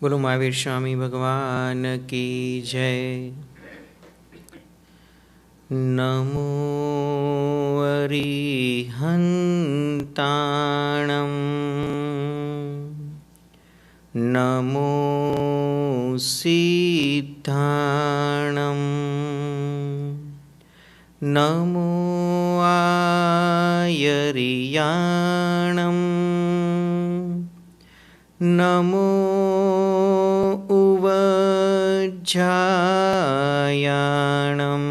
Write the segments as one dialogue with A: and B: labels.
A: બોલો મહાવીર સ્વામી ભગવાન કી જય। નમો અરિહંતાણમ નમો સિદ્ધાણમ નમો આયરિયાણમ નમો ઉવજ્જાયાણમ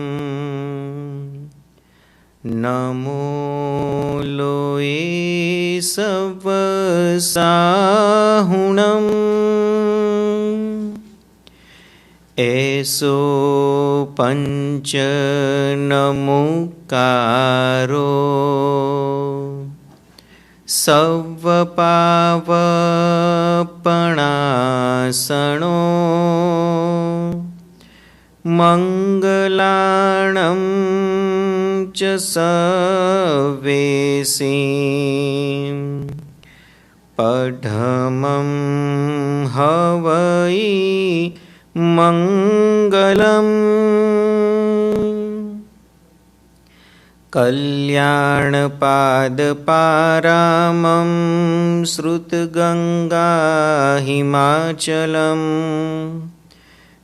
A: નમો લોએ સવસાહુણમ એસો પંચ નમુકારો સવપાવપણાસણો મંગલાણં ચ સવેસી પઢમં હવૈ મંગલમ કલ્યાણપાદપારામં શ્રુતગંગા હિમાચલમ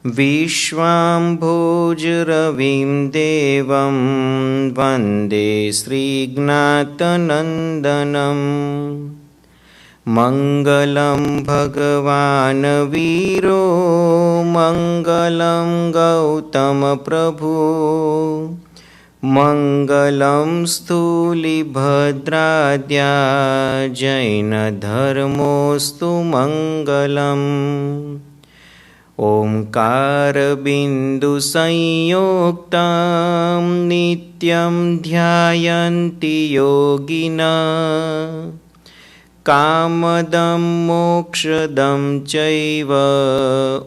A: વિશ્વાંભોજરવિં દેવં વંદે શ્રીજ્ઞાતનંદનમ મંગલમ ભગવાન વીરો મંગલમ ગૌતમ પ્રભુ મંગલમ સ્થૂલિભદ્રાદ્યા જૈન ધર્મોસ્તુ મંગલમ ઓમકાર બિંદુ સંયુક્તમ નિત્યમ ધ્યાયન્તિ યોગિના કામદમ મોક્ષદમ ચૈવ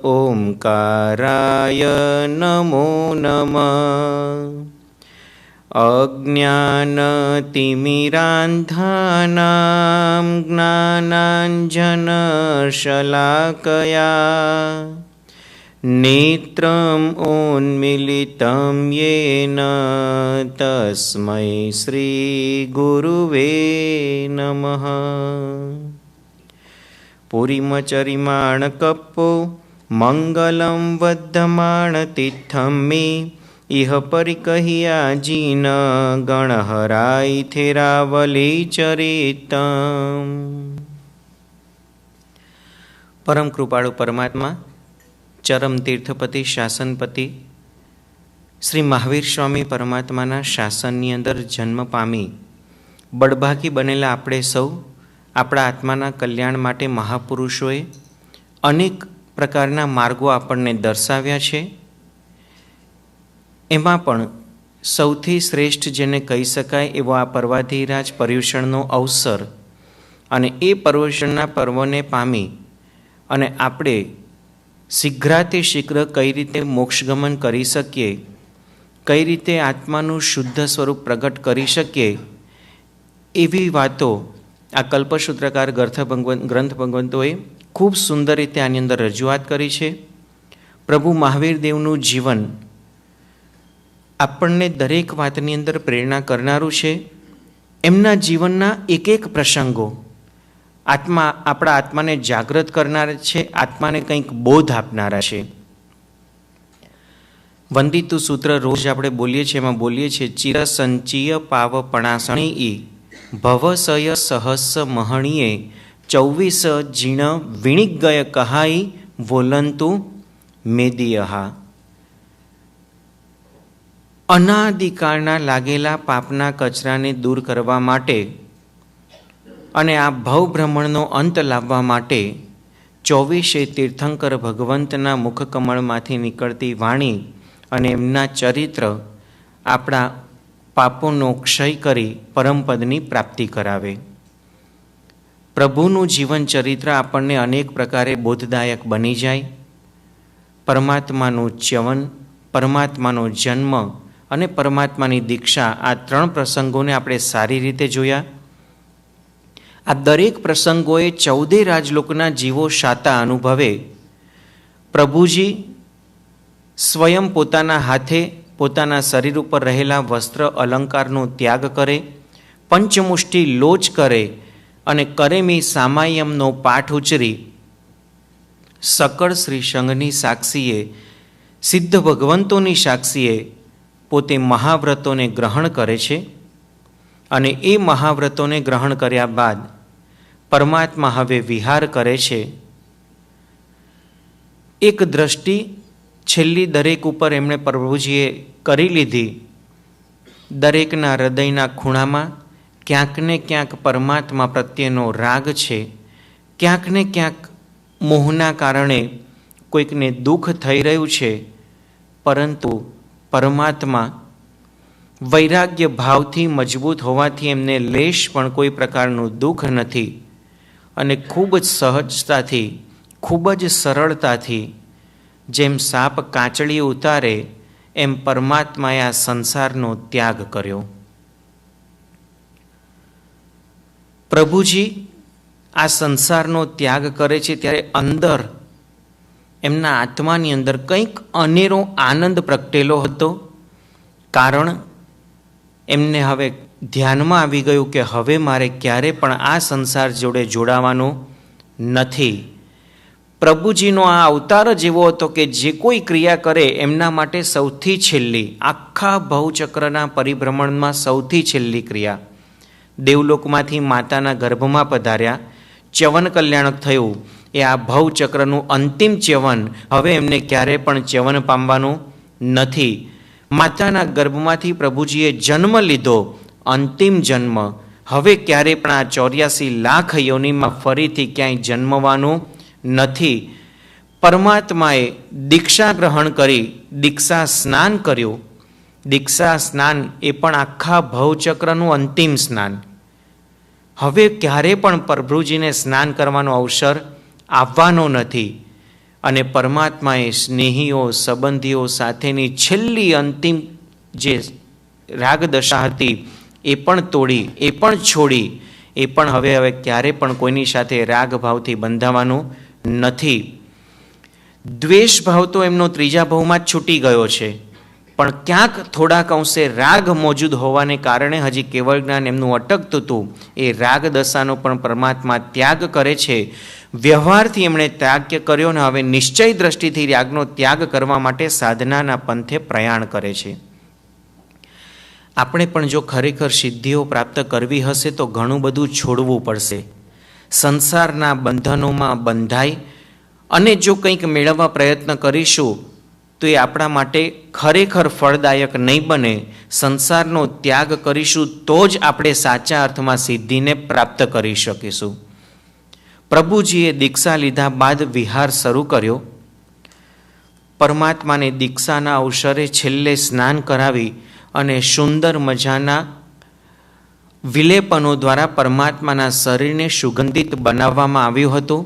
A: ઓમકારાય નમો નમઃ અજ્ઞાનતિમિરાંધાનાં જ્ઞાનાંજનશલાકયા નેત્રમ ઉન્મીલિतं યેન તસ્મૈ શ્રી ગુરુવે નમઃ પુરીમચરિમાણકપ્પો મંગલં વર્ધમાણતિથ્થં મે ઇહ પરિકહ્યાજીન ગણહરાય થેરાવલી ચરિતમ। પરમ કૃપાળુ પરમાત્મા ચરમ તીર્થપતિ શાસનપતિ શ્રી મહાવીર સ્વામી પરમાત્માના શાસનની અંદર જન્મ પામી બળભાગી બનેલા આપણે સૌ આપણા આત્માના કલ્યાણ માટે મહાપુરુષોએ અનેક પ્રકારના માર્ગો આપણને દર્શાવ્યા છે। એમાં પણ સૌથી શ્રેષ્ઠ જેને કહી શકાય એવો આ પર્વાધિરાજ પર્યુષણનો અવસર અને એ પર્યુષણના પર્વને પામી અને આપણે શીઘ્રાતિશીઘ્ર કઈ રીતે મોક્ષગમન કરી શકીએ, કઈ રીતે આત્માનું શુદ્ધ સ્વરૂપ પ્રગટ કરી શકીએ, એવી વાતો આ કલ્પસૂત્રકાર ગ્રંથ ભગવંતોએ ખૂબ સુંદર રીતે આની અંદર રજૂઆત કરી છે। પ્રભુ મહાવીર દેવનું જીવન આપણને દરેક વાતની અંદર પ્રેરણા કરનારું છે। એમના જીવનના એક એક પ્રસંગો આપણા આત્માને જાગૃત કરનારા છે, આત્માને કંઈક બોધ આપનારા છે। વંદિતું સૂત્ર રોજ આપણે બોલીએ છીએ, એમાં બોલીએ છીએ ચિરસંચીય પાવપણાસણી ભવસય સહસ્સ મહણીએ 24 જીણ વિણિગય કહાઈ વોલંતુ મેદિયહા। અનાદિકાળના લાગેલા પાપના કચરાને દૂર કરવા માટે અને આ ભવભ્રમણનો અંત લાવવા માટે 24 તીર્થંકર ભગવંતના મુખકમળમાંથી નીકળતી વાણી અને એમના ચરિત્ર આપણા પાપોનો ક્ષય કરી પરમપદની પ્રાપ્તિ કરાવે। પ્રભુનું જીવન ચરિત્ર આપણને અનેક પ્રકારે બોધદાયક બની જાય। પરમાત્માનું ચ્યવન, પરમાત્માનો જન્મ અને પરમાત્માની દીક્ષા, આ ત્રણ પ્રસંગોને આપણે સારી રીતે જોયા। આ દરેક પ્રસંગોએ 14 રાજલોકના જીવો શાતા અનુભવે પ્રભુજી સ્વયં પોતાના હાથે પોતાના શરીર ઉપર રહેલા વસ્ત્ર અલંકારનો ત્યાગ કરે, પંચમુષ્ટિ લોચ કરે અને કરેમી સામાયમનો પાઠ ઉચરી સકળ શ્રી સંઘની સાક્ષીએ, સિદ્ધ ભગવંતોની સાક્ષીએ પોતે મહાવ્રતોને ગ્રહણ કરે છે. અને એ મહાવ્રતોને ગ્રહણ કર્યા બાદ પરમાત્મા હવે વિહાર કરે છે. એક દ્રષ્ટિ છેલ્લી દરેક ઉપર એમણે પ્રભુજીએ કરી લીધી. દરેકના હૃદયના ખૂણામાં ક્યાંક ને ક્યાંક પરમાત્મા પ્રત્યેનો રાગ છે, ક્યાંક ને ક્યાંક મોહના કારણે કોઈકને દુઃખ થઈ રહ્યું છે, પરંતુ પરમાત્મા વૈરાગ્ય ભાવથી મજબૂત હોવાથી એમને લેશ પણ કોઈ પ્રકારનું દુઃખ નથી અને ખૂબ જ સહજતાથી, ખૂબ જ સરળતાથી જેમ સાપ કાચળી ઉતારે એમ પરમાત્માએ આ સંસારનો ત્યાગ કર્યો. પ્રભુજી આ સંસારનો ત્યાગ કરે છે ત્યારે અંદર એમના આત્માની અંદર કંઈક અનેરો આનંદ પ્રગટેલો હતો. કારણ એમને હવે ધ્યાનમાં આવી ગયું કે હવે મારે ક્યારે પણ આ સંસાર જોડે જોડાવાનું નથી. પ્રભુજીનો આ અવતાર જ એવો હતો કે જે કોઈ ક્રિયા કરે એમના માટે સૌથી છેલ્લી, આખા ભવચક્રના પરિભ્રમણમાં સૌથી છેલ્લી ક્રિયા. દેવલોકમાંથી માતાના ગર્ભમાં પધાર્યા, ચ્યવન કલ્યાણ થયું, એ આ ભવચક્રનું અંતિમ ચ્યવન. હવે એમને ક્યારે પણ ચ્યવન પામવાનું નથી. માતાના ગર્ભમાંથી પ્રભુજીએ જન્મ લીધો, અંતિમ જન્મ. હવે ક્યારે પણ આ 84 લાખ યોનિમાં ફરીથી ક્યાંય જન્મવાનું નથી. પરમાત્માએ દીક્ષા ગ્રહણ કરી, દીક્ષા સ્નાન કર્યું. દીક્ષા સ્નાન એ પણ આખા ભવચક્રનું અંતિમ સ્નાન. હવે ક્યારે પણ પ્રભુજીને સ્નાન કરવાનો અવસર આવવાનો નથી. અને પરમાત્માએ સ્નેહીઓ, સંબંધીઓ સાથેની છેલ્લી અંતિમ જે રાગદશા હતી એ પણ તોડી, એ પણ છોડી. એ પણ હવે ક્યારે પણ કોઈની સાથે રાગભાવથી બંધાવાનું નથી. દ્વેષ ભાવ તો એમનો ત્રીજા ભાવમાં જ છૂટી ગયો છે, પણ ક્યાંક થોડાક અંશે રાગ મોજૂદ હોવાને કારણે હજી કેવળ જ્ઞાન એમનું અટકતું હતું. એ રાગ દશાનો પણ પરમાત્મા ત્યાગ કરે છે. વ્યવહારથી એમણે ત્યાગ કર્યો ને હવે નિશ્ચય દ્રષ્ટિથી રાગનો ત્યાગ કરવા માટે સાધનાના પંથે પ્રયાણ કરે છે. આપણે પણ જો ખરેખર સિદ્ધિઓ પ્રાપ્ત કરવી હશે તો ઘણું બધું છોડવું પડશે. સંસારના બંધનોમાં બંધાઈ અને જો કંઈક મેળવવા પ્રયત્ન કરીશું તો એ આપણા માટે ખરેખર ફળદાયક નહીં બને. સંસારનો ત્યાગ કરીશું તો જ આપણે સાચા અર્થમાં સિદ્ધિને પ્રાપ્ત કરી શકીશું. પ્રભુજીએ દીક્ષા લીધા બાદ વિહાર શરૂ કર્યો. પરમાત્માને દીક્ષાના અવસરે છેલ્લે સ્નાન કરાવી અને સુંદર મજાના વિલેપનો દ્વારા પરમાત્માના શરીરને સુગંધિત બનાવવામાં આવ્યું હતું.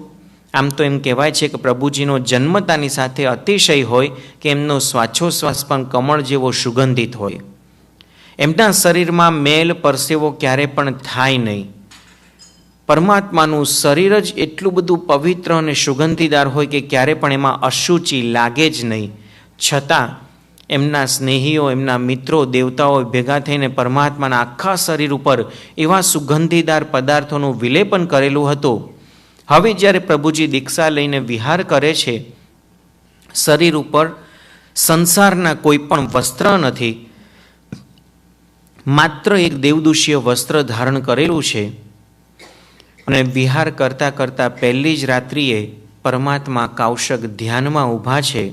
A: આમ તો એમ કહેવાય છે કે પ્રભુજીનો જન્મતાની સાથે અતિશય હોય કે એમનો શ્વાસોશ્વાસ પણ કમળ જેવો સુગંધિત હોય. એમના શરીરમાં મેલ પરસેવો ક્યારે પણ થાય નહીં. પરમાત્માનું શરીર જ એટલું બધું પવિત્ર અને સુગંધીદાર હોય કે ક્યારે પણ એમાં અશુચિ લાગે જ નહીં. છતાં એમના સ્નેહીઓ, એમના મિત્રો, દેવતાઓ ભેગા થઈને પરમાત્માના આખા શરીર ઉપર એવા સુગંધીદાર પદાર્થોનું વિલેપન કરેલું હતું. હવે જ્યારે પ્રભુજી દીક્ષા લઈને વિહાર કરે છે, શરીર ઉપર સંસારના કોઈ પણ વસ્ત્ર નથી, માત્ર એક દેવદૂષીય વસ્ત્ર ધારણ કરેલું છે. અને વિહાર કરતાં કરતાં પહેલી જ રાત્રિએ પરમાત્મા કાૌશક ધ્યાનમાં ઊભા છે.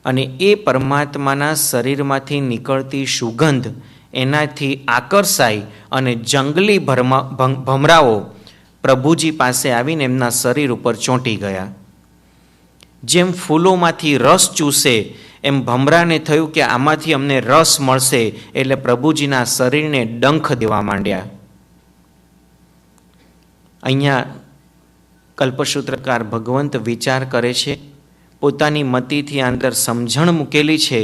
A: અને એ પરમાત્માના શરીરમાંથી નીકળતી સુગંધ એનાથી આકર્ષાઈ અને જંગલી ભમરાઓ પ્રભુજી પાસે આવીને એમના શરીર ઉપર ચોંટી ગયા. જેમ ફૂલોમાંથી રસ ચૂસે એમ ભમરાને થયું કે આમાંથી અમને રસ મળશે, એટલે પ્રભુજીના શરીરને ડંખ દેવા માંડ્યા. અહીંયા કલ્પસૂત્રકાર ભગવંત વિચાર કરે છે, પોતાની મતિથી અંદર સમજણ મૂકેલી છે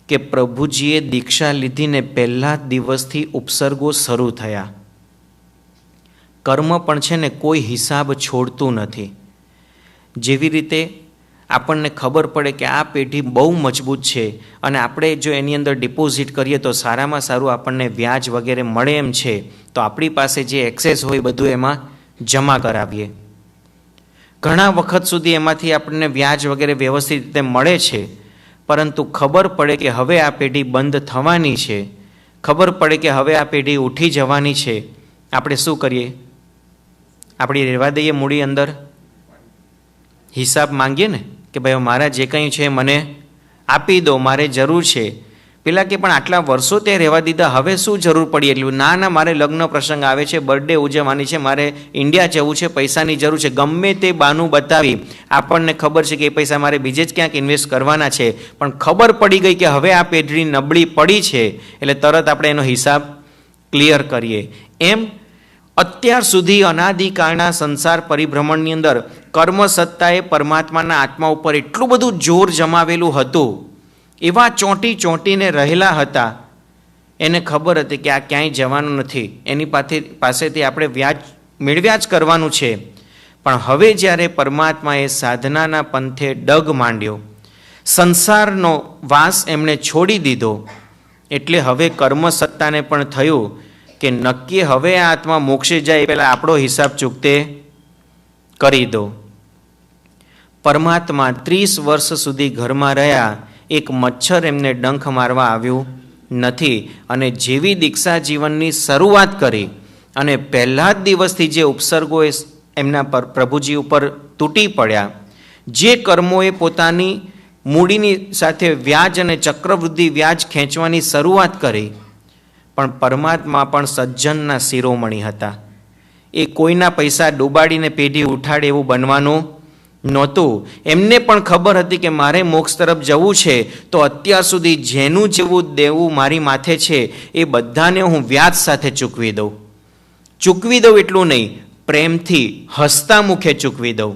A: કે પ્રભુજીએ દીક્ષા લીધીને પહેલા દિવસથી ઉપસર્ગો શરૂ થયા. કર્મ પણ છે ને કોઈ હિસાબ છોડતું નથી. જેવી રીતે આપણને ખબર પડે કે આ પેઢી બહુ મજબૂત છે અને આપણે જો એની અંદર ડિપોઝિટ કરીએ તો સારામાં સારું આપણને વ્યાજ વગેરે મળે એમ છે, તો આપણી પાસે જે એક્સેસ હોય બધું એમાં જમા કરાવીએ. ઘણા વખત સુધી એમાંથી આપણને વ્યાજ વગેરે વ્યવસ્થિત રીતે મળે છે, પરંતુ ખબર પડે કે હવે આ પેઢી બંધ થવાની છે, ખબર પડે કે હવે આ પેઢી ઉઠી જવાની છે, આપણે શું કરીએ? આપણે રહેવા દઈએ, મૂડી અંદર હિસાબ માંગીએ ને કે ભાઈ મારા જે કંઈ છે મને આપી દો, મારે જરૂર છે. પેલા કે પણ આટલા વર્ષો તે રહેવા દીધા, હવે શું જરૂર પડી એટલું? ના, મારે લગ્ન પ્રસંગ આવે છે, બર્થડે ઉજવવાની છે, મારે ઇન્ડિયા જવું છે, પૈસાની જરૂર છે. ગમે તે બહાનું બતાવી આપણને ખબર છે કે એ પૈસા મારે બીજે જ ક્યાંક ઇન્વેસ્ટ કરવાના છે, પણ ખબર પડી ગઈ કે હવે આ પેઢી નબળી પડી છે, એટલે તરત આપણે એનો હિસાબ ક્લિયર કરીએ. એમ અત્યાર સુધી અનાદિકાળના સંસાર પરિભ્રમણની અંદર કર્મ સત્તાએ પરમાત્માના આત્મા ઉપર એટલું બધું જોર જમાવેલું હતું, એવા ચોંટીને રહેલા હતા. એને ખબર હતી કે આ ક્યાંય જવાનું નથી, એની પાસેથી આપણે વ્યાજ મેળવ્યા જ કરવાનું છે. પણ હવે જ્યારે પરમાત્માએ સાધનાના પંથે ડગ માંડ્યો, સંસારનો વાસ એમણે છોડી દીધો, એટલે હવે કર્મ સત્તાને પણ થયું કે નક્કી હવે આ આત્મા મોક્ષે જાય પહેલાં આપણો હિસાબ ચૂકતે કરી દો. પરમાત્મા 30 વર્ષ સુધી ઘરમાં રહ્યા, એક મચ્છર એમને ડંખ મારવા આવ્યું નથી. અને જેવી દીક્ષા જીવનની શરૂઆત કરી અને પહેલા જ દિવસથી જે ઉપસર્ગો એમના પર પ્રભુજી ઉપર તૂટી પડ્યા, જે કર્મોએ પોતાની મૂડીની સાથે વ્યાજ અને ચક્રવૃદ્ધિ વ્યાજ ખેંચવાની શરૂઆત કરી, પણ પરમાત્મા પણ સજ્જનના શિરોમણી હતા. એ કોઈના પૈસા ડૂબાડીને પેઢી ઉઠાડે એવું બનવાનું નહોતું. એમને પણ ખબર હતી કે મારે મોક્ષ તરફ જવું છે, તો અત્યાર સુધી જેનું જેવું દેવું મારી માથે છે એ બધાને હું વ્યાજ સાથે ચૂકવી દઉં. ચૂકવી દઉં એટલું નહીં, પ્રેમથી હસતા મુખે ચૂકવી દઉં.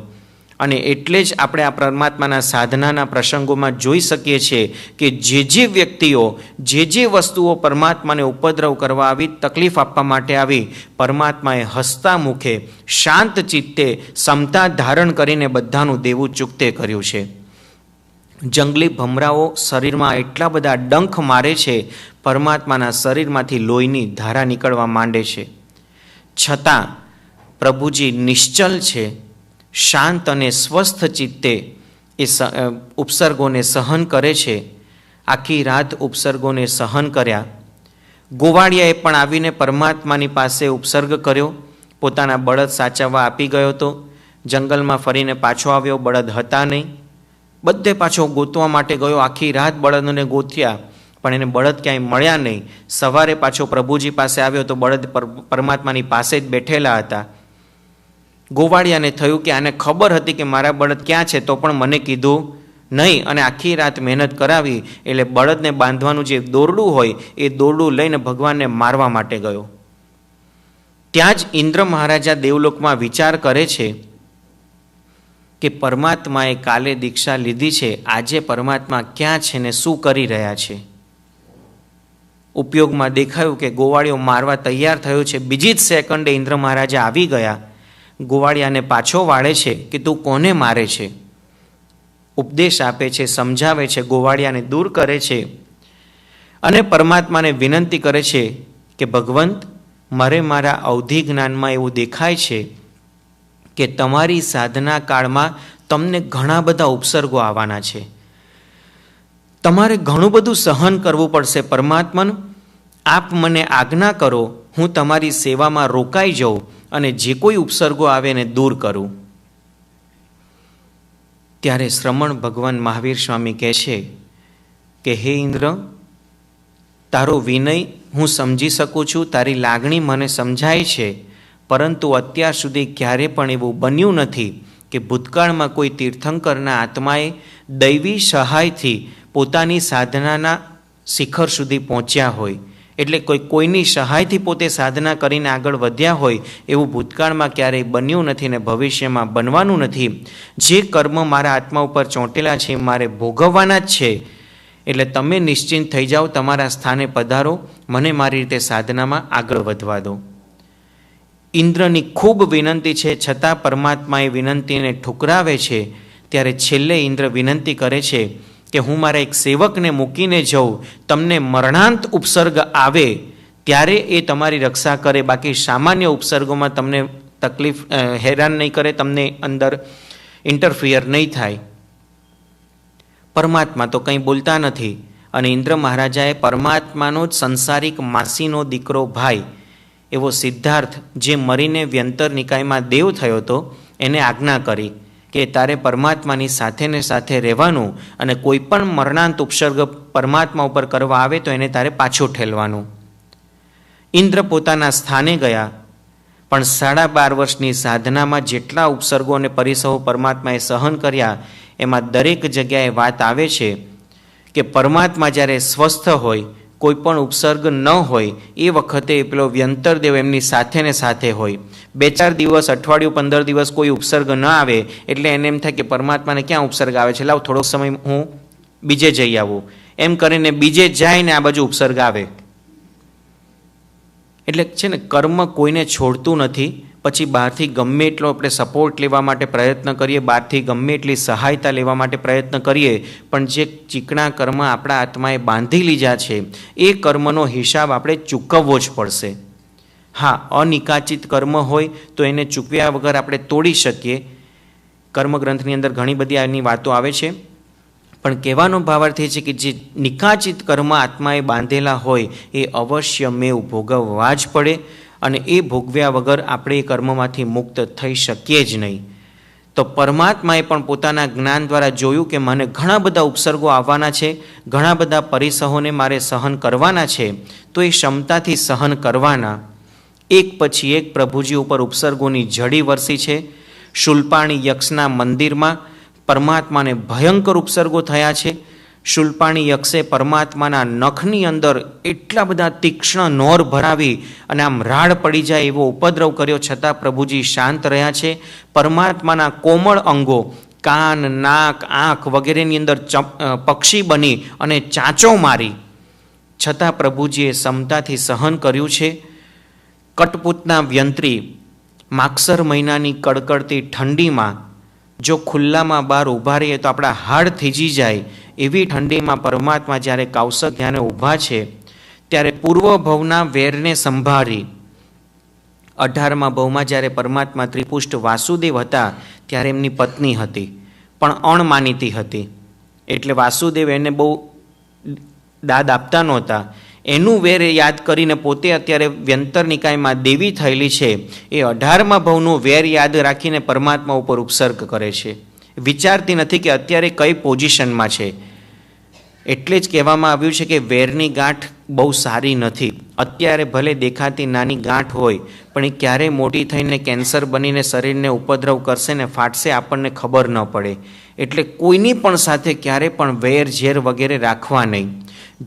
A: અને એટલે જ આપણે આ પરમાત્માના સાધનાના પ્રસંગોમાં જોઈ શકીએ છીએ કે જે વ્યક્તિઓ જે વસ્તુઓ પરમાત્માને ઉપદ્રવ કરવા આવી, તકલીફ આપવા માટે આવી, પરમાત્માએ હસતા મુખે શાંત ચિત્તે સમતા ધારણ કરીને બધાનું દેવું ચૂકતે કર્યું છે. જંગલી ભમરાઓ શરીરમાં એટલા બધા ડંખ મારે છે, પરમાત્માના શરીરમાંથી લોહીની ધારા નીકળવા માંડે છે, છતાં પ્રભુજી નિશ્ચલ છે, શાંત અને સ્વસ્થ ચિત્તે એ ઉપસર્ગોને સહન કરે છે. આખી રાત ઉપસર્ગોને સહન કર્યા. ગોવાળિયાએ પણ આવીને પરમાત્માની પાસે ઉપસર્ગ કર્યો, પોતાના બળદ સાચવવા આપી ગયો હતો. જંગલમાં ફરીને પાછો આવ્યો, બળદ હતા નહીં. બધે પાછો ગોતવા માટે ગયો, આખી રાત બળદને ગોત્યા, પણ એને બળદ ક્યાંય મળ્યા નહીં. સવારે પાછો પ્રભુજી પાસે આવ્યો તો બળદ પરમાત્માની પાસે જ બેઠેલા હતા. ગોવાળિયાને થયું કે આને ખબર હતી કે મારા બળદ ક્યાં છે, તો પણ મને કીધું નહીં, અને આખી રાત મહેનત કરાવી. એટલે બળદને બાંધવાનું જે દોરડું હોય એ દોરડું લઈને ભગવાનને મારવા માટે ગયો. ત્યાં જ ઇન્દ્ર મહારાજા દેવલોકમાં વિચાર કરે છે કે પરમાત્માએ કાલે દીક્ષા લીધી છે, આજે પરમાત્મા ક્યાં છે ને શું કરી રહ્યા છે. ઉપયોગમાં દેખાયું કે ગોવાળિયો મારવા તૈયાર થયો છે. બીજી જ સેકન્ડે ઇન્દ્ર મહારાજા આવી ગયા, ગોવાળિયાને પાછો વાળે છે કે તું કોને મારે છે. ઉપદેશ આપે છે, સમજાવે છે, ગોવાળિયાને દૂર કરે છે અને પરમાત્માને વિનંતી કરે છે કે ભગવંત, મારે મારા અવધિ જ્ઞાનમાં એવું દેખાય છે કે તમારી સાધના કાળમાં તમને ઘણા બધા ઉપસર્ગો આવવાના છે, તમારે ઘણું બધું સહન કરવું પડશે. પરમાત્મન, આપ મને આજ્ઞા કરો, હું તમારી સેવામાં રોકાઈ જાઉં અને જે કોઈ ઉપસર્ગો આવે એને દૂર કરું. ત્યારે શ્રમણ ભગવાન મહાવીર સ્વામી કહે છે કે હે ઇન્દ્ર, તારો વિનય હું સમજી શકું છું, તારી લાગણી મને સમજાય છે, પરંતુ અત્યાર સુધી ક્યારે પણ એવું બન્યું નથી કે ભૂતકાળમાં કોઈ તીર્થંકરના આત્માએ દૈવી સહાયથી પોતાની સાધનાના શિખર સુધી પહોંચ્યા હોય. એટલે કોઈની સહાયથી પોતે સાધના કરીને આગળ વધ્યા હોય એવું ભૂતકાળમાં ક્યારેય બન્યું નથી ને ભવિષ્યમાં બનવાનું નથી. જે કર્મ મારા આત્મા ઉપર ચોંટેલા છે મારે ભોગવવાના જ છે. એટલે તમે નિશ્ચિંત થઈ જાઓ, તમારા સ્થાને પધારો, મને મારી રીતે સાધનામાં આગળ વધવા દો. ઇન્દ્રની ખૂબ વિનંતી છે, છતાં પરમાત્માએ વિનંતીને ઠુકરાવે છે. ત્યારે છેલ્લે ઇન્દ્ર વિનંતી કરે છે કે હું મારા એક સેવકને મૂકીને જાઉં, તમને મરણાંત ઉપસર્ગ આવે ત્યારે એ તમારી રક્ષા કરે, બાકી સામાન્ય ઉપસર્ગોમાં તમને તકલીફ હેરાન નહીં કરે, તમને અંદર ઇન્ટરફિયર નહીં થાય. પરમાત્મા તો કંઈ બોલતા નથી અને ઇન્દ્ર મહારાજાએ પરમાત્માનો જ સંસારિક માસીનો દીકરો ભાઈ એવો સિદ્ધાર્થ, જે મરીને વ્યંતર નિકાયમાં દેવ થયો હતો, એને આજ્ઞા કરી કે તારે પરમાત્માની સાથે ને સાથે રહેવાનું અને કોઈ પણ મરણાંત ઉપસર્ગ પરમાત્મા ઉપર કરવા આવે તો એને તારે પાછું ઠેલવાનું. ઇન્દ્ર પોતાના સ્થાને ગયા, પણ 12.5 વર્ષની સાધનામાં જેટલા ઉપસર્ગો અને પરિસહો પરમાત્માએ સહન કર્યા, એમાં દરેક જગ્યાએ વાત આવે છે કે પરમાત્મા જ્યારે સ્વસ્થ હોય, કોઈ પણ ઉપસર્ગ ન હોય, એ વખતે પેલો વ્યંતરદેવ એમની સાથે ને સાથે હોય. 2-4 દિવસ, અઠવાડિયું, 15 દિવસ કોઈ ઉપસર્ગ ન આવે એટલે એને એમ થાય કે પરમાત્માને ક્યાં ઉપસર્ગ આવે છે, લાવ થોડોક સમય હું બીજે જઈ આવું. એમ કરીને બીજે જાય ને આ બાજુ ઉપસર્ગ આવે. એટલે છે ને, કર્મ કોઈને છોડતું નથી. પછી બહારથી ગમે એટલો આપણે સપોર્ટ લેવા માટે પ્રયત્ન કરીએ, બહારથી ગમે એટલી સહાયતા લેવા માટે પ્રયત્ન કરીએ, પણ જે ચીકણા કર્મ આપણા આત્માએ બાંધી લીધા છે એ કર્મનો હિસાબ આપણે ચૂકવવો જ પડશે. હા, અનિકાચિત કર્મ હોય તો એને ચૂકવ્યા વગર આપણે તોડી શકીએ. કર્મગ્રંથની અંદર ઘણી બધી આની વાતો આવે છે, પણ કહેવાનો ભાવાર્થ એ છે કે જે નિકાચિત કર્મ આત્માએ બાંધેલા હોય એ અવશ્ય મેં ભોગવવા જ પડે, અને એ ભોગવ્યા વગર આપણે એ કર્મમાંથી મુક્ત થઈ શકીએ જ નહીં. તો પરમાત્માએ પણ પોતાના જ્ઞાન દ્વારા જોયું કે મને ઘણા બધા ઉપસર્ગો આવવાના છે, ઘણા બધા પરિસહોને મારે સહન કરવાના છે, તો એ ક્ષમતાથી સહન કરવાના. એક પછી એક પ્રભુજી ઉપર ઉપસર્ગોની ઝડી વરસી છે. શૂલપાણી યક્ષના મંદિરમાં પરમાત્માને ભયંકર ઉપસર્ગો થયા છે. શૂલપાણી યક્ષે પરમાત્માના નખની અંદર એટલા બધા તીક્ષ્ણ નોર ભરાવી અને આમ રાડ પડી જાય એવો ઉપદ્રવ કર્યો, છતાં પ્રભુજી શાંત રહ્યા છે. પરમાત્માના કોમળ અંગો, કાન, નાક, આંખ વગેરેની અંદર પક્ષી બની અને ચાંચો મારી, છતાં પ્રભુજીએ સમતાથી સહન કર્યું છે. કટપૂતના વ્યંત્રી માગસર મહિનાની કડકડતી ઠંડીમાં જો ખુલ્લામાં બહાર ઊભા રહીએ તો આપણા હાડ થીજી જાય એવી ઠંડીમાં પરમાત્મા જ્યારે કૌશક ધ્યાને ઊભા છે, ત્યારે પૂર્વ ભવના વેરને સંભાળી 18મા ભવમાં જ્યારે પરમાત્મા ત્રિપુષ્ટ વાસુદેવ હતા ત્યારે એમની પત્ની હતી, પણ અણમાનીતી હતી. એટલે વાસુદેવ એને બહુ દાદ આપતા નહોતા. એનું વેર યાદ કરીને પોતે અત્યારે વ્યંતર નિકાયમાં દેવી થયેલી છે, એ 18મા ભવનું વેર યાદ રાખીને પરમાત્મા ઉપર ઉપસર્ગ કરે છે. વિચારતી નથી કે અત્યારે કઈ પોઝિશનમાં છે. એટલે જ કહેવામાં આવ્યું છે કે વેરની ગાંઠ બહુ સારી નથી. અત્યારે ભલે દેખાતી નાની ગાંઠ હોય, પણ એ ક્યારેય મોટી થઈને કેન્સર બનીને શરીરને ઉપદ્રવ કરશે ને ફાટશે, આપણને ખબર ન પડે. એટલે કોઈની પણ સાથે ક્યારે પણ વેર ઝેર વગેરે રાખવા નહીં.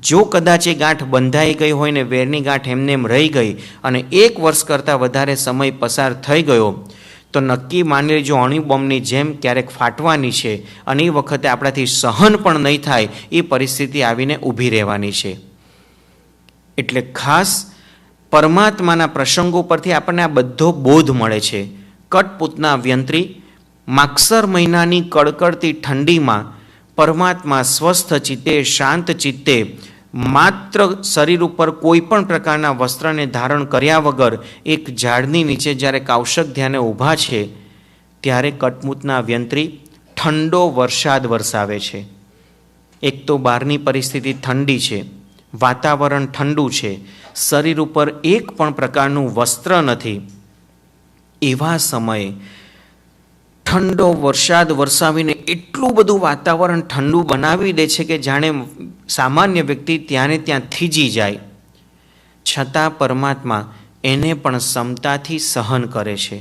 A: જો કદાચ એ ગાંઠ બંધાઈ ગઈ હોય ને વેરની ગાંઠ એમને એમ રહી ગઈ અને 1 વર્ષ કરતાં વધારે સમય પસાર થઈ ગયો, તો નક્કી માની લેજો અણુબોમ્બની જેમ ક્યારેક ફાટવાની છે, અને એ વખતે આપણાથી સહન પણ નહીં થાય એ પરિસ્થિતિ આવીને ઊભી રહેવાની છે. એટલે ખાસ પરમાત્માના પ્રસંગો પરથી આપણને આ બધો બોધ મળે છે. કટપૂતના વ્યંત્રી માગસર મહિનાની કડકડતી ઠંડીમાં પરમાત્મા સ્વસ્થ ચિત્તે, શાંત ચિત્તે, માત્ર શરીર ઉપર કોઈ પણ પ્રકારના વસ્ત્રને ધારણ કર્યા વગર એક ઝાડની નીચે જ્યારે કૌશક ધ્યાને ઊભા છે, ત્યારે કટપૂતના વ્યંત્રી ઠંડો વરસાદ વરસાવે છે. એક તો બહારની પરિસ્થિતિ ઠંડી છે, વાતાવરણ ઠંડુ છે, શરીર ઉપર એક પણ પ્રકારનું વસ્ત્ર નથી. એવા સમયે ઠંડો વરસાદ વરસાવીને એટલું બધું વાતાવરણ ઠંડુ બનાવી દે છે કે જાણે સામાન્ય વ્યક્તિ ત્યાંને ત્યાં થીજી જાય. છતાં પરમાત્મા એને પણ સમતાથી સહન કરે છે.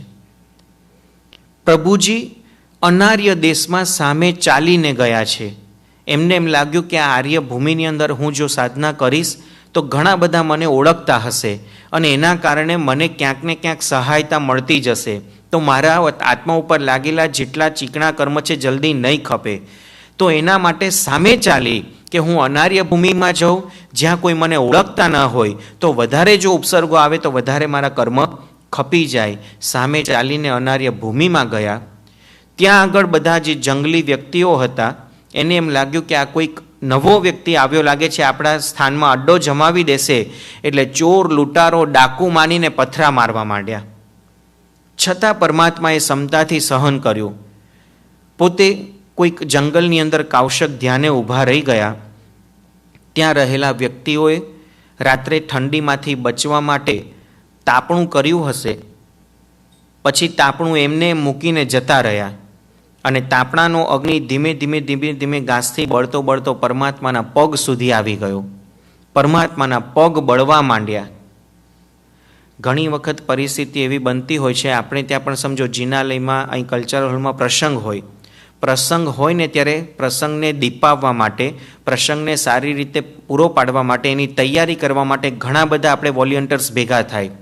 A: પ્રભુજી અનાર્ય દેશમાં સામે ચાલીને ગયા છે. એમને એમ લાગ્યું કે આ આર્ય ભૂમિની અંદર હું જો સાધના કરીશ તો ઘણા બધા મને ઓળખતા હશે અને એના કારણે મને ક્યાંક ને ક્યાંક સહાયતા મળતી જશે, તો મારા આત્મા ઉપર લાગેલા જેટલા ચીકણા કર્મ છે જલ્દી નહીં ખપે. તો એના માટે સામે ચાલી કે હું અનાર્ય ભૂમિમાં જાઉં જ્યાં કોઈ મને ઓળખતા ન હોય, તો વધારે જો ઉપસર્ગો આવે તો વધારે મારા કર્મ ખપી જાય. સામે ચાલીને અનાર્ય ભૂમિમાં ગયા. ત્યાં આગળ બધા જે જંગલી વ્યક્તિઓ હતા એને એમ લાગ્યું કે આ કોઈક નવો વ્યક્તિ આવ્યો લાગે છે, આપણા સ્થાનમાં અડ્ડો જમાવી દેશે, એટલે ચોર, લૂંટારો, ડાકુ માનીને પથરા મારવા માંડ્યા. છતાં પરમાત્માએ સમતાથી સહન કર્યું. પોતે કોઈક જંગલની અંદર કાવશક ધ્યાને ઊભા રહી ગયા. ત્યાં રહેલા વ્યક્તિઓએ રાત્રે ઠંડીમાંથી બચવા માટે તાપણું કર્યું હશે, પછી તાપણું એમને મૂકીને જતા રહ્યા અને તાપણાનો અગ્નિ ધીમે ધીમે ધીમે ધીમે ઘાસથી બળતો બળતો પરમાત્માના પગ સુધી આવી ગયો. પરમાત્માના પગ બળવા માંડ્યા. ઘણી વખત પરિસ્થિતિ એવી બનતી હોય છે, આપણે ત્યાં પણ સમજો જિનાલયમાં, અહીં કલ્ચરલ હોલમાં પ્રસંગ હોય ને ત્યારે પ્રસંગને દીપાવવા માટે, પ્રસંગને સારી રીતે પૂરો પાડવા માટે, એની તૈયારી કરવા માટે ઘણા બધા આપણે વોલેન્ટિયર્સ ભેગા થાય.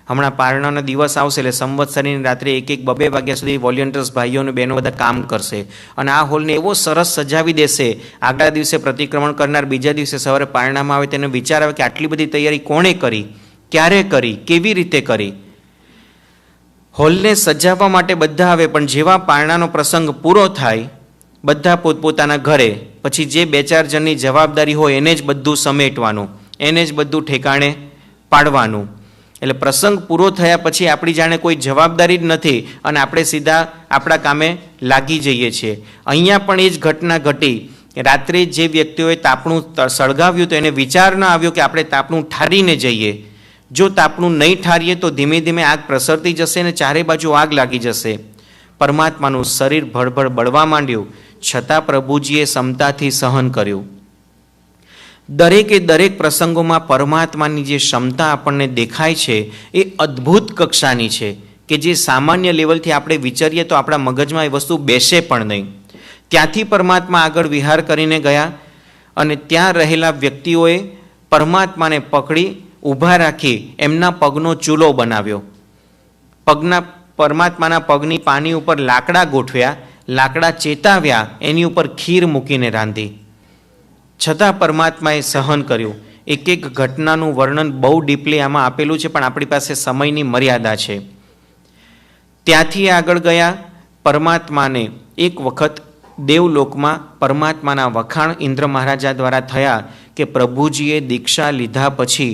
A: હમણાં પારણાનો દિવસ આવશે એટલે સંવત્સરીની રાત્રે 1-2 વાગ્યા સુધી વોલેન્ટિયર્સ ભાઈઓ અને બહેનો બધા કામ કરશે અને આ હોલને એવો સરસ સજાવી દેશે. આગલા દિવસે પ્રતિક્રમણ કરનાર બીજા દિવસે સવારે પારણામાં આવે તેને વિચાર આવે કે આટલી બધી તૈયારી કોણે કરી, ક્યારે કરી, કેવી રીતે કરી. હોલને સજાવવા માટે બધા આવે, પણ જેવા પારણાનો પ્રસંગ પૂરો થાય બધા પોતપોતાના ઘરે, પછી જે 2-4 જણની જવાબદારી હોય એને જ બધું સમેટવાનું, એને જ બધું ઠેકાણે પાડવાનું. એટલે પ્રસંગ પૂરો થયા પછી આપણી જાણે કોઈ જવાબદારી જ નથી અને આપણે સીધા આપણા કામે લાગી જઈએ છીએ. અહીંયા પણ એ જ ઘટના ઘટી. રાત્રે જે વ્યક્તિઓએ તાપણું સળગાવ્યું તો એને વિચાર ન આવ્યો કે આપણે તાપણું ઠારીને જઈએ. જો તાપણું નહીં ઠારીએ તો ધીમે ધીમે આગ પ્રસરતી જશે અને ચારે બાજુ આગ લાગી જશે. પરમાત્માનું શરીર ભડભડ બળવા માંડ્યું, છતાં પ્રભુજીએ સમતાથી સહન કર્યું. દરેક પ્રસંગોમાં પરમાત્માની જે ક્ષમતા આપણને દેખાય છે એ અદ્ભુત કક્ષાની છે કે જે સામાન્ય લેવલથી આપણે વિચારીએ તો આપણા મગજમાં એ વસ્તુ બેસે પણ નહીં. ત્યાંથી પરમાત્મા આગળ વિહાર કરીને ગયા અને ત્યાં રહેલા વ્યક્તિઓએ પરમાત્માને પકડી ઊભા રાખી એમના પગનો ચૂલો બનાવ્યો. પરમાત્માના પગની પાની ઉપર લાકડા ગોઠવ્યા, લાકડા ચેતાવ્યા, એની ઉપર ખીર મૂકીને રાંધી. છતાં પરમાત્માએ સહન કર્યું. એક ઘટનાનું વર્ણન બહુ ડીપલી આમાં આપેલું છે, પણ આપણી પાસે સમયની મર્યાદા છે. ત્યાંથી આગળ ગયા. પરમાત્માને એક વખત દેવલોકમાં પરમાત્માના વખાણ ઇન્દ્ર મહારાજા દ્વારા થયા કે પ્રભુજીએ દીક્ષા લીધા પછી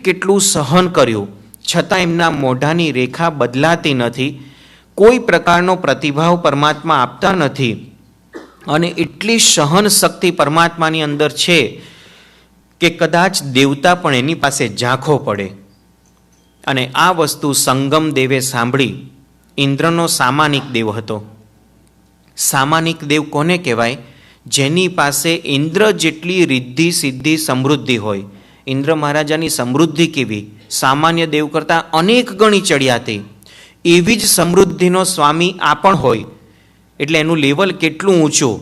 A: કેટલું સહન કર્યું, છતાં એમના મોઢાની રેખા બદલાતી નથી, કોઈ પ્રકારનો પ્રતિભાવ પરમાત્મા આપતા નથી અને એટલી સહન શક્તિ પરમાત્માની અંદર છે કે કદાચ દેવતા પણ એની પાસે ઝાંખો પડે. અને આ વસ્તુ સંગમ દેવે સાંભળી. ઇન્દ્રનો સામાનિક દેવ હતો. સામાનિક દેવ કોને કહેવાય? જેની પાસે ઇન્દ્ર જેટલી રિદ્ધિ, સિદ્ધિ, સમૃદ્ધિ હોય. ઇન્દ્ર મહારાજાની સમૃદ્ધિ કેવી, સામાન્ય દેવ કરતાં અનેક ગણી ચડિયાતી. એવી જ સમૃદ્ધિનો સ્વામી આ પણ હોય એટલે એનું લેવલ કેટલું ઊંચું.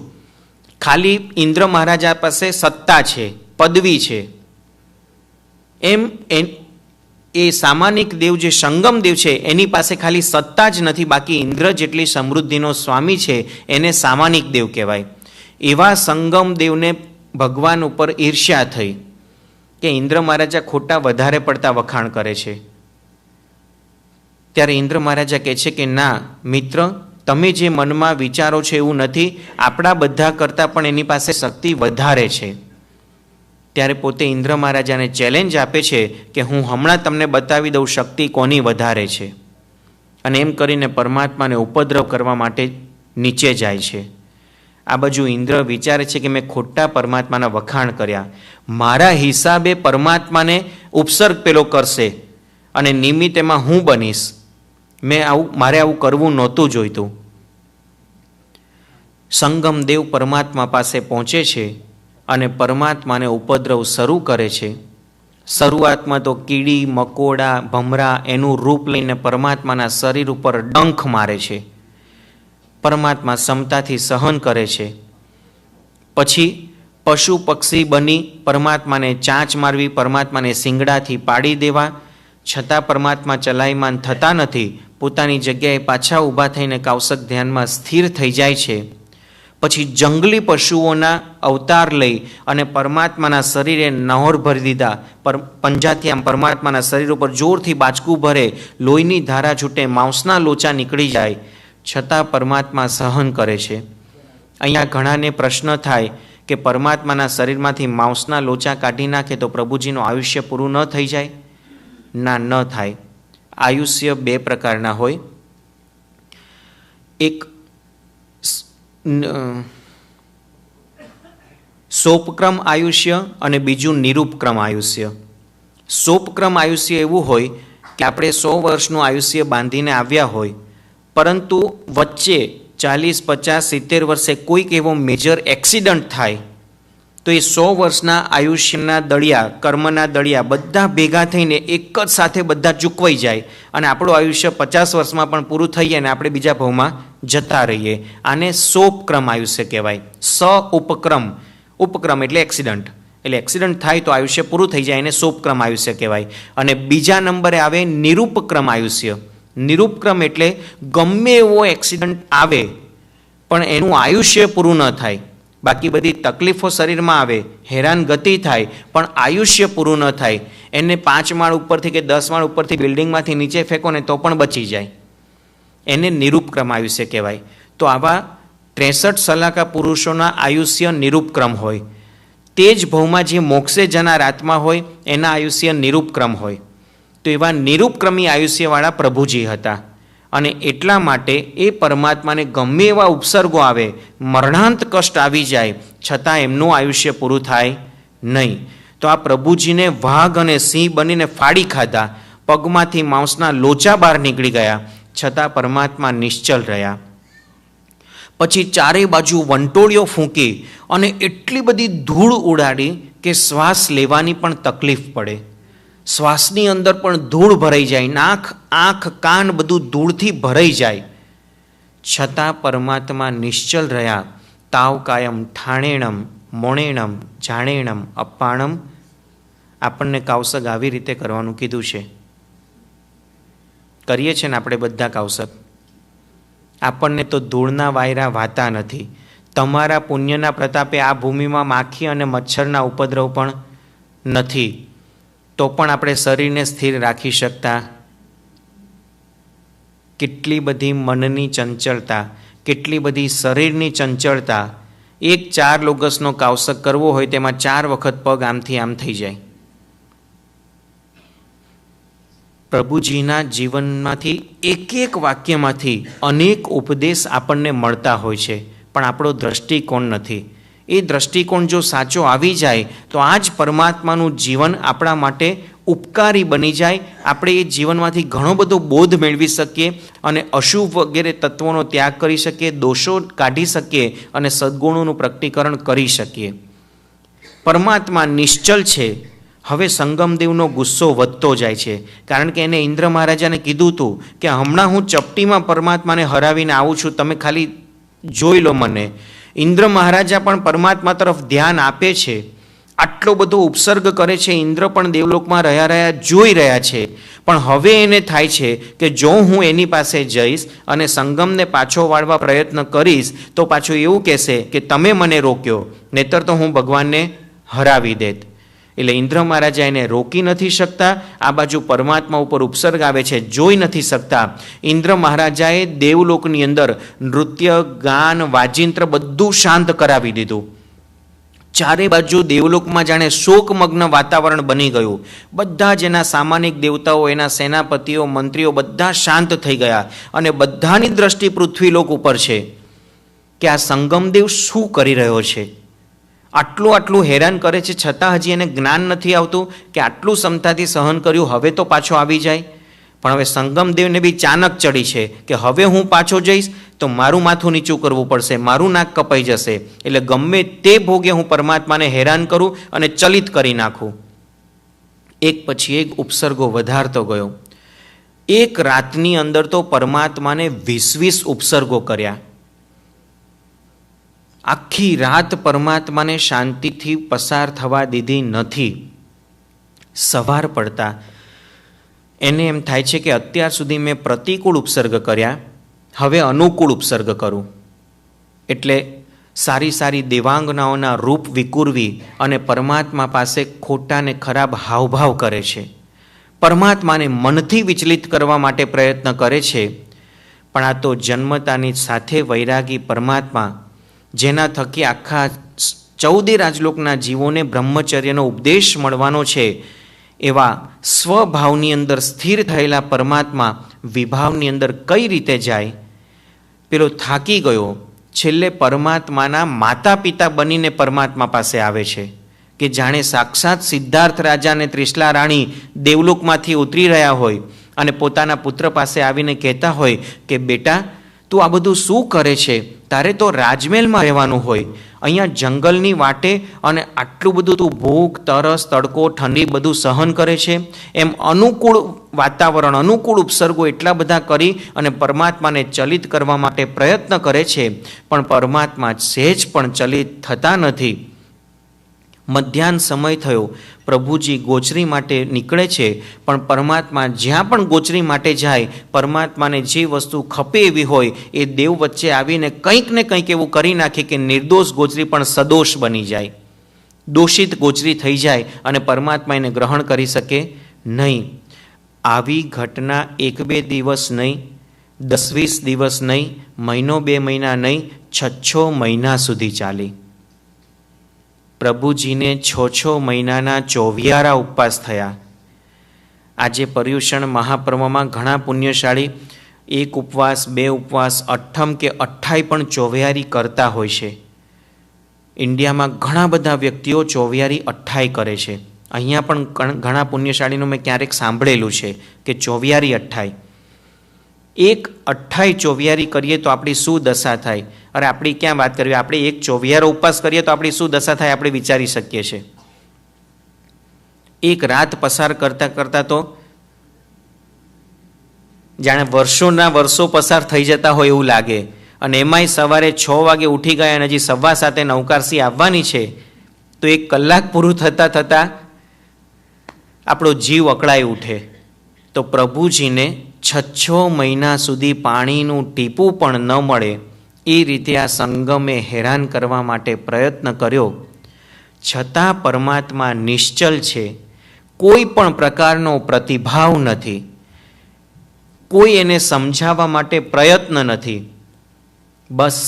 A: ખાલી ઇન્દ્ર મહારાજા પાસે સત્તા છે, પદવી છે, એમ એ સામાનિક દેવ જે સંગમ દેવ છે એની પાસે ખાલી સત્તા જ નથી, બાકી ઇન્દ્ર જેટલી સમૃદ્ધિનો સ્વામી છે એને સામાનિક દેવ કહેવાય. એવા સંગમ દેવને ભગવાન ઉપર ઈર્ષ્યા થઈ કે ઇન્દ્ર મહારાજા ખોટા વધારે પડતા વખાણ કરે છે. ત્યારે ઇન્દ્ર મહારાજા કહે છે કે ના મિત્ર, તમે જે મનમાં વિચારો છો એવું નથી, આપણા બધા કરતાં પણ એની પાસે શક્તિ વધારે છે. ત્યારે પોતે ઇન્દ્ર મહારાજાને ચેલેન્જ આપે છે કે હું હમણાં તમને બતાવી દઉં શક્તિ કોની વધારે છે. અને એમ કરીને પરમાત્માને ઉપદ્રવ કરવા માટે નીચે જાય છે. આ બાજુ ઇન્દ્ર વિચારે છે કે મેં ખોટા પરમાત્માના વખાણ કર્યા, મારા હિસાબે પરમાત્માને ઉપસર્ગ પેલો કરશે અને નિમિત્ત એમાં હું બનીશ. મારે આવું કરવું નહોતું જોઈતું. સંગમ દેવ પરમાત્મા પાસે પહોંચે છે અને પરમાત્માને ઉપદ્રવ શરૂ કરે છે. શરૂઆતમાં તો કીડી, મકોડા, ભમરા એનું રૂપ લઈને પરમાત્માના શરીર ઉપર ડંખ મારે છે. પરમાત્મા સમતાથી સહન કરે છે. પછી પશુ પક્ષી બની પરમાત્માને ચાંચ મારવી, પરમાત્માને શિંગડાથી પાડી દેવા, છતાં પરમાત્મા ચલાયમાન થતા નથી. પોતાની જગ્યાએ પાછા ઊભા થઈને કાવસક ધ્યાનમાં સ્થિર થઈ જાય છે. પછી જંગલી પશુઓના અવતાર લઈ અને પરમાત્માના શરીરે નહોર ભરી દીધા. પંજાથી આમ પરમાત્માના શરીર ઉપર જોરથી બાચકું ભરે, લોહીની ધારા છૂટે, માંસના લોચા નીકળી જાય, છતાં પરમાત્મા સહન કરે છે. અહીંયા ઘણાને પ્રશ્ન થાય કે પરમાત્માના શરીરમાંથી માંસના લોચા કાઢી નાખે તો પ્રભુજીનું આયુષ્ય પૂરું ન થઈ જાય? ના, ન થાય. આયુષ્ય બે પ્રકારના હોય. એક સોપક્રમ આયુષ્ય અને બીજું નિરૂપક્રમ આયુષ્ય. સોપક્રમ આયુષ્ય એવું હોય કે આપણે 100 વર્ષનું આયુષ્ય બાંધીને આવ્યા હોય, પરંતુ વચ્ચે 40, 50, 70 વર્ષે કોઈક એવો મેજર એક્સિડન્ટ થાય તો એ 100 વર્ષના આયુષ્યના દળિયા, કર્મના દળિયા બધા ભેગા થઈને એક જ સાથે બધા ચૂકવાઈ જાય અને આપણું આયુષ્ય 50 વર્ષમાં પણ પૂરું થઈ જાય અને આપણે બીજા ભાવમાં જતા રહીએ. આને સોપક્રમ આયુષ્ય કહેવાય. ઉપક્રમ, ઉપક્રમ એટલે એક્સિડન્ટ, એટલે એક્સિડન્ટ થાય તો આયુષ્ય પૂરું થઈ જાય, એને સોપક્રમ આયુષ્ય કહેવાય. અને બીજા નંબરે આવે નિરૂપક્રમ આયુષ્ય. નિરૂપક્રમ એટલે ગમે એવો એક્સિડન્ટ આવે પણ એનું આયુષ્ય પૂરું ન થાય. બાકી બધી તકલીફો શરીરમાં આવે, હેરાનગતિ થાય, પણ આયુષ્ય પૂરું ન થાય. એને 5 માળ ઉપરથી કે 10 માળ ઉપરથી બિલ્ડિંગમાંથી નીચે ફેંકો ને તો પણ બચી જાય. એને નિરૂપક્રમ આયુષ્ય કહેવાય. તો આવા 63 સલાકા પુરુષોના આયુષ્ય નિરૂપક્રમ હોય. તે જ ભવમાં જે મોક્ષે જનાર આત્મા હોય એના આયુષ્ય નિરૂપક્રમ હોય. તો એવા નિરૂપક્રમી આયુષ્યવાળા પ્રભુજી હતા. અને એટલા માટે એ પરમાત્માને ગમે એવા ઉપસર્ગો આવે, મરણાંત કષ્ટ આવી જાય, છતાં એમનું આયુષ્ય પૂરું થાય નહીં. તો આ પ્રભુજીને વાઘ અને સિંહ બનીને ફાડી ખાધા, પગમાંથી માંસના લોચા બહાર નીકળી ગયા, છતાં પરમાત્મા નિશ્ચલ રહ્યા. પછી ચારે બાજુ વંટોળીઓ ફૂંકી અને એટલી બધી ધૂળ ઉડાડી કે શ્વાસ લેવાની પણ તકલીફ પડે. શ્વાસની અંદર પણ ધૂળ ભરાઈ જાય, નાક, આંખ, કાન બધું ધૂળથી ભરાઈ જાય, છતાં પરમાત્મા નિશ્ચલ રહ્યા. તાવ કાયમ ઠાણેણમ મોણેણમ જાણેણમ અપ્પાણમ. આપણને કાવસક આવી રીતે કરવાનું કીધું છે. કરીએ છીએ ને આપણે બધા કાવસક. આપણને તો ધૂળના વાયરા વાતા નથી. તમારા પુણ્યના પ્રતાપે આ ભૂમિમાં માખી અને મચ્છરના ઉપદ્રવ પણ નથી, તો પણ આપણે શરીરને સ્થિર રાખી શકતા. કેટલી બધી મનની ચંચળતા, કેટલી બધી શરીરની ચંચળતા. 4 લોગસનો કાવસક કરવો હોય તેમાં 4 વખત પગ આમથી આમ થઈ જાય. પ્રભુજીના જીવનમાંથી એક વાક્યમાંથી અનેક ઉપદેશ આપણને મળતા હોય છે, પણ આપણો દ્રષ્ટિકોણ નથી. એ દ્રષ્ટિકોણ જો સાચો આવી જાય તો આ જ પરમાત્માનું જીવન આપણા માટે ઉપકારી બની જાય. આપણે એ જીવનમાંથી ઘણો બધો બોધ મેળવી શકીએ અને અશુભ વગેરે તત્વોનો ત્યાગ કરી શકીએ, દોષો કાઢી શકીએ અને સદ્ગુણોનું પ્રકટીકરણ કરી શકીએ. પરમાત્મા નિશ્ચલ છે. હવે સંગમદેવનો ગુસ્સો વધતો જાય છે, કારણ કે એને ઇન્દ્ર મહારાજાને કીધું હતું કે હમણાં હું ચપટીમાં પરમાત્માને હરાવીને આવું છું, તમે ખાલી જોઈ લો મને. ઇન્દ્ર મહારાજા પણ પરમાત્મા તરફ ધ્યાન આપે છે, આટલો બધો ઉપસર્ગ કરે છે, ઇન્દ્ર પણ દેવલોકમાં રહ્યા જોઈ રહ્યા છે. પણ હવે એને થાય છે કે જો હું એની પાસે જઈશ અને સંગમને પાછો વાળવા પ્રયત્ન કરીશ તો પાછું એવું કહેશે કે તમે મને રોક્યો, નહીતર તો હું ભગવાનને હરાવી દેત. એટલે ઇન્દ્ર મહારાજા એને રોકી નથી શકતા. આ બાજુ પરમાત્મા ઉપર ઉપસર્ગ આવે છે, જોઈ નથી શકતા. ઇન્દ્ર મહારાજાએ દેવલોકની અંદર નૃત્ય, ગાન, વાજિંત્ર બધું શાંત કરાવી દીધું. ચારે બાજુ દેવલોકમાં જાણે શોકમગ્ન વાતાવરણ બની ગયું. બધા જ એના સામાનિક દેવતાઓ, એના સેનાપતિઓ, મંત્રીઓ બધા શાંત થઈ ગયા અને બધાની દ્રષ્ટિ પૃથ્વીલોક ઉપર છે કે આ સંગમદેવ શું કરી રહ્યો છે. આટલું હેરાન કરે છે, છતાં હજી એને જ્ઞાન નથી આવતું કે આટલું ક્ષમતાથી સહન કર્યું, હવે તો પાછો આવી જાય. પણ હવે સંગમદેવને બી ચાનક ચડી છે કે હવે હું પાછો જઈશ તો મારું માથું નીચું કરવું પડશે, મારું નાક કપાઈ જશે. એટલે ગમે તે ભોગે હું પરમાત્માને હેરાન કરું અને ચલિત કરી નાખું. એક પછી એક ઉપસર્ગો વધારતો ગયો. એક રાતની અંદર તો પરમાત્માને 20 ઉપસર્ગો કર્યા. આખી રાત પરમાત્માને શાંતિથી પસાર થવા દીધી નથી. સવાર પડતા એને એમ થાય છે કે અત્યાર સુધી મેં પ્રતિકૂળ ઉપસર્ગ કર્યા, હવે અનુકૂળ ઉપસર્ગ કરું. એટલે સારી દેવાંગનાઓના રૂપ વિકુરવી અને પરમાત્મા પાસે ખોટા ને ખરાબ હાવભાવ કરે છે. પરમાત્માને મનથી વિચલિત કરવા માટે પ્રયત્ન કરે છે, પણ આ તો જન્મતાની સાથે વૈરાગી પરમાત્મા, જેના થકી આખા 14 રાજલોકના જીવોને બ્રહ્મચર્યનો ઉપદેશ મળવાનો છે, એવા સ્વભાવની અંદર સ્થિર થયેલા પરમાત્મા વિભાવની અંદર કઈ રીતે જાય? પેલો થાકી ગયો છેલ્લે પરમાત્માના માતા પિતા બનીને પરમાત્મા પાસે આવે છે, કે જાણે સાક્ષાત સિદ્ધાર્થ રાજા અને ત્રિશલા રાણી દેવલોકમાંથી ઉતરી રહ્યા હોય અને પોતાના પુત્ર પાસે આવીને કહેતા હોય કે બેટા, તું આ બધું શું કરે છે? તારે તો રાજમહેલમાં રહેવાનું હોય, અહીંયા જંગલની વાટે અને આટલું બધું તું ભૂખ, તરસ, તડકો, ઠંડી બધું સહન કરે છે. એમ અનુકૂળ વાતાવરણ, અનુકૂળ ઉપસર્ગો એટલા બધા કરી અને પરમાત્માને ચલિત કરવા માટે પ્રયત્ન કરે છે, પણ પરમાત્મા સહેજ પણ ચલિત થતા નથી. મધ્યાહન સમય થયો, પ્રભુજી ગોચરી માટે નીકળે છે, પણ પરમાત્મા જ્યાં પણ ગોચરી માટે જાય, પરમાત્માને જે વસ્તુ ખપે એવી હોય એ દેવ વચ્ચે આવીને કંઈક ને કંઈક એવું કરી નાખે કે નિર્દોષ ગોચરી પણ સદોષ બની જાય, દોષિત ગોચરી થઈ જાય અને પરમાત્મા એને ગ્રહણ કરી શકે નહીં. આવી ઘટના 1-2 દિવસ નહીં, 10-20 દિવસ નહીં, મહિનો 2 મહિના નહીં, 6 મહિના સુધી ચાલી. પ્રભુજીને 6 મહિનાના 24 ઉપવાસ થયા. આજે પર્યુષણ મહાપર્વમાં ઘણા પુણ્યશાળી 1 ઉપવાસ, 2 ઉપવાસ, અઠ્ઠમ કે 28 પણ 24 કરતા હોય છે. ઇન્ડિયામાં ઘણા બધા વ્યક્તિઓ 24, 28 કરે છે. અહીંયા પણ ઘણા પુણ્યશાળીનું મેં ક્યારેક સાંભળેલું છે કે 24, 28. 1 28 24 કરીએ તો આપણી શું દશા થાય? અરે આપણી ક્યાં વાત કરવી, આપણે 1 24 ઉપવાસ કરીએ તો આપણી શું દશા થાય આપણે વિચારી શકીએ છીએ. એક રાત પસાર કરતાં કરતાં તો જાણે વર્ષોના વર્ષો પસાર થઈ જતા હોય એવું લાગે. અને એમાંય સવારે 6 વાગે ઉઠી ગયા અને હજી 7:15 નવકારસી આવવાની છે, તો 1 કલાક પૂરું થતાં થતાં આપણો જીવ અકળાઈ ઉઠે. તો પ્રભુજીને 6 મહિના સુધી પાણીનું ટીપું પણ ન મળે એ રીતે આ સંગમે હેરાન કરવા માટે પ્રયત્ન કર્યો, છતાં પરમાત્મા નિશ્ચલ છે. કોઈ પણ પ્રકારનો પ્રતિભાવ નથી, કોઈ એને સમજાવવા માટે પ્રયત્ન નથી. બસ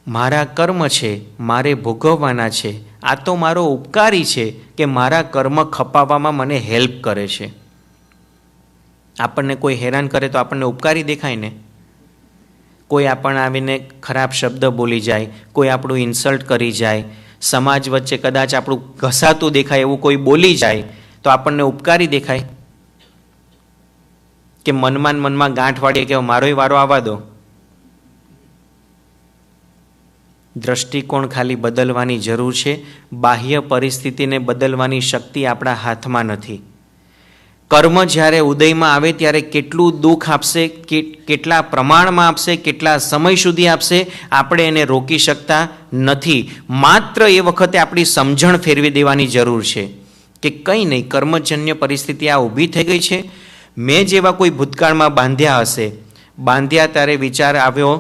A: મારા કર્મ છે, મારે ભોગવવાના છે, આ તો મારો ઉપકારી છે કે મારા કર્મ ખપાવવામાં મને હેલ્પ કરે છે. આપણને કોઈ હેરાન કરે તો આપણને ઉપકારી દેખાય ને? કોઈ આપણને આવીને ખરાબ શબ્દ બોલી જાય, કોઈ આપણું ઇન્સલ્ટ કરી જાય, સમાજ વચ્ચે કદાચ આપણું ઘસાતું દેખાય એવું કોઈ બોલી જાય તો આપણને ઉપકારી દેખાય કે મનમાં ગાંઠ વાળીએ કે મારોય વારો આવવા દો? દ્રષ્ટિકોણ ખાલી બદલવાની જરૂર છે. બાહ્ય પરિસ્થિતિને બદલવાની શક્તિ આપણા હાથમાં નથી. કર્મ જ્યારે ઉદયમાં આવે ત્યારે કેટલું દુઃખ આપશે, કેટલા પ્રમાણમાં આપશે, કેટલા સમય સુધી આપશે, આપણે એને રોકી શકતા નથી. માત્ર એ વખતે આપણી સમજણ ફેરવી દેવાની જરૂર છે કે કંઈ નહીં, કર્મજન્ય પરિસ્થિતિ આ ઊભી થઈ ગઈ છે. મેં જેવા કોઈ ભૂતકાળમાં બાંધ્યા હશે, બાંધ્યા ત્યારે વિચાર આવ્યો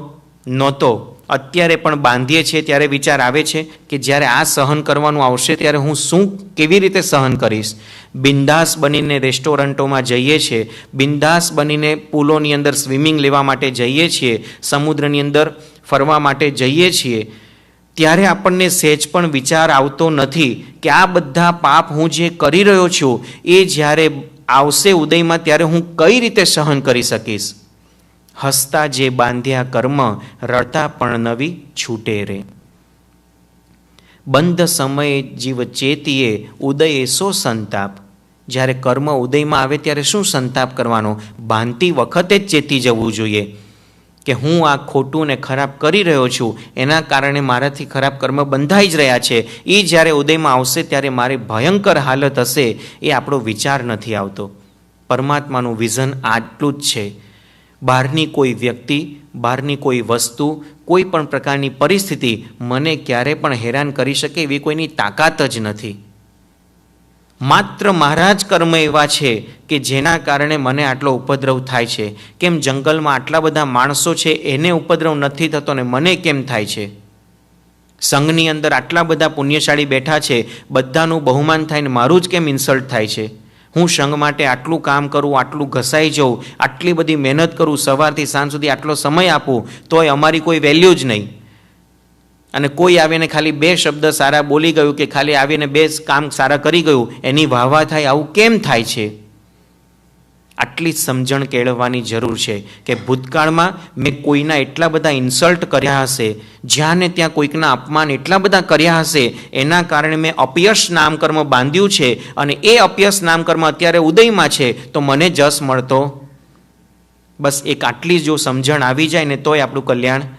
A: નહોતો, અત્યારે પણ બાંધીએ છીએ ત્યારે વિચાર આવે છે કે જ્યારે આ સહન કરવાનું આવશે ત્યારે હું કેવી રીતે સહન કરીશ. બિંદાસ બનીને રેસ્ટોરન્ટોમાં જઈએ છીએ, બિંદાસ બનીને પુલોની અંદર સ્વિમિંગ લેવા માટે જઈએ છીએ, સમુદ્રની અંદર ફરવા માટે જઈએ છીએ, ત્યારે આપણને સહેજ પણ વિચાર આવતો નથી કે આ બધા પાપ હું જે કરી રહ્યો છું એ જ્યારે આવશે ઉદયમાં ત્યારે હું કઈ રીતે સહન કરી શકીશ. હસતા જે બાંધ્યા કર્મ, રડતા પણ નવી છૂટે રે. બંધ સમયે જીવ ચેતીએ, ઉદયે સો સંતાપ. જ્યારે કર્મ ઉદયમાં આવે ત્યારે શું સંતાપ કરવાનો? બાંધતી વખતે જ ચેતી જવું જોઈએ કે હું આ ખોટું ને ખરાબ કરી રહ્યો છું, એના કારણે મારાથી ખરાબ કર્મ બંધાઈ જ રહ્યા છે. એ જ્યારે ઉદયમાં આવશે ત્યારે મારી ભયંકર હાલત હશે, એ આપણો વિચાર નથી આવતો. પરમાત્માનું વિઝન આટલું જ છે. બહારની કોઈ વ્યક્તિ, બહારની કોઈ વસ્તુ, કોઈ પણ પ્રકારની પરિસ્થિતિ મને ક્યારે પણ હેરાન કરી શકે એવી કોઈની તાકાત જ નથી. માત્ર મારા જ કર્મ એવા છે કે જેના કારણે મને આટલો ઉપદ્રવ થાય છે. કેમ જંગલમાં આટલા બધા માણસો છે એને ઉપદ્રવ નથી થતો ને મને કેમ થાય છે? સંઘની અંદર આટલા બધા પુણ્યશાળી બેઠા છે, બધાનું બહુમાન થાય ને મારું જ કેમ ઇન્સલ્ટ થાય છે? હું સંઘ માટે આટલું કામ કરું, આટલું ઘસાઈ જાઉં, આટલી બધી મહેનત કરું, સવારથી સાંજ સુધી આટલો સમય આપું, તોય અમારી કોઈ વેલ્યુ જ નહીં. અને કોઈ આવીને ખાલી 2 શબ્દ સારા બોલી ગયું કે ખાલી આવીને 2 કામ સારા કરી ગયું, એની વાહવા થાય. આવું કેમ થાય છે? આટલી જ સમજણ કેળવવાની જરૂર છે કે ભૂતકાળમાં મેં કોઈના એટલા બધા ઇન્સલ્ટ કર્યા હશે, જ્યાં ને ત્યાં કોઈકના અપમાન એટલા બધા કર્યા હશે, એના કારણે મેં અપયશ નામકર્મ બાંધ્યું છે અને એ અપયશ નામકર્મ અત્યારે ઉદયમાં છે, તો મને જસ મળતો. બસ એક આટલી જો સમજણ આવી જાય ને તોય આપણું કલ્યાણ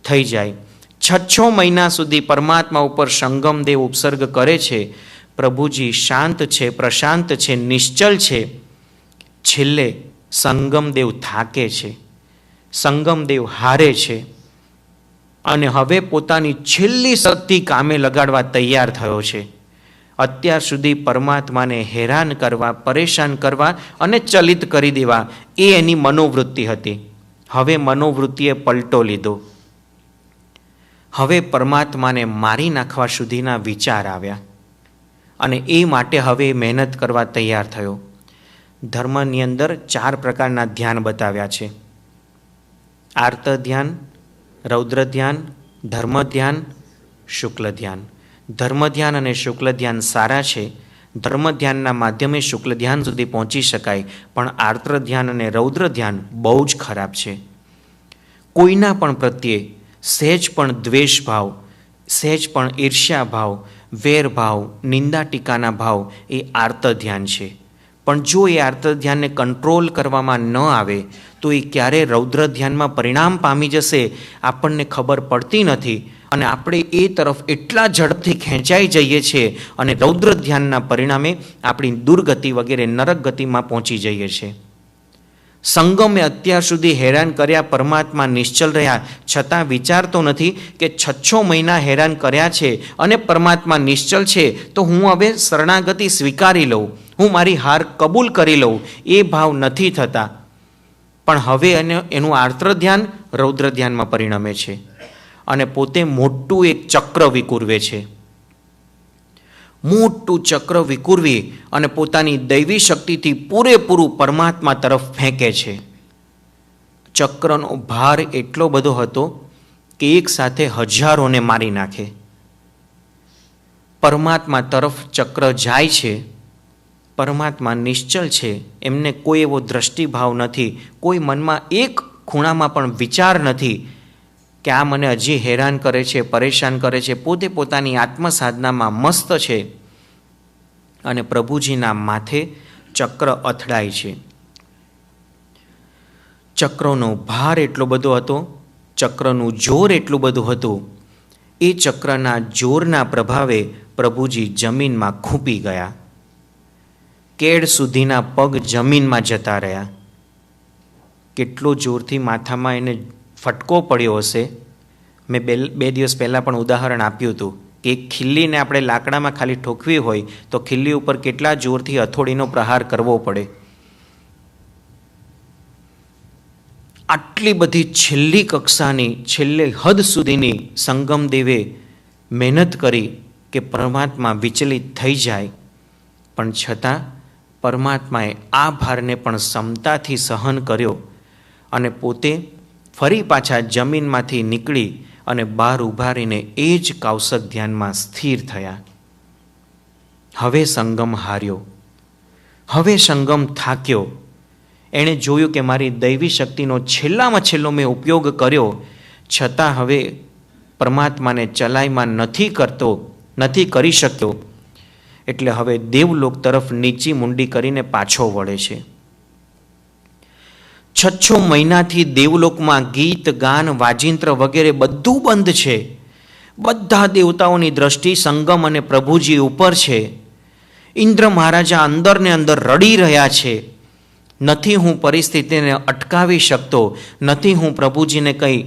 A: થઈ જાય. 6 મહિના સુધી પરમાત્મા ઉપર સંગમદેવ ઉપસર્ગ કરે છે. પ્રભુજી શાંત છે, પ્રશાંત છે, નિશ્ચલ છે. છેલ્લે સંગમદેવ થાકે છે, સંગમદેવ હારે છે અને હવે પોતાની છેલ્લી શક્તિ કામે લગાડવા તૈયાર થયો છે. અત્યાર સુધી પરમાત્માને હેરાન કરવા, પરેશાન કરવા અને ચલિત કરી દેવા એ એની મનોવૃત્તિ હતી. હવે મનોવૃત્તિએ પલટો લીધો. હવે પરમાત્માને મારી નાખવા સુધીના વિચાર આવ્યા અને એ માટે હવે મહેનત કરવા તૈયાર થયો. ધર્મની અંદર 4 પ્રકારના ધ્યાન બતાવ્યા છે: આર્ત ધ્યાન, રૌદ્ર ધ્યાન, ધર્મ ધ્યાન, શુક્લ ધ્યાન. ધર્મ ધ્યાન અને શુક્લ ધ્યાન સારા છે. ધર્મ ધ્યાનના માધ્યમે શુક્લ ધ્યાન સુધી પહોંચી શકાય, પણ આર્ત્ર ધ્યાન અને રૌદ્ર ધ્યાન બહુ જ ખરાબ છે. કોઈના પણ પ્રત્યે સહેજ પણ દ્વેષ ભાવ, સહેજ પણ ઈર્ષ્યા ભાવ, વેર ભાવ, નિંદા ટીકાના ભાવ એ આર્ત ધ્યાન છે. પણ જો એ આર્ત ધ્યાનને કંટ્રોલ કરવામાં ન આવે તો એ ક્યારે રૌદ્ર ધ્યાનમાં પરિણામ પામી જશે આપણને ખબર પડતી નથી અને આપણે એ તરફ એટલા ઝડપથી ખેંચાઈ જઈએ છીએ અને રૌદ્ર ધ્યાનના પરિણામે આપણી દુર્ગતિ વગેરે નરક ગતિમાં પહોંચી જઈએ છીએ. સંગમે અત્યાર સુધી હેરાન કર્યા, પરમાત્મા નિશ્ચલ રહ્યા, છતાં વિચારતો નથી કે 6 મહિના હેરાન કર્યા છે અને પરમાત્મા નિશ્ચલ છે, તો હું હવે શરણાગતિ સ્વીકારી લઉં, હું મારી હાર કબૂલ કરી લઉં. એ ભાવ નથી થતા. પણ હવે એનું આર્ત્ર ધ્યાન રૌદ્ર ધ્યાનમાં પરિણમે છે અને પોતે મોટું એક ચક્ર વિકુરવે છે. મોટું ચક્ર વિકુરવી અને પોતાની દૈવી શક્તિથી પૂરેપૂરું પરમાત્મા તરફ ફેંકે છે. ચક્રનો ભાર એટલો બધો હતો કે એક સાથે હજારોને મારી નાખે. પરમાત્મા તરફ ચક્ર જાય છે. પરમાત્મા નિશ્ચલ છે, એમને કોઈ એવો દ્રષ્ટિભાવ નથી, કોઈ મનમાં એક ખૂણામાં પણ વિચાર નથી કે આ મને હજી હેરાન કરે છે, પરેશાન કરે છે. પોતે પોતાની આત્મસાધનામાં મસ્ત છે અને પ્રભુજીના માથે ચક્ર અથડાય છે. ચક્રનો ભાર એટલો બધો હતો, ચક્રનું જોર એટલું બધું હતું, એ ચક્રના જોરના પ્રભાવે પ્રભુજી જમીનમાં ખૂંપી ગયા. કેડ સુધીના પગ જમીનમાં જતા રહ્યા. કેટલો જોરથી માથામાં એને ફટકો પડ્યો હશે. મેં 2 દિવસ પહેલાં પણ ઉદાહરણ આપ્યું હતું કે એક ખીલ્લીને આપણે લાકડામાં ખાલી ઠોકવી હોય તો ખીલ્લી ઉપર કેટલા જોરથી હથોડીનો પ્રહાર કરવો પડે. આટલી બધી છેલ્લી કક્ષાની, છેલ્લે હદ સુધીની સંગમદેવે મહેનત કરી કે પરમાત્મા વિચલિત થઈ જાય, પણ છતાં પરમાત્માએ આ ભારને પણ સમતાથી સહન કર્યો અને પોતે ફરી પાછા જમીનમાંથી નીકળી અને બહાર ઊભા રહીને એ જ કૌશક ધ્યાનમાં સ્થિર થયા. હવે સંગમ હાર્યો, હવે સંગમ થાક્યો. એણે જોયું કે મારી દૈવી શક્તિનો છેલ્લામાં છેલ્લો મેં ઉપયોગ કર્યો, છતાં હવે પરમાત્માને ચલાયમાન નથી કરી શક્યો. એટલે હવે દેવલોક તરફ નીચી મુંડી કરીને પાછો વળે છે. 6 મહિનાથી દેવલોકમાં ગીત, ગાન, વાજિંત્ર વગેરે બધું બંધ છે. બધા દેવતાઓની દ્રષ્ટિ સંગમ અને પ્રભુજી ઉપર છે. ઇન્દ્ર મહારાજા અંદર ને અંદર રડી રહ્યા છે. નથી હું પરિસ્થિતિને અટકાવી શકતો, નથી હું પ્રભુજીને કંઈ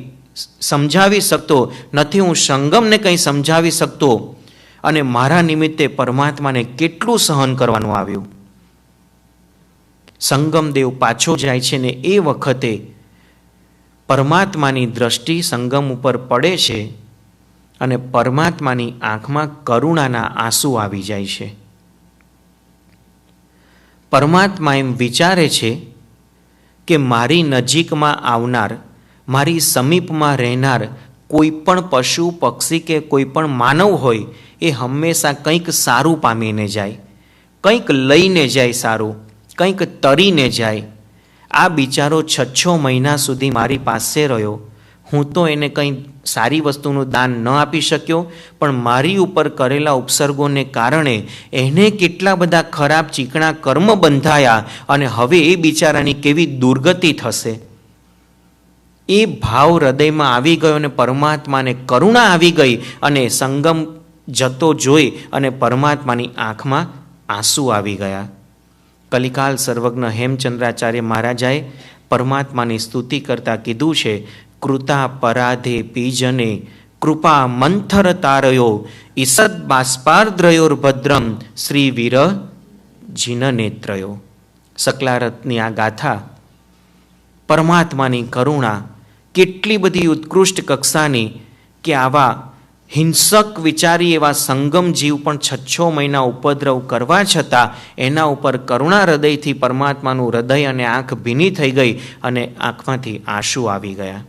A: સમજાવી શકતો, નથી હું સંગમને કંઈ સમજાવી શકતો અને મારા નિમિત્તે પરમાત્માને કેટલું સહન કરવાનું આવ્યું. સંગમદેવ પાછો જાય છે ને એ વખતે પરમાત્માની દ્રષ્ટિ સંગમ ઉપર પડે છે અને પરમાત્માની આંખમાં કરુણાના આંસુ આવી જાય છે. પરમાત્મા એમ વિચારે છે કે મારી નજીકમાં આવનાર, મારી સમીપમાં રહેનાર કોઈ પણ પશુ પક્ષી કે કોઈ પણ માનવ હોય એ હંમેશા કંઈક સારું પામીને જાય, કંઈક લઈને જાય સારું, કંઈક તરીને જાય. આ બિચારો 6 મહિના સુધી મારી પાસે રહ્યો. હું તો એને કંઈ સારી વસ્તુનું દાન ન આપી શક્યો, પણ મારી ઉપર કરેલા ઉપસર્ગોને કારણે એને કેટલા બધા ખરાબ ચીકણા કર્મ બંધાયા અને હવે એ બિચારાની કેવી દુર્ગતિ થશે. એ ભાવ હૃદયમાં આવી ગયો અને પરમાત્માને કરુણા આવી ગઈ અને સંગમ જતો જોઈ અને પરમાત્માની આંખમાં આંસુ આવી ગયા. કલિકાલ સર્વજ્ઞ હેમચંદ્રાચાર્ય મહારાજાએ પરમાત્માની સ્તુતિ કરતા કીધું છે, કૃતા પરાધે પીજને કૃપા મંથર તારયો ઈસદ બાષ્પાર્દ્રયોર્ભદ્રમ શ્રી વીર જીન નેત્રયો. સકલારથની આ ગાથા પરમાત્માની કરુણા કેટલી બધી ઉત્કૃષ્ટ કક્ષાની કે આવા હિંસક વિચારી એવા સંગમ જીવ પણ 6 મહિના ઉપદ્રવ કરવા છતાં એના ઉપર કરુણા હૃદયથી પરમાત્માનું હૃદય અને આંખ ભીની થઈ ગઈ અને આંખમાંથી આંસુ આવી ગયા.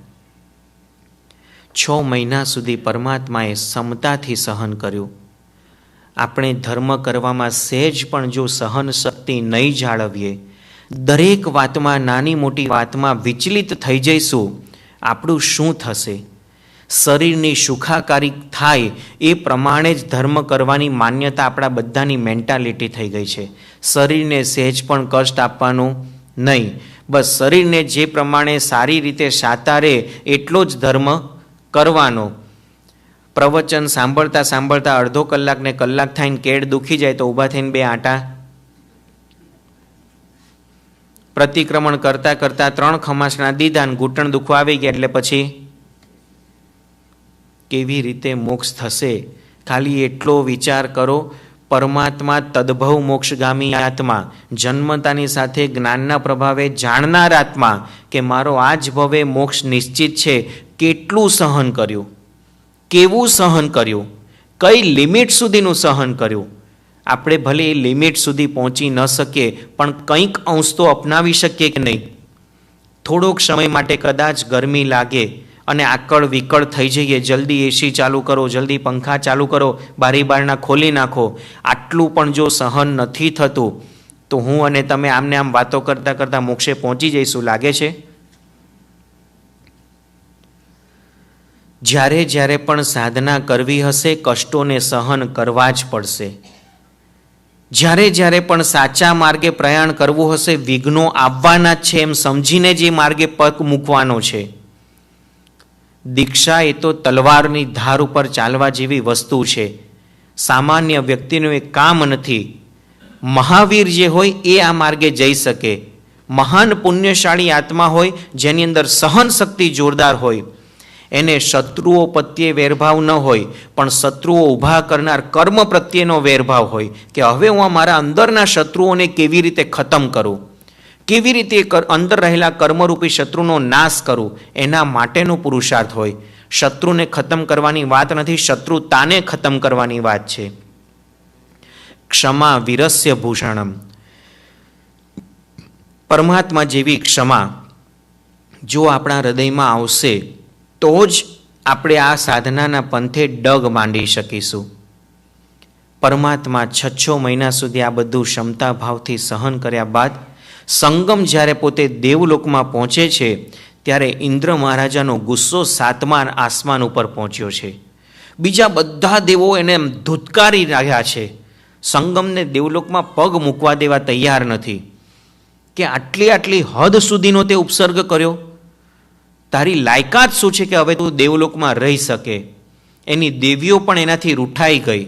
A: 6 મહિના સુધી પરમાત્માએ સમતાથી સહન કર્યું. આપણે ધર્મ કરવામાં સહેજ પણ જો સહન શક્તિ નહીં જાળવીએ, દરેક વાતમાં નાની મોટી વાતમાં વિચલિત થઈ જઈશું, આપણું શું થશે? શરીરની સુખાકારી થાય એ પ્રમાણે જ ધર્મ કરવાની માન્યતા આપણા બધાની મેન્ટાલિટી થઈ ગઈ છે. શરીરને સહેજ પણ કષ્ટ આપવાનું નહીં, બસ શરીરને જે પ્રમાણે સારી રીતે સાતારે એટલો જ ધર્મ કરવાનો. પ્રવચન સાંભળતા સાંભળતા અડધો કલાક ને કલાક થઈને કેડ દુખી જાય તો ઊભા થઈને 2 આંટા, પ્રતિક્રમણ કરતાં કરતાં 3 ખમાસણા દીધા ને ઘૂંટણ દુખવા આવી ગયા એટલે પછી કેવી રીતે મોક્ષ થશે? ખાલી એટલો વિચાર કરો, પરમાત્મા તદ્ભવ મોક્ષગામી આત્મા, જન્મતાની સાથે જ્ઞાનના પ્રભાવે જાણનાર આત્મા કે મારો આ જ ભવે મોક્ષ નિશ્ચિત છે, કેટલું સહન કર્યું, કેવું સહન કર્યું, કઈ લિમિટ સુધીનું સહન કર્યું. આપણે ભલે એ લિમિટ સુધી પહોંચી ન શકીએ પણ કંઈક અંશ તો અપનાવી શકીએ કે નહીં? થોડોક સમય માટે કદાચ ગરમી લાગે અને આકળ વિકળ થઈ જઈએ, જલ્દી એસી ચાલુ કરો, જલ્દી પંખા ચાલુ કરો, બારી બારણા ખોલી નાખો, આટલું પણ જો સહન નથી થતું તો હું અને તમે આમને આમ વાતો કરતાં કરતાં મોક્ષે પહોંચી જઈશું, લાગે છે? જ્યારે જ્યારે પણ સાધના કરવી હશે, કષ્ટોને સહન કરવા જ પડશે. જ્યારે જ્યારે પણ સાચા માર્ગે પ્રયાણ કરવું હશે, વિઘ્નો આવવાના જ છે એમ સમજીને જ એ માર્ગે પગ મૂકવાનો છે. દીક્ષા એ તો તલવારની ધાર ઉપર ચાલવા જેવી વસ્તુ છે. સામાન્ય વ્યક્તિનું એ કામ નથી. મહાવીર જે હોય એ આ માર્ગે જઈ શકે. મહાન પુણ્યશાળી આત્મા હોય જેની અંદર સહન શક્તિ જોરદાર હોય, એને શત્રુઓ પ્રત્યે વેરભાવ ન હોય પણ શત્રુઓ ઊભા કરનાર કર્મ પ્રત્યેનો વેરભાવ હોય કે હવે હું મારા અંદરના શત્રુઓને કેવી રીતે ખતમ કરું, કેવી રીતે અંદર રહેલા કર્મરૂપી શત્રુનો નાશ કરું, એના માટેનો પુરુષાર્થ હોય. શત્રુને ખતમ કરવાની વાત નથી, શત્રુતાને ખતમ કરવાની વાત છે. ક્ષમા વીરસ્ય ભૂષણમ. પરમાત્મા જેવી ક્ષમા જો આપણા હૃદયમાં આવશે તો જ આપણે આ સાધનાના પંથે ડગ માંડી શકીશું. પરમાત્મા 6 મહિના સુધી આ બધું ક્ષમતા ભાવથી સહન કર્યા બાદ સંગમ જ્યારે પોતે દેવલોકમાં પહોંચે છે ત્યારે ઇન્દ્ર મહારાજાનો ગુસ્સો 7મા આસમાન ઉપર પહોંચ્યો છે. બીજા બધા દેવો એને ધૂતકારી રહ્યા છે. સંગમને દેવલોકમાં પગ મૂકવા દેવા તૈયાર નથી કે આટલી હદ સુધીનો તે ઉપસર્ગ કર્યો. તારી લાયકાત શું છે કે હવે તું દેવલોકમાં રહી શકે? એની દેવીઓ પણ એનાથી રૂઠાઈ ગઈ.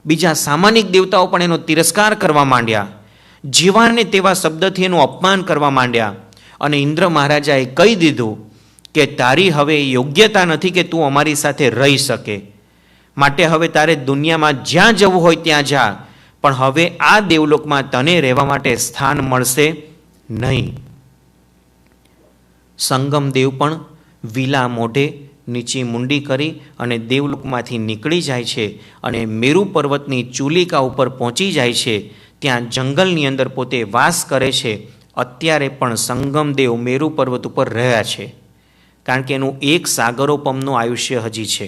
A: બીજા સામાનિક દેવતાઓ પણ એનો તિરસ્કાર કરવા માંડ્યા. જેવાને તેવા શબ્દથી એનું અપમાન કરવા માંડ્યા. અને ઇન્દ્ર મહારાજાએ કહી દીધું કે તારી હવે યોગ્યતા નથી કે તું અમારી સાથે રહી શકે, માટે હવે તારે દુનિયામાં જ્યાં જવું હોય ત્યાં જા, પણ હવે આ દેવલોકમાં તને રહેવા માટે સ્થાન મળશે નહીં. સંગમદેવ પણ વિલા મોઢે નીચી મુંડી કરી અને દેવલોકમાંથી નીકળી જાય છે અને મેરુ પર્વતની ચૂલિકા ઉપર પહોંચી જાય છે. ત્યાં જંગલની અંદર પોતે વાસ કરે છે. અત્યારે પણ સંગમદેવ મેરુ પર્વત ઉપર રહ્યા છે, કારણ કે એનું એક સાગરોપમનું આયુષ્ય હજી છે.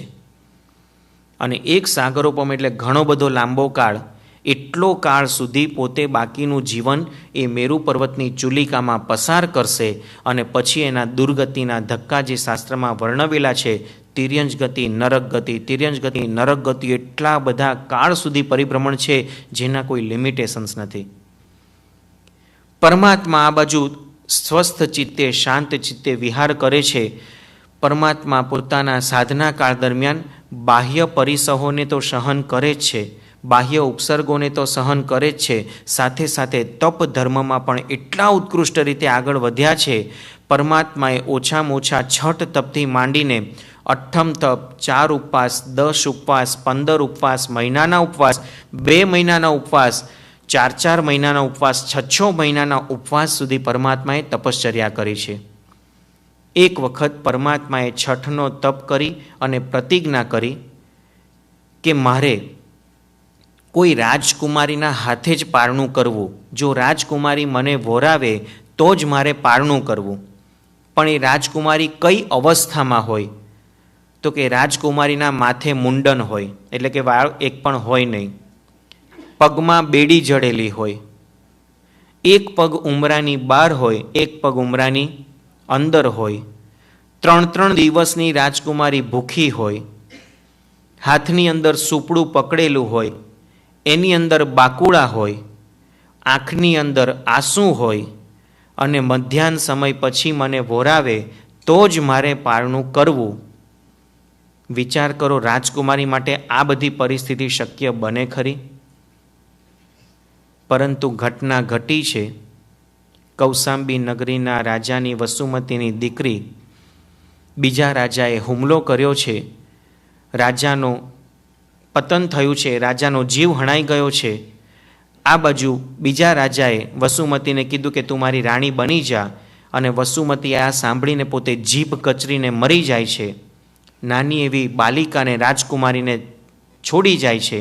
A: અને એક સાગરોપમ એટલે ઘણો બધો લાંબો કાળ. એટલો કાળ સુધી પોતે બાકીનું જીવન એ મેરુ પર્વતની ચુલિકામાં પસાર કરશે અને પછી એના દુર્ગતિના ધક્કા જે શાસ્ત્રમાં વર્ણવેલા છે, તિર્યંજ ગતિ, નરક ગતિ, તિર્યંજ ગતિ, નરક ગતિ, એટલા બધા કાળ સુધી પરિભ્રમણ છે જેના કોઈ લિમિટેશન્સ નથી. પરમાત્મા આ બાજુ સ્વસ્થ ચિત્તે, શાંત ચિત્તે વિહાર કરે છે. પરમાત્મા પોતાના સાધના કાળ દરમિયાન બાહ્ય પરિસહોને તો સહન કરે જ છે, બાહ્ય ઉપસર્ગોને તો સહન કરે જ છે, સાથે સાથે તપ ધર્મમાં પણ એટલા ઉત્કૃષ્ટ રીતે આગળ વધ્યા છે. પરમાત્માએ ઓછામાં ઓછા 6 તપથી માંડીને 8મ તપ, 4 ઉપવાસ, 10 ઉપવાસ, 15 ઉપવાસ, મહિનાના ઉપવાસ, 2 મહિનાના ઉપવાસ, 4 મહિનાના ઉપવાસ, 6 મહિનાના ઉપવાસ સુધી પરમાત્માએ તપશ્ચર્યા કરી છે. એક વખત પરમાત્માએ 6નો તપ કરી અને પ્રતિજ્ઞા કરી કે મારે કોઈ રાજકુમારીના હાથે જ પારણું કરવું. જો રાજકુમારી મને વોરાવે તો જ મારે પારણું કરવું. પણ એ રાજકુમારી કઈ અવસ્થામાં હોય? તો કે રાજકુમારીના માથે મુંડન હોય, એટલે કે વાળ એક પણ હોય નહીં, પગમાં બેડી જડેલી હોય, એક પગ ઉમરાની બહાર હોય, એક પગ ઉમરાની અંદર હોય, 3 દિવસની રાજકુમારી ભૂખી હોય, હાથની અંદર સૂપડું પકડેલું હોય, એની અંદર બાકુડા હોય, આંખની અંદર આંસુ હોય અને મધ્યાહન સમય પછી મને વોરાવે તો જ મારે પારણું કરવું. વિચાર કરો, રાજકુમારી માટે આ બધી પરિસ્થિતિ શક્ય બને ખરી? પરંતુ ઘટના ઘટી છે. કૌશાંબી નગરીના રાજાની વસુમતીની દીકરી બીજા રાજાએ હુમલો કર્યો છે, રાજાનો પતન થયું છે, રાજાનો જીવ હણાઈ ગયો છે. આ બાજુ બીજા રાજાએ વસુમતીને કીધું કે તું મારી રાણી બની જા, અને વસુમતી આ સાંભળીને પોતે જીભ કચરીને મરી જાય છે. નાની એવી બાલિકાને, રાજકુમારીને છોડી જાય છે.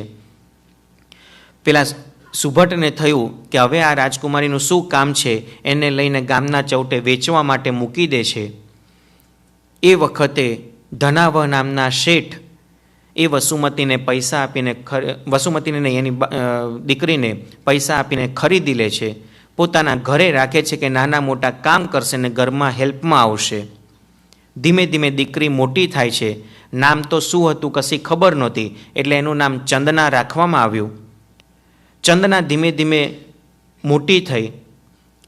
A: પેલા સુભટને થયું કે હવે આ રાજકુમારીનું શું કામ છે, એને લઈને ગામના ચૌટે વેચવા માટે મૂકી દે છે. એ વખતે ધનાવહ નામના શેઠ એ વસુમતીને પૈસા આપીને, વસુમતીને નહીં, એની દીકરીને પૈસા આપીને ખરીદી લે છે. પોતાના ઘરે રાખે છે કે નાના મોટા કામ કરશે ને ઘરમાં હેલ્પમાં આવશે. ધીમે ધીમે દીકરી મોટી થાય છે. નામ તો શું હતું કશી ખબર નહોતી, એટલે એનું નામ ચંદના રાખવામાં આવ્યું. ચંદના ધીમે ધીમે મોટી થઈ.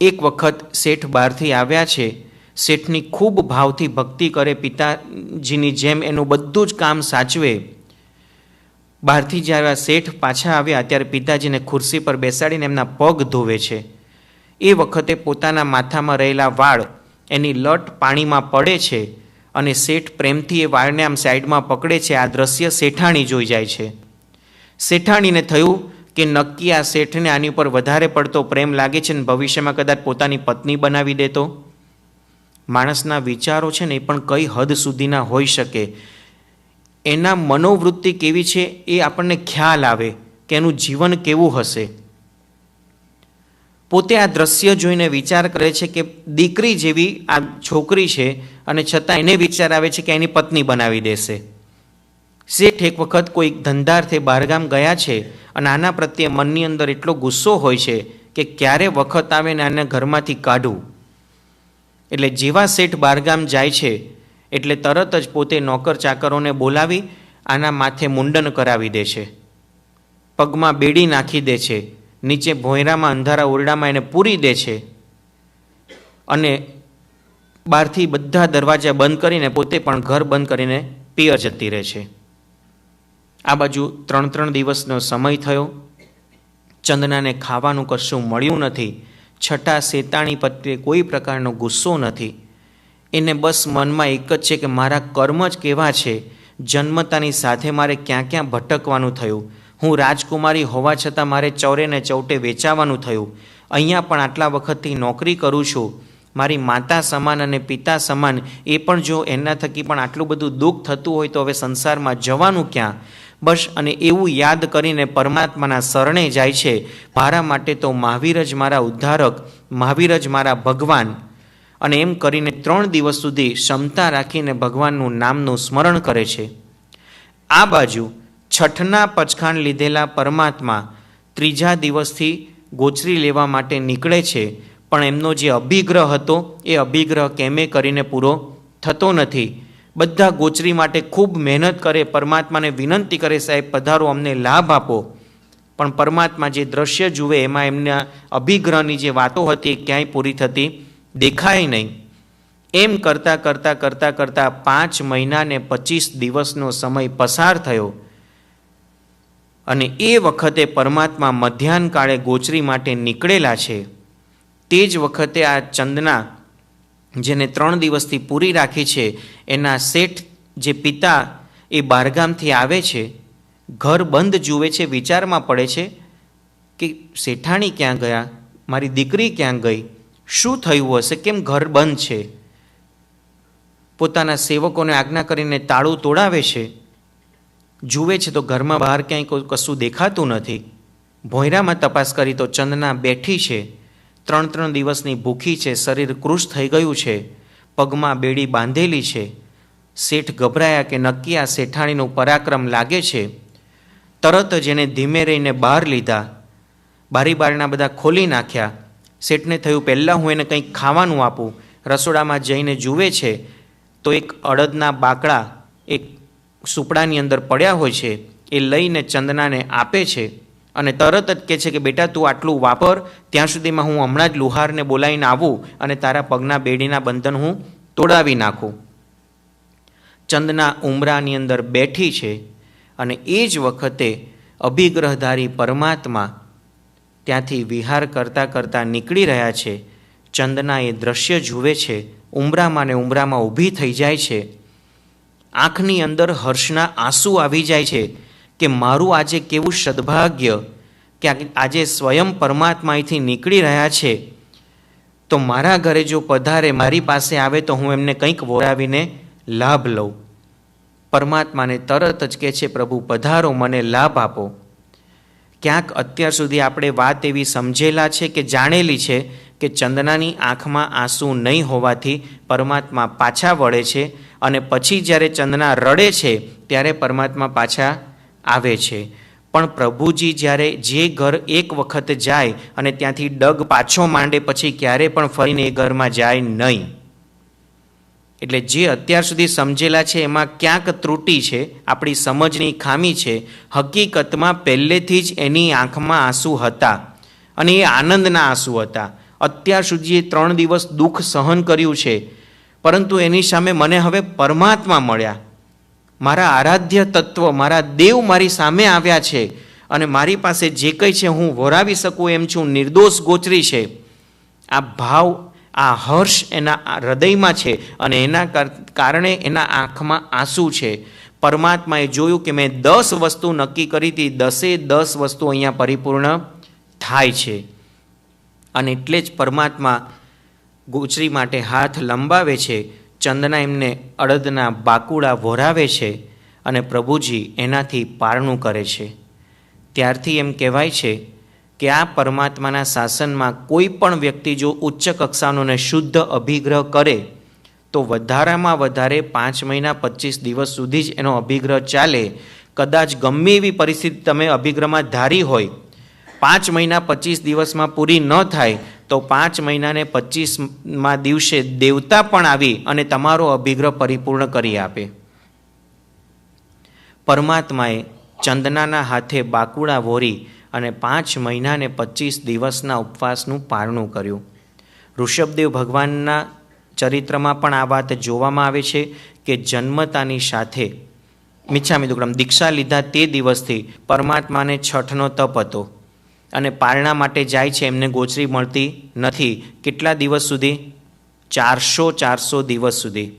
A: એક વખત શેઠ બહારથી આવ્યા છે. શેઠની ખૂબ ભાવથી ભક્તિ કરે, પિતાજીની જેમ એનું બધું જ કામ સાચવે. બહારથી જ્યારે શેઠ પાછા આવ્યા ત્યારે પિતાજીને ખુરશી પર બેસાડીને એમના પગ ધોવે છે. એ વખતે પોતાના માથામાં રહેલા વાળ, એની લટ પાણીમાં પડે છે અને શેઠ પ્રેમથી એ વાળને આમ સાઈડમાં પકડે છે. આ દ્રશ્ય શેઠાણી જોઈ જાય છે. શેઠાણીને થયું કે નક્કી આ શેઠને આની ઉપર વધારે પડતો પ્રેમ લાગે છે ને ભવિષ્યમાં કદાચ પોતાની પત્ની બનાવી દેતો. માણસના વિચારો છે ને એ પણ કઈ હદ સુધીના હોઈ શકે, એના મનોવૃત્તિ કેવી છે એ આપણને ખ્યાલ આવે કે એનું જીવન કેવું હશે. પોતે આ દ્રશ્ય જોઈને વિચાર કરે છે કે દીકરી જેવી આ છોકરી છે અને છતાં એને વિચાર આવે છે કે એની પત્ની બનાવી દેશે. શેઠ એક વખત કોઈ ધંધાર્થે બહારગામ ગયા છે અને આના પ્રત્યે મનની અંદર એટલો ગુસ્સો હોય છે કે ક્યારે વખત આવે ને આને ઘરમાંથી કાઢવું. એટલે જેવા શેઠ બહારગામ જાય છે એટલે તરત જ પોતે નોકર ચાકરોને બોલાવી આના માથે મુંડન કરાવી દે છે, પગમાં બેડી નાખી દે છે, નીચે ભોંયરામાં અંધારા ઓરડામાં એને પૂરી દે છે અને બહારથી બધા દરવાજા બંધ કરીને પોતે પણ ઘર બંધ કરીને પિયર જતી રહે છે. આ બાજુ 3 દિવસનો સમય થયો. ચંદનાને ખાવાનું કશું મળ્યું નથી. છઠ્ઠા શેતાણી પ્રત્યે કોઈ પ્રકારનો ગુસ્સો નથી. એને બસ મનમાં એક જ છે કે મારા કર્મ જ કેવા છે, જન્મતાની સાથે મારે ક્યાં ક્યાં ભટકવાનું થયું, હું રાજકુમારી હોવા છતાં મારે ચોરે ને ચૌટે વેચાવાનું થયું, અહીંયા પણ આટલા વખતથી નોકરી કરું છું, મારી માતા સમાન અને પિતા સમાન, એ પણ જો એના થકી પણ આટલું બધું દુઃખ થતું હોય તો હવે સંસારમાં જવાનું ક્યાં? બસ અને એવું યાદ કરીને પરમાત્માના શરણે જાય છે, મારા માટે તો મહાવીર જ મારા ઉદ્ધારક, મહાવીર જ મારા ભગવાન. અને એમ કરીને 3 દિવસ સુધી ક્ષમતા રાખીને ભગવાનનું નામનું સ્મરણ કરે છે. આ બાજુ છઠના પચખાણ લીધેલા પરમાત્મા 3જા દિવસથી ગોચરી લેવા માટે નીકળે છે, પણ એમનો જે અભિગ્રહ હતો એ અભિગ્રહ કેમે કરીને પૂરો થતો નથી. બધા ગોચરી માટે ખૂબ મહેનત કરે, પરમાત્માને વિનંતી કરે, સાહેબ પધારો, અમને લાભ આપો. પણ પરમાત્મા જે દ્રશ્ય જુએ એમાં એમના અભિગ્રહની જે વાતો હતી એ ક્યાંય પૂરી થતી દેખાય નહીં. એમ કરતાં કરતાં કરતાં કરતાં 5 મહિના ને 25 દિવસનો સમય પસાર થયો અને એ વખતે પરમાત્મા મધ્યાહન કાળે ગોચરી માટે નીકળેલા છે. તે જ વખતે આ ચંદના, જેને 3 દિવસથી પૂરી રાખી છે, એના શેઠ જે પિતા એ બહારગામથી આવે છે, ઘર બંધ જુએ છે, વિચારમાં પડે છે કે શેઠાણી ક્યાં ગયા, મારી દીકરી ક્યાં ગઈ, શું થયું હશે, કેમ ઘર બંધ છે. પોતાના સેવકોને આજ્ઞા કરીને તાળું તોડાવે છે, જુએ છે તો ઘરમાં બહાર ક્યાંય કશું દેખાતું નથી. ભોંયરામાં તપાસ કરી તો ચંદના બેઠી છે, 3 દિવસની ભૂખી છે, શરીર કૃશ થઈ ગયું છે, પગમાં બેડી બાંધેલી છે. શેઠ ગભરાયા કે નક્કી આ શેઠાણીનું પરાક્રમ લાગે છે. તરત જ એને ધીમે રહીને બહાર લીધા, બારી બારણા બધા ખોલી નાખ્યા. શેઠને થયું પહેલાં હું એને કંઈક ખાવાનું આપું. રસોડામાં જઈને જુએ છે તો એક અડદના બાકડા એક સુપડાની અંદર પડ્યા હોય છે, એ લઈને ચંદનાને આપે છે અને તરત જ કહે છે કે બેટા તું આટલું વાપર, ત્યાં સુધીમાં હું હમણાં જ લુહારને બોલાવીને આવું અને તારા પગના બેડીના બંધન હું તોડાવી નાખું. ચંદના ઉંબરાની અંદર બેઠી છે અને એ જ વખતે અભિગ્રહધારી પરમાત્મા ત્યાંથી વિહાર કરતાં કરતાં નીકળી રહ્યા છે. ચંદના એ દ્રશ્ય જુએ છે, ઉંબરામાં ને ઉંબરામાં ઊભી થઈ જાય છે. આંખની અંદર હર્ષના આંસુ આવી જાય છે કે મારું આજે કેવું સદભાગ્ય કે આજે સ્વયં પરમાત્મા અહીંથી નીકળી રહ્યા છે, તો મારા ઘરે જો પધારે, મારી પાસે આવે તો હું એમને કંઈક વોરાવીને લાભ લઉં. પરમાત્માને તરત જ કહે છે પ્રભુ પધારો, મને લાભ આપો. ક્યાંક અત્યાર સુધી આપણે વાત એવી સમજેલા છે કે જાણેલી છે કે ચંદનાની આંખમાં આંસુ નહીં હોવાથી પરમાત્મા પાછા વળે છે અને પછી જ્યારે ચંદના રડે છે ત્યારે પરમાત્મા પાછા આવે છે. પણ પ્રભુજી જ્યારે જે ઘર એક વખત જાય અને ત્યાંથી ડગ પાછો માંડે પછી ક્યારે પણ ફરીને એ ઘરમાં જાય નહીં. એટલે જે અત્યાર સુધી સમજેલા છે એમાં ક્યાંક ત્રુટિ છે, આપણી સમજની ખામી છે. હકીકતમાં પહેલેથી જ એની આંખમાં આંસુ હતા અને એ આનંદના આંસુ હતા. અત્યાર સુધી 3 દિવસ દુઃખ સહન કર્યું છે, પરંતુ એની સામે મને હવે પરમાત્મા મળ્યા, મારા આરાધ્ય તત્વ, મારા દેવ મારી સામે આવ્યા છે અને મારી પાસે જે કંઈ છે હું વરાવી શકું એમ છું, નિર્દોષ ગોચરી છે. આ ભાવ, આ હર્ષ એના હૃદયમાં છે અને એના કારણે એના આંખમાં આંસુ છે. પરમાત્માએ જોયું કે મેં 10 વસ્તુ નક્કી કરી હતી, 10 વસ્તુ અહીંયા પરિપૂર્ણ થાય છે અને એટલે જ પરમાત્મા ગોચરી માટે હાથ લંબાવે છે. ચંદના એમને અડદના બાકુડા વોરાવે છે અને પ્રભુજી એનાથી પારણું કરે છે. ત્યારથી એમ કહેવાય છે કે આ પરમાત્માના શાસનમાં કોઈ પણ વ્યક્તિ જો ઉચ્ચ કક્ષાનો ને શુદ્ધ અભિગ્રહ કરે તો વધારામાં વધારે 5 મહિના 25 દિવસ સુધી જ એનો અભિગ્રહ ચાલે. કદાચ ગમે એવી પરિસ્થિતિ તમે અભિગ્રહમાં ધારી હોય, 5 મહિના 25 દિવસમાં પૂરી ન થાય તો 5 મહિના ને 25મા દિવસે દેવતા પણ આવી અને તમારો અભિગ્રહ પરિપૂર્ણ કરી આપે. પરમાત્માએ ચંદનાના હાથે બાકુડા વોરી અને 5 મહિના ને 25 દિવસના ઉપવાસનું પારણું કર્યું. ઋષભદેવ ભગવાનના ચરિત્રમાં પણ આ વાત જોવામાં આવે છે કે જન્મતાની સાથે મિચ્છામી દુક્કડમ દીક્ષા લીધા તે દિવસથી પરમાત્માને છઠનો તપ હતો અને પારણા માટે જાય છે, એમને ગોચરી મળતી નથી. કેટલા દિવસ સુધી? 400 દિવસ સુધી.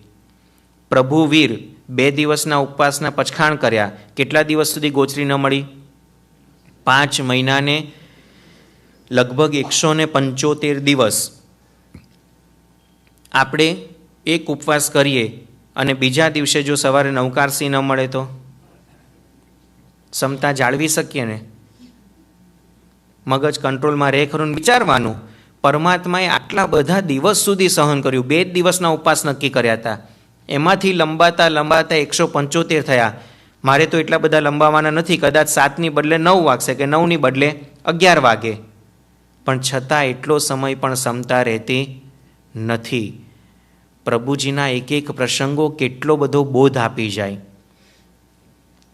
A: પ્રભુવીર 2 દિવસના ઉપવાસના પચખાણ કર્યા, કેટલા દિવસ સુધી ગોચરી ન મળી? 5 મહિનાને લગભગ 175 દિવસ. આપણે એક ઉપવાસ કરીએ અને બીજા દિવસે જો સવારે નવકારસી ન મળે તો ક્ષમતા જાળવી શકીએ ને? મગજ કંટ્રોલમાં રહે ખરું? વિચારવાનું, પરમાત્માએ આટલા બધા દિવસ સુધી સહન કર્યું. 2 દિવસના ઉપવાસ નક્કી કર્યા હતા, એમાંથી લંબાતા 175 થયા. મારે તો એટલા બધા લંબાવાના નથી, કદાચ 7ની બદલે 9 વાગશે કે 9ની બદલે 11 વાગે, પણ છતાં એટલો સમય પણ ક્ષમતા રહેતી નથી. પ્રભુજીના એક એક પ્રસંગો કેટલો બધો બોધ આપી જાય.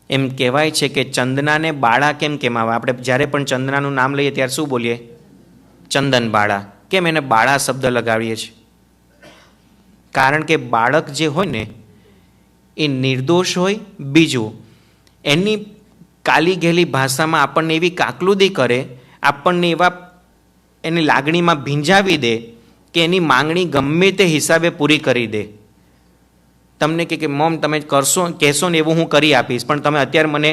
A: એમ કહેવાય છે કે ચંદનાને બાળા કેમ કહેવાય? આપણે જ્યારે પણ ચંદનાનું નામ લઈએ ત્યારે શું બોલીએ? ચંદન બાળા. કેમ એને બાળા શબ્દ લગાવીએ છીએ? કારણ કે બાળક જે હોય ને એ નિર્દોષ હોય. બીજું, એની કાલી ગેલી ભાષામાં આપણને એવી કાકલુદી કરે, આપણને એવા એની લાગણીમાં ભીંજાવી દે કે એની માંગણી ગમે તે હિસાબે પૂરી કરી દે. તમને કે મોમ તમે કહેશો ને એવું હું કરી આપીશ, પણ તમે અત્યારે મને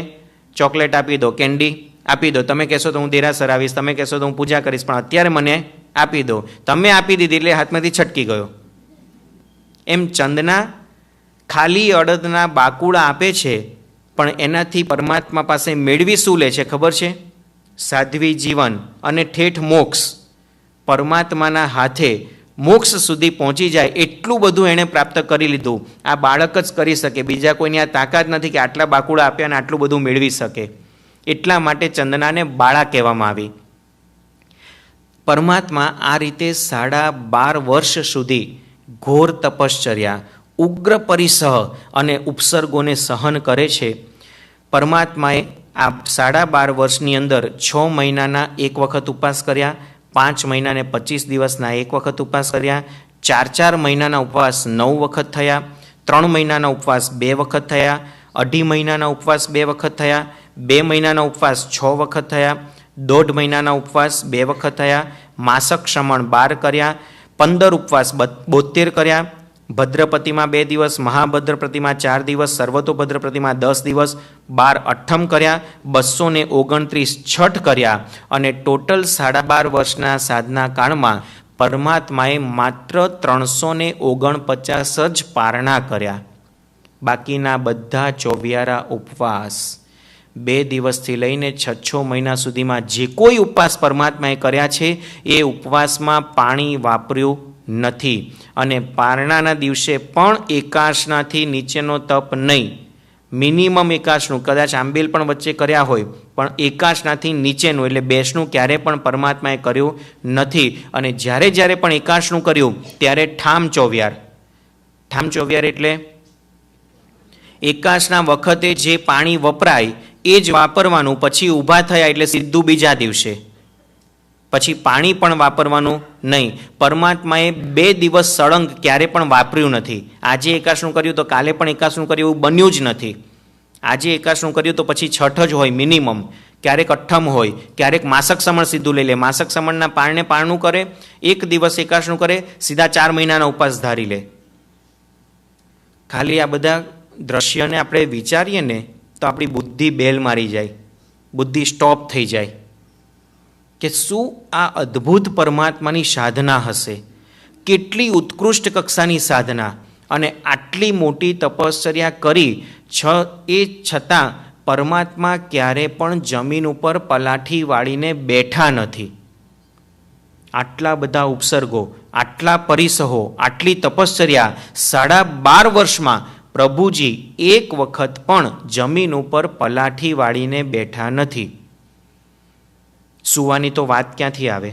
A: ચોકલેટ આપી દો, કેન્ડી આપી દો. તમે કહેશો તો હું દેરાસર આવીશ, તમે કહેશો તો હું પૂજા કરીશ, પણ અત્યારે મને આપી દો. તમે આપી દીધી એટલે હાથમાંથી છટકી ગયો. એમ ચંદના ખાલી અડદના બાકુડા આપે છે, પણ એનાથી પરમાત્મા પાસે મેળવી શું લે છે ખબર છે? સાધ્વી જીવન અને ઠેઠ મોક્ષ. પરમાત્માના હાથે મોક્ષ સુધી પહોંચી જાય એટલું બધું એણે પ્રાપ્ત કરી લીધું. આ બાળક જ કરી શકે, બીજા કોઈની આ તાકાત નથી કે આટલા બાકુડા આપ્યા અને આટલું બધું મેળવી શકે. એટલા માટે ચંદનાને બાળા કહેવામાં આવી. પરમાત્મા આ રીતે 12.5 વર્ષ સુધી ઘોર તપશ્ચર્યા, ઉગ્ર પરિસહ અને ઉપસર્ગોને સહન કરે છે. પરમાત્માએ આ 12.5 વર્ષની અંદર 6 મહિનાના 1 વખત ઉપવાસ કર્યા, 5 મહિનાને 25 દિવસના 1 વખત ઉપવાસ કર્યા, 4 મહિનાના ઉપવાસ 9 વખત થયા, 3 મહિનાના ઉપવાસ 2 વખત થયા, 2.5 મહિનાના ઉપવાસ 2 વખત થયા, 2 મહિનાના ઉપવાસ 6 વખત થયા, 1.5 મહિનાના ઉપવાસ 2 વખત થયા, માસક ક્ષમણ 12 કર્યા, 15 ઉપવાસ 72 કર્યા, ભદ્રપતિમાં 2 દિવસ, મહાભદ્ર પ્રતિમા 4 દિવસ, સર્વતોભદ્ર પ્રતિમા 10 દિવસ, 12 અઠ્ઠમ કર્યા, 229 છઠ કર્યા અને ટોટલ 12.5 વર્ષના સાધના કાળમાં પરમાત્માએ માત્ર 349 જ પારણા કર્યા. બાકીના બધા 24 ઉપવાસ 2 દિવસથી લઈને 6 મહિના સુધીમાં જે કોઈ ઉપવાસ પરમાત્માએ કર્યા છે એ ઉપવાસમાં પાણી વાપર્યું નથી. અને પારણાના દિવસે પણ એકાશનાથી નીચેનો તપ નહીં, મિનિમમ એકાશનું, કદાચ આંબેલ પણ વચ્ચે કર્યા હોય, પણ એકાશનાથી નીચેનું એટલે બેસનું ક્યારે પણ પરમાત્માએ કર્યું નથી. અને જ્યારે જ્યારે પણ એકાશનું કર્યું ત્યારે ઠામ ચોવ્યાર એટલે એકાશના વખતે જે પાણી વપરાય એ જ વાપરવાનું. પછી ઊભા થયા એટલે સીધું બીજા દિવસે, પછી પાણી પણ વાપરવાનું નહીં. પરમાત્માએ 2 દિવસ સળંગ ક્યારે પણ વાપર્યું નથી. આજે એકાશનું કર્યું તો કાલે પણ એકાશનું કર્યું એવું બન્યું જ નથી. આજે એકાશનું કર્યું તો પછી છઠ જ હોય મિનિમમ, ક્યારેક અઠ્ઠમ હોય, ક્યારેક માસક સમણ સીધું લઈ લે. માસક સમણના પારણે પારણું કરે, 1 દિવસ એકાશનું કરે, સીધા 4 મહિનાના ઉપવાસ ધારી લે. ખાલી આ બધા દ્રશ્યને આપણે વિચારીએ ને તો આપણી બુદ્ધિ બેલ મારી જાય, બુદ્ધિ સ્ટોપ થઈ જાય કે શું આ અદ્ભુત પરમાત્માની સાધના હશે, કેટલી ઉત્કૃષ્ટ કક્ષાની સાધના. અને આટલી મોટી તપશ્ચર્યા કરી એ છતાં પરમાત્મા ક્યારે પણ જમીન ઉપર પલાઠી વાળીને બેઠા નથી. આટલા બધા ઉપસર્ગો, આટલા પરિસહો, આટલી તપશ્ચર્યા 12.5 વર્ષમાં પ્રભુજી એક વખત પણ જમીન ઉપર પલાઠી વાળીને બેઠા નથી. સુવાની તો વાત ક્યાંથી આવે?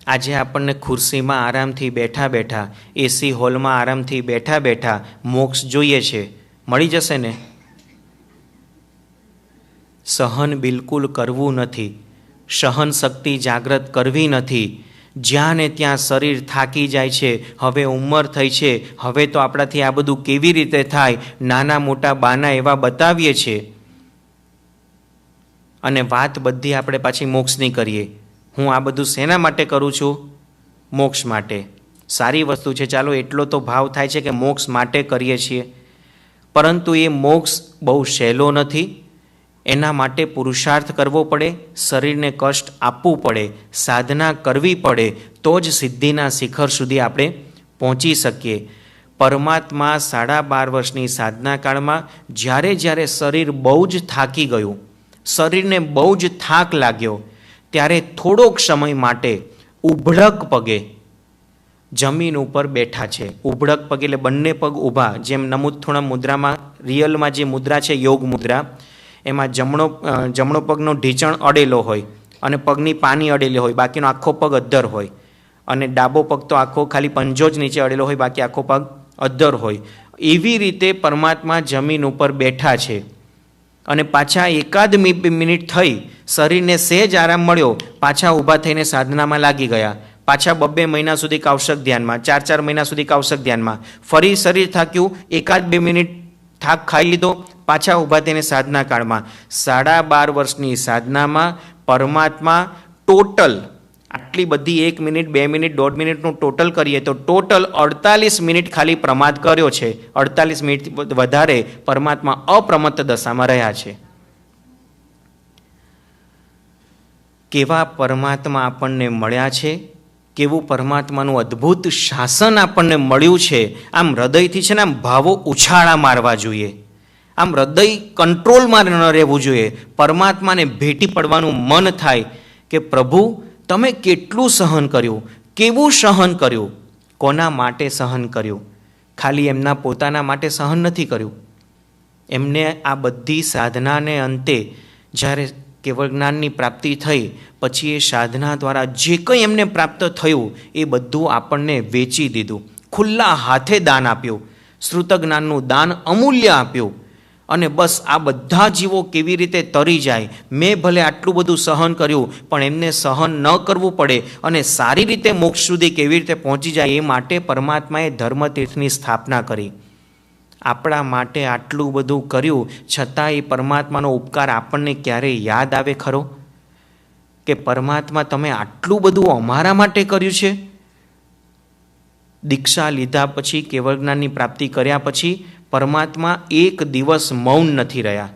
A: આજે આપણને ખુરશીમાં આરામથી બેઠા બેઠા, એસી હોલમાં આરામથી બેઠા બેઠા મોક્ષ જોઈએ છે, મળી જશે ને? સહન બિલકુલ કરવું નથી, સહન શક્તિ જાગૃત કરવી નથી. જ્યાં ને ત્યાં શરીર થાકી જાય છે, હવે ઉંમર થઈ છે, હવે તો આપણાથી આ બધું કેવી રીતે થાય, નાના મોટા બાના એવા બતાવીએ છીએ. અને વાત બધી આપણે પાછી મોક્ષની કરીએ. હું આ બધું શેના માટે કરું છું? મોક્ષ માટે. સારી વસ્તુ છે, ચાલો એટલો તો ભાવ થાય છે કે મોક્ષ માટે કરીએ છીએ, પરંતુ એ મોક્ષ બહુ સહેલો નથી. એના માટે પુરુષાર્થ કરવો પડે, શરીરને કષ્ટ આપવું પડે, સાધના કરવી પડે, તો જ સિદ્ધિના શિખર સુધી આપણે પહોંચી શકીએ. પરમાત્મા 12.5 વર્ષની સાધના કાળમાં જ્યારે જ્યારે શરીર બહુ જ થાકી ગયું, શરીરને બહુ જ થાક લાગ્યો, ત્યારે થોડોક સમય માટે ઉભળક પગે જમીન ઉપર બેઠા છે. ઉભળક પગ એટલે બંને પગ ઊભા, જેમ નમૂથુણા મુદ્રામાં રિયલમાં જે મુદ્રા છે યોગ મુદ્રા, એમાં જમણો પગનો ઢીંચણ અડેલો હોય અને પગની પાની અડેલી હોય, બાકીનો આખો પગ અદ્ધર હોય, અને ડાબો પગ તો આખો ખાલી પંજો જ નીચે અડેલો હોય, બાકી આખો પગ અદ્ધર હોય. એવી રીતે પરમાત્મા જમીન ઉપર બેઠા છે અને પાછા એકાદ મિનિટ થઈ, શરીરને સહેજ આરામ મળ્યો, પાછા ઊભા થઈને સાધનામાં લાગી ગયા. પાછા 2 મહિના સુધી કૌશક ધ્યાનમાં, 4 મહિના સુધી કૌશક ધ્યાનમાં. ફરી શરીર થાક્યું, એકાદ 2 મિનિટ થાક ખાઈ લીધો, પાછા ઊભા થઈને સાધના કાળમાં. 12.5 વર્ષની સાધનામાં પરમાત્મા ટોટલ આટલી બધી 1 મિનિટ 2 મિનિટ 1.5 મિનિટનું ટોટલ કરીએ તો ટોટલ 48 મિનિટ ખાલી પ્રમાદ કર્યો છે. 48 મિનિટ વધારે પરમાત્મા અપ્રમત્ત દશામાં રહ્યા છે. કેવા પરમાત્મા આપણને મળ્યા છે, કેવું પરમાત્માનું અદ્ભુત શાસન આપણને મળ્યું છે. આમ હૃદયથી છે ને આમ ભાવો ઉછાળા મારવા જોઈએ. આમ હૃદય કંટ્રોલમાં ન રહેવું જોઈએ. પરમાત્માને ભેટી પડવાનું મન થાય કે પ્રભુ તમે કેટલું સહન કર્યું, કેવું સહન કર્યું, કોના માટે સહન કર્યું. ખાલી એમના પોતાના માટે સહન નથી કર્યું. એમને આ બધી સાધનાને અંતે જ્યારે કેવળ જ્ઞાનની પ્રાપ્તિ થઈ પછી એ સાધના દ્વારા જે કંઈ એમને પ્રાપ્ત થયું એ બધું આપણને વેચી દીધું, ખુલ્લા હાથે દાન આપ્યું, શ્રુત જ્ઞાનનું દાન અમૂલ્ય આપ્યું. અને બસ આ બધા જીવો કેવી રીતે તરી જાય. મેં ભલે આટલું બધું સહન કર્યું પણ એમને સહન ન કરવું પડે અને સારી રીતે મોક્ષ સુધી કેવી રીતે પહોંચી જાય એ માટે પરમાત્માએ ધર્મતીર્થની સ્થાપના કરી. આપણા માટે આટલું બધું કર્યું છતાં એ પરમાત્માનો ઉપકાર આપણને ક્યારેય યાદ આવે ખરો કે પરમાત્મા તમે આટલું બધું અમારા માટે કર્યું છે. દીક્ષા લીધા પછી, કેવળ જ્ઞાનની પ્રાપ્તિ કર્યા પછી પરમાત્મા એક દિવસ મૌન નથી રહ્યા.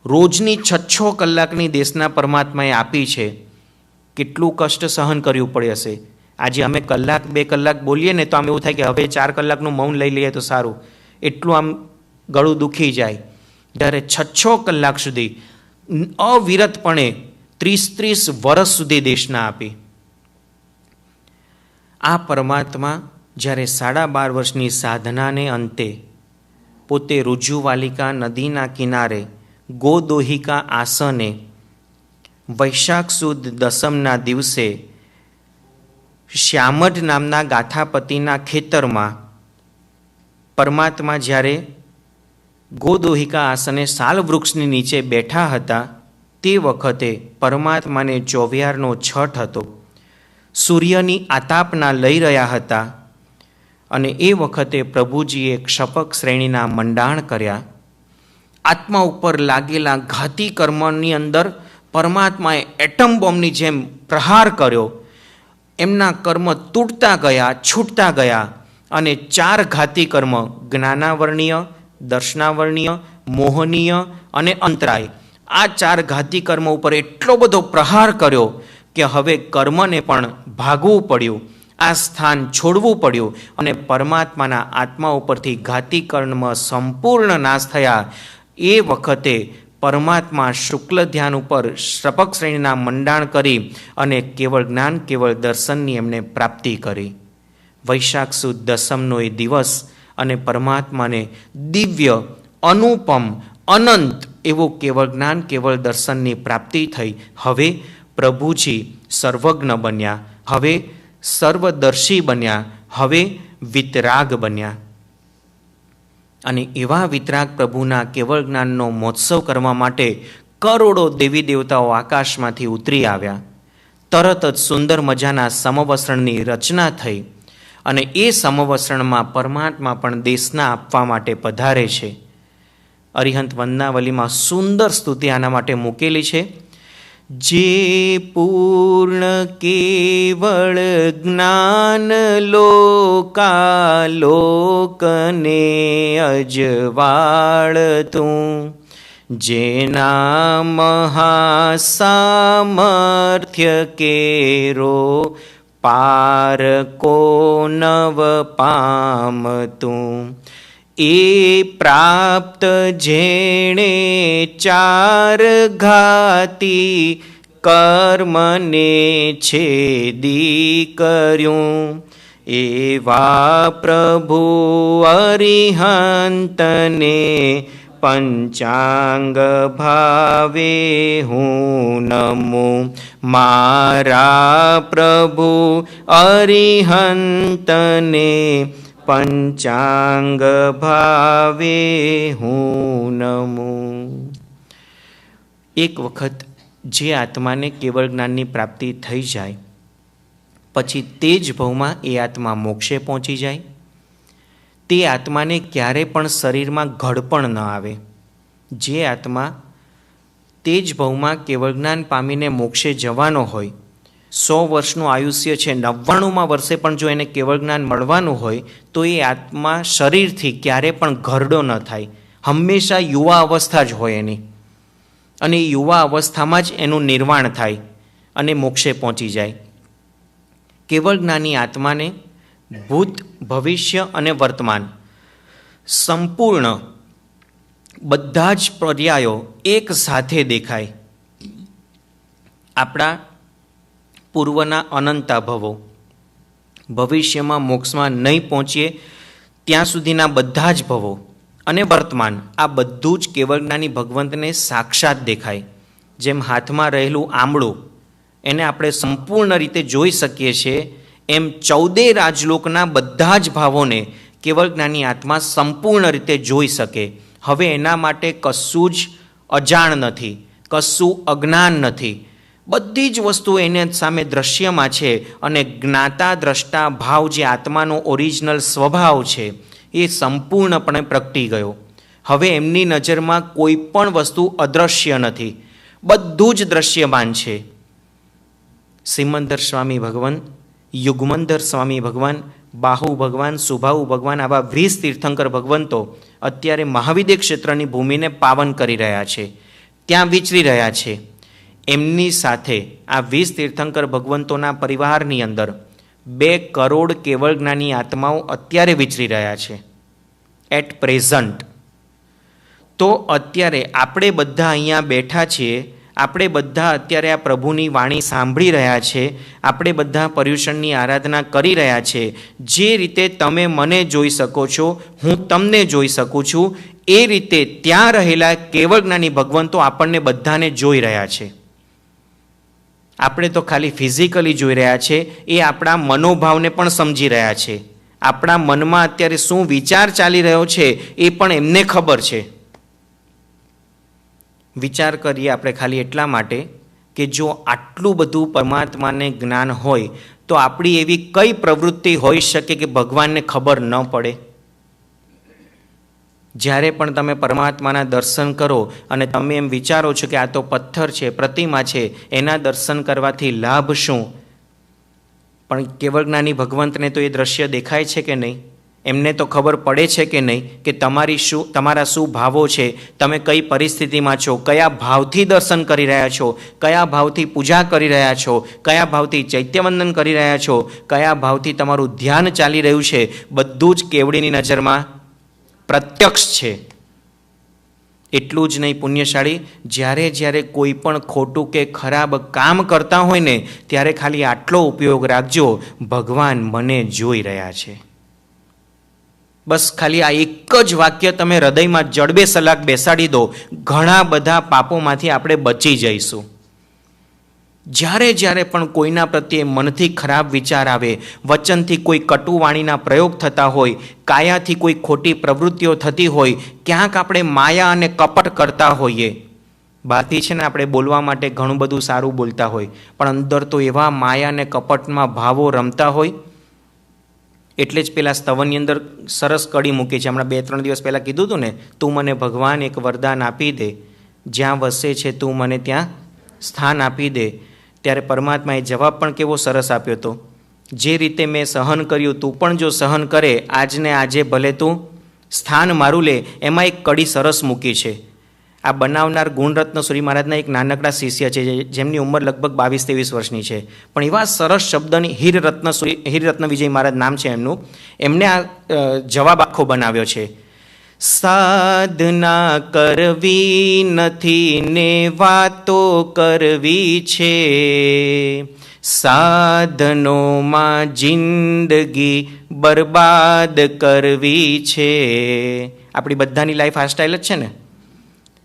A: રોજની 6 કલાકની દેશના પરમાત્માએ આપી છે. કેટલું કષ્ટ સહન કરવું પડે હશે. આજે અમે 1-2 કલાક બોલીએ ને તો આમ એવું થાય કે હવે 4 કલાકનું મૌન લઈ લઈએ તો સારું, એટલું આમ ગળું દુખી જાય. જ્યારે 6 કલાક સુધી અવિરતપણે 30 વર્ષ સુધી દેશના આપી. આ પરમાત્મા જ્યારે 12.5 વર્ષની સાધનાને અંતે પોતે રુજુવાલિકા નદીના કિનારે ગોદોહિકા આસને વૈશાખ સુદ દસમના દિવસે શ્યામઢ નામના ગાથાપતિના ખેતરમાં પરમાત્મા જ્યારે ગોદોહિકા આસને સાલ વૃક્ષની નીચે બેઠા હતા તે વખતે પરમાત્માને ચોવિયારનો છઠ હતો. સૂર્યની આતાપના લઈ રહ્યા હતા અને એ વખતે પ્રભુજીએ ક્ષપક શ્રેણીના મંડાણ કર્યા. આત્મા ઉપર લાગેલા ઘાતી કર્મની અંદર પરમાત્માએ એટમ બોમ્બની જેમ પ્રહાર કર્યો. એમના કર્મ તૂટતા ગયા, છૂટતા ગયા અને 4 ઘાતી કર્મ જ્ઞાનાવર્ણીય, દર્શનાવર્ણીય, મોહનીય અને અંતરાય, આ 4 ઘાતી કર્મ ઉપર એટલો બધો પ્રહાર કર્યો કે હવે કર્મને પણ ભાગવું પડ્યું, આ સ્થાન છોડવું પડ્યું અને પરમાત્માના આત્મા ઉપરથી ઘાતી કર્મ સંપૂર્ણ નાશ થયા. એ વખતે પરમાત્મા શુક્લ ધ્યાન ઉપર શ્રપક શ્રેણીના મંડાણ કરી અને કેવળ જ્ઞાન, કેવળ દર્શનની એમને પ્રાપ્તિ કરી. વૈશાખ સુદ દસમનો એ દિવસ અને પરમાત્માને દિવ્ય, અનુપમ, અનંત એવું કેવળ જ્ઞાન, કેવળ દર્શનની પ્રાપ્તિ થઈ. હવે પ્રભુજી સર્વજ્ઞ બન્યા, હવે સર્વદર્શી બન્યા, હવે વિતરાગ બન્યા. અને એવા વિતરાગ પ્રભુના કેવળ જ્ઞાનનો મહોત્સવ કરવા માટે કરોડો દેવી દેવતાઓ આકાશમાંથી ઉતરી આવ્યા. તરત જ સુંદર મજાના સમવસ્ત્રણની રચના થઈ અને એ સમવસ્ત્રણમાં પરમાત્મા પણ દેશના આપવા માટે પધારે છે. અરિહંત વંદનાવલીમાં સુંદર સ્તુતિ આના માટે મૂકેલી છે. જે પૂર્ણ કેવળ જ્ઞાન લોકાલોકને અજવાળ તું, જેના મહાસામર્થ્ય કેરો પારકો નવ પામતું. એ પ્રાપ્ત જેણે ચાર ઘાતી કર્મને છેદી કર્યું. એવા પ્રભુ અરિહંતને પંચાંગ ભાવે હું નમું. મારા પ્રભુ અરિહંતને પંચાંગ ભાવે હું નમું. એક વખત જે આત્માને કેવળ જ્ઞાનની પ્રાપ્તિ થઈ જાય પછી તે જ ભવમાં એ આત્મા મોક્ષે પહોંચી જાય. તે આત્માને ક્યારે પણ શરીરમાં ઘડપણ ન આવે. જે આત્મા તે જ ભવમાં કેવળ જ્ઞાન પામીને મોક્ષે જવાનો હોય, 100 વર્ષનું આયુષ્ય છે, 99મા વર્ષે પણ જો એને કેવળ જ્ઞાન મળવાનું હોય તો એ આત્મા શરીરથી ક્યારે પણ ઘરડો ન થાય. હંમેશા યુવા અવસ્થા જ હોય એની, અને યુવા અવસ્થામાં જ એનું નિર્વાણ થાય અને મોક્ષે પહોંચી જાય. કેવળ જ્ઞાની આત્માને ભૂત, ભવિષ્ય અને વર્તમાન સંપૂર્ણ બધા જ પર્યાયો એક સાથે દેખાય. આપણા પૂર્વના અનંતા ભવો, ભવિષ્યમાં મોક્ષમાં નહીં પહોંચીએ ત્યાં સુધીના બધા જ ભવો અને વર્તમાન, આ બધું જ કેવળ જ્ઞાની ભગવંતને સાક્ષાત દેખાય. જેમ હાથમાં રહેલું આંબળું એને આપણે સંપૂર્ણ રીતે જોઈ શકીએ છીએ, એમ 14 રાજલોકના બધા જ ભાવોને કેવળ જ્ઞાની આત્મા સંપૂર્ણ રીતે જોઈ શકે. હવે એના માટે કશું જ અજાણ નથી, કશું અજ્ઞાન નથી. બધી જ વસ્તુ એને સામે દ્રશ્યમાં છે અને જ્ઞાતા દ્રષ્ટા ભાવ જે આત્માનો ઓરિજિનલ સ્વભાવ છે એ સંપૂર્ણપણે પ્રગટી ગયો. હવે એમની નજરમાં કોઈ પણ વસ્તુ અદૃશ્ય નથી, બધું જ દ્રશ્યમાન છે. સિમંદર સ્વામી ભગવાન, યુગમંદર સ્વામી ભગવાન, બાહુ ભગવાન, સુભાહુ ભગવાન, આવા 20 તીર્થંકર ભગવંતો અત્યારે મહાવિદ્ય ક્ષેત્રની ભૂમિને પાવન કરી રહ્યા છે, ત્યાં વિચરી રહ્યા છે. એમની સાથે આ 20 તીર્થંકર ભગવંતોના પરિવારની અંદર 2 કરોડ કેવળ જ્ઞાની આત્માઓ અત્યારે વિચરી રહ્યા છે એટ પ્રેઝન્ટ. તો અત્યારે આપણે બધા અહીંયા બેઠા છીએ, આપણે બધા અત્યારે આ પ્રભુની વાણી સાંભળી રહ્યા છે, આપણે બધા પર્યુષણની આરાધના કરી રહ્યા છે. જે રીતે તમે મને જોઈ શકો છો, હું તમને જોઈ શકું છું, એ રીતે ત્યાં રહેલા કેવળ જ્ઞાની ભગવંતો આપણને બધાને જોઈ રહ્યા છે. આપણે તો ખાલી ફિઝિકલી જોઈ રહ્યા છે, એ આપણા મનોભાવને પણ સમજી રહ્યા છે. આપણા મનમાં અત્યારે શું વિચાર ચાલી રહ્યો છે એ પણ એમને ખબર છે. વિચાર કરીએ આપણે ખાલી એટલા માટે કે જો આટલું બધું પરમાત્માને જ્ઞાન હોય તો આપણી એવી કઈ પ્રવૃત્તિ હોઈ શકે કે ભગવાનને ખબર ન પડે? જ્યારે પણ તમે પરમાત્માના દર્શન કરો અને તમે એમ વિચારો છો કે આ તો પથ્થર છે, પ્રતિમા છે, એના દર્શન કરવાથી લાભ શું? પણ કેવળ જ્ઞાની ભગવંતને તો એ દ્રશ્ય દેખાય છે કે નહીં? એમને તો ખબર પડે છે કે નહીં કે તમારા શું ભાવો છે, તમે કઈ પરિસ્થિતિમાં છો, કયા ભાવથી દર્શન કરી રહ્યા છો, કયા ભાવથી પૂજા કરી રહ્યા છો, કયા ભાવથી ચૈત્યવંદન કરી રહ્યા છો, કયા ભાવથી તમારું ધ્યાન ચાલી રહ્યું છે, બધું જ કેવડીની નજરમાં પ્રત્યક્ષ છે. એટલું જ નહીં પુણ્યશાળી, જ્યારે જ્યારે કોઈ પણ ખોટું કે ખરાબ કામ કરતા હોય ને ત્યારે ખાલી આટલો ઉપયોગ રાખજો, ભગવાન મને જોઈ રહ્યા છે. બસ ખાલી આ એક જ વાક્ય તમે હૃદયમાં જડબે સલાક બેસાડી દો, ઘણા બધા પાપોમાંથી આપણે બચી જઈશું. જ્યારે જ્યારે પણ કોઈના પ્રત્યે મનથી ખરાબ વિચાર આવે, વચનથી કોઈ કટુવાણીના પ્રયોગ થતા હોય, કાયાથી કોઈ ખોટી પ્રવૃત્તિઓ થતી હોય, ક્યાંક આપણે માયા અને કપટ કરતા હોઈએ. બહારથી છે ને આપણે બોલવા માટે ઘણું બધું સારું બોલતા હોય, પણ અંદર તો એવા માયા અને કપટમાં ભાવો રમતા હોય. એટલે જ પેલા સ્તવનની અંદર સરસ કડી મૂકી છે. હમણાં 2-3 દિવસ પહેલાં કીધું હતું ને, તું મને ભગવાન એક વરદાન આપી દે, જ્યાં વસે છે તું મને ત્યાં સ્થાન આપી દે. ત્યારે પરમાત્માએ જવાબ પણ કેવો સરસ આપ્યો હતો, જે રીતે મેં સહન કર્યું તું પણ જો સહન કરે, આજને આજે ભલે તું સ્થાન મારું લે. એમાં એક કડી સરસ મૂકી છે, આ બનાવનાર ગુણરત્ન સૂરી મહારાજના એક નાનકડા શિષ્ય છે જેમની ઉંમર લગભગ 22-23 વર્ષની છે, પણ એવા સરસ શબ્દની હીરરત્ન વિજય મહારાજ નામ છે એમનું, એમને આ જવાબ આખો બનાવ્યો છે. સાધના કરવી નથી ને વાતો કરવી છે, સાધનોમાં જિંદગી બરબાદ કરવી છે. આપણી બધાની લાઈફ આ સ્ટાઇલ જ છે ને,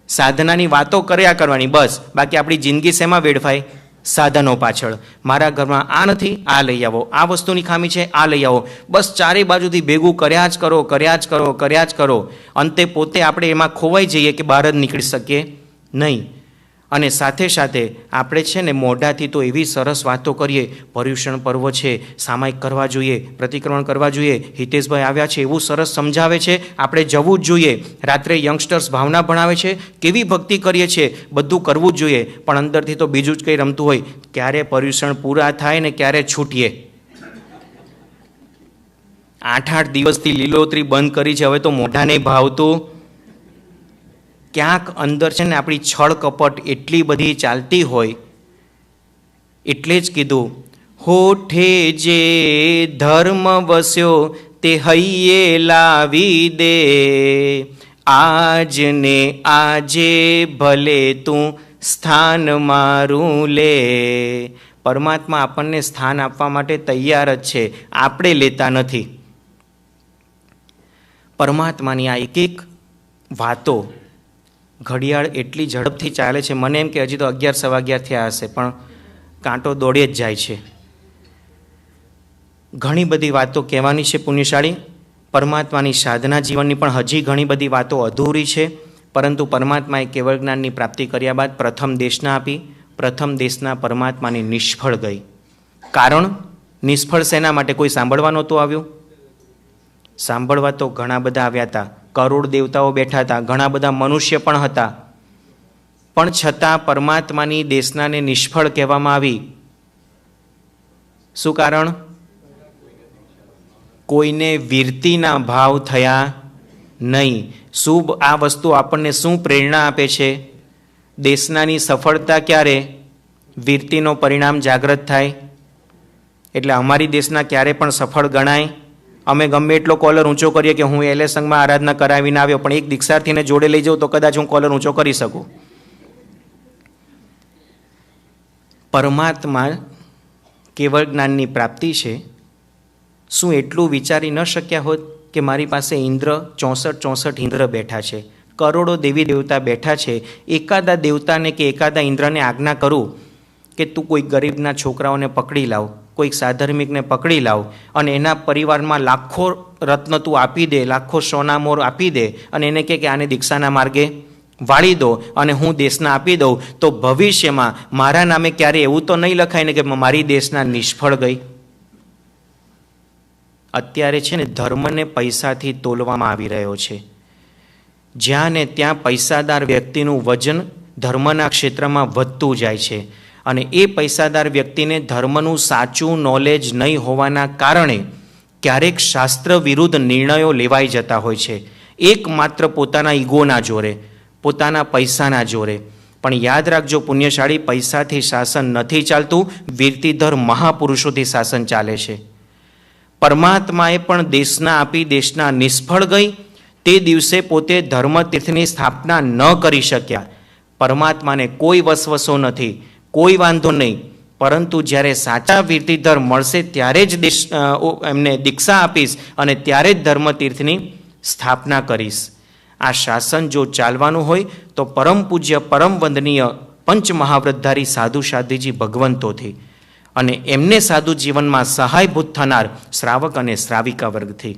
A: સાધનાની વાતો કર્યા કરવાની બસ, બાકી આપણી જિંદગી શેમાં વેડફાય? સાધનો પાછળ. મારા ઘરમાં આ નથી, આ લઈ આવો, આ વસ્તુની ખામી છે, આ લઈ આવો, બસ ચારે બાજુથી ભેગું કર્યા જ કરો, કર્યા જ કરો, કર્યા જ કરો. અંતે પોતે આપણે એમાં ખોવાઈ જઈએ કે બહાર જ નીકળી શકીએ નહીં. અને સાથે સાથે આપણે છે ને મોઢાથી તો એવી સરસ વાતો કરીએ, પર્યુષણ પર્વ છે, સામાયિક કરવા જોઈએ, પ્રતિક્રમણ કરવા જોઈએ, હિતેશભાઈ આવ્યા છે એવું સરસ સમજાવે છે, આપણે જવું જ જોઈએ, રાત્રે યંગસ્ટર્સ ભાવના ભણાવે છે, કેવી ભક્તિ કરીએ છીએ, બધું કરવું જ જોઈએ, પણ અંદરથી તો બીજું જ કંઈ રમતું હોય. ક્યારે પર્યુષણ પૂરા થાય ને ક્યારે છૂટીએ. 8 દિવસથી લીલોતરી બંધ કરી છે, હવે તો મોઢા નહીં ભાવતું. ક્યાંક અંદર છે ને આપણી છળ કપટ એટલી બધી ચાલતી હોય. એટલે જ કીધું, હોઠે જે ધર્મ વસ્યો તે હૈયે લાવી દે, આજને આજે ભલે તું સ્થાન મારું લે. પરમાત્મા આપણને સ્થાન આપવા માટે તૈયાર જ છે, આપણે લેતા નથી. પરમાત્માની આ એક એક વાતો ઘડિયાળ એટલી ઝડપથી ચાલે છે, મને એમ કે હજી તો 11-11 થયા હશે, પણ કાંટો દોડે જ જાય છે. ઘણી બધી વાતો કહેવાની છે પુણ્યશાળી. પરમાત્માની સાધના જીવનની પણ હજી ઘણી બધી વાતો અધૂરી છે, પરંતુ પરમાત્માએ કેવળ જ્ઞાનની પ્રાપ્તિ કર્યા બાદ પ્રથમ દેશના આપી. પ્રથમ દેશના પરમાત્માની નિષ્ફળ ગઈ. કારણ નિષ્ફળ શેના માટે? કોઈ સાંભળવા નહોતું આવ્યું? સાંભળવા તો ઘણા બધા આવ્યા હતા, કરોડ દેવતાઓ બેઠા હતા, ઘણા બધા મનુષ્ય પણ હતા, પણ છતાં પરમાત્માની દેશનાને નિષ્ફળ કહેવામાં આવી. શું કારણ? કોઈને વીરતીના ભાવ થયા નહીં. શુભ આ વસ્તુ આપણને શું પ્રેરણા આપે છે? દેશનાની સફળતા ક્યારે? વીરતીનો પરિણામ જાગૃત થાય. એટલે અમારી દેશના ક્યારે પણ સફળ ગણાય? અમે ગમે એટલો કોલર ઊંચો કરીએ કે હું એલએ સંઘમાં આરાધના કરાવીને આવ્યો, પણ એક દીક્ષાર્થીને જોડે લઈ જાઉં તો કદાચ હું કોલર ઊંચો કરી શકું. પરમાત્મા કેવળ જ્ઞાનની પ્રાપ્તિ છે. શું એટલું વિચારી ન શક્યા હોત કે મારી પાસે ઇન્દ્ર 64 ઇન્દ્ર બેઠા છે, કરોડો દેવી દેવતા બેઠા છે, એકાદા દેવતાને કે એકાદા ઇન્દ્રને આજ્ઞા કરું કે તું કોઈ ગરીબના છોકરાઓને પકડી લાવ, કોઈક સાધર્મિકને પકડી લાવ, અને એના પરિવારમાં લાખો રત્ન તું આપી દે, લાખો સોના મોર આપી દે, અને એને કહે કે આને દીક્ષાના માર્ગે વાળી દો અને હું દેશના આપી દઉં, તો ભવિષ્યમાં મારા નામે ક્યારે એવું તો નહીં લખાય ને કે મારી દેશના નિષ્ફળ ગઈ. અત્યારે છે ને ધર્મને પૈસાથી તોલવામાં આવી રહ્યો છે. જ્યાં ને ત્યાં પૈસાદાર વ્યક્તિનું વજન ધર્મના ક્ષેત્રમાં વધતું જાય છે, અને એ પૈસાદાર વ્યક્તિને ધર્મનું સાચું નોલેજ નહીં હોવાના કારણે ક્યારેક શાસ્ત્ર વિરુદ્ધ નિર્ણયો લેવાઈ જતા હોય છે, એકમાત્ર પોતાના ઈગોના જોરે, પોતાના પૈસાના જોરે. પણ યાદ રાખજો પુણ્યશાળી, પૈસાથી શાસન નથી ચાલતું, વીરતીધર મહાપુરુષોથી શાસન ચાલે છે. પરમાત્માએ પણ દેશના આપી, દેશના નિષ્ફળ ગઈ. તે દિવસે પોતે ધર્મતીર્થની સ્થાપના ન કરી શક્યા. પરમાત્માને કોઈ વસવસો નથી, કોઈ વાંધો નહીં, પરંતુ જ્યારે સાચા વીરતીધર મળશે ત્યારે જ એમને દીક્ષા આપીશ અને ત્યારે જ ધર્મતીર્થની સ્થાપના કરીશ. આ શાસન જો ચાલવાનું હોય તો પરમ પૂજ્ય પરમ વંદનીય પંચમહાવ્રતધારી સાધુ સાધ્વીજી ભગવંતોથી, અને એમને સાધુ જીવનમાં સહાયભૂત થનાર શ્રાવક અને શ્રાવિકા વર્ગથી.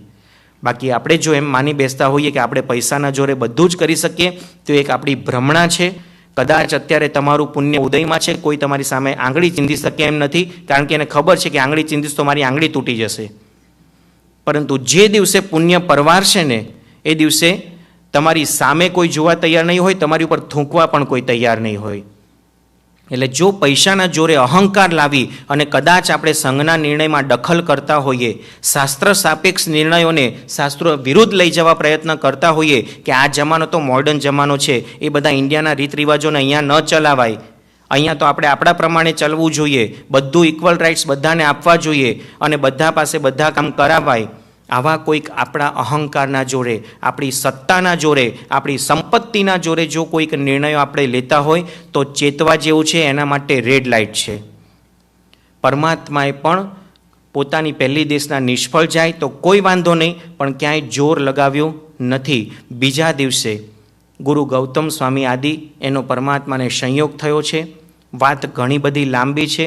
A: બાકી આપણે જો એમ માની બેસતા હોઈએ કે આપણે પૈસાના જોરે બધું જ કરી શકીએ, તો એક આપણી ભ્રમણા છે. કદાચ અત્યારે તમારું પુણ્ય ઉદયમાં છે, કોઈ તમારી સામે આંગળી ચીંધી શકે એમ નથી, કારણ કે એને ખબર છે કે આંગળી ચીંધીશ તો મારી આંગળી તૂટી જશે. પરંતુ જે દિવસે પુણ્ય પરવારશે ને એ દિવસે તમારી સામે કોઈ જોવા તૈયાર નહીં હોય, તમારી ઉપર થૂંકવા પણ કોઈ તૈયાર નહીં હોય. એટલે જો પૈસાના જોરે અહંકાર લાવી અને કદાચ આપણે સંઘના નિર્ણયમાં દખલ કરતા હોઈએ, શાસ્ત્ર સાપેક્ષ નિર્ણયોને શાસ્ત્રો વિરુદ્ધ લઈ જવા પ્રયત્ન કરતા હોઈએ કે આ જમાનો તો મોડર્ન જમાનો છે, એ બધા ઇન્ડિયાના રીત રિવાજોને અહીંયા ન ચલાવાય, અહીંયા તો આપણે આપણા પ્રમાણે ચાલવું જોઈએ, બધું ઇક્વલ રાઇટ્સ બધાને આપવા જોઈએ અને બધા પાસે બધા કામ કરાવાય, આવા કોઈક આપણા અહંકારના જોરે, આપણી સત્તાના જોરે, આપણી સંપત્તિના જોરે જો કોઈક નિર્ણયો આપણે લેતા હોય તો ચેતવા જેવું છે. એના માટે રેડ લાઇટ છે. પરમાત્માએ પણ પોતાની પહેલી દેશના નિષ્ફળ જાય તો કોઈ વાંધો નહીં, પણ ક્યાંય જોર લગાવ્યું નથી. બીજા દિવસે ગુરુ ગૌતમ સ્વામી આદિ એનો પરમાત્માને સંયોગ થયો છે. વાત ઘણી બધી લાંબી છે,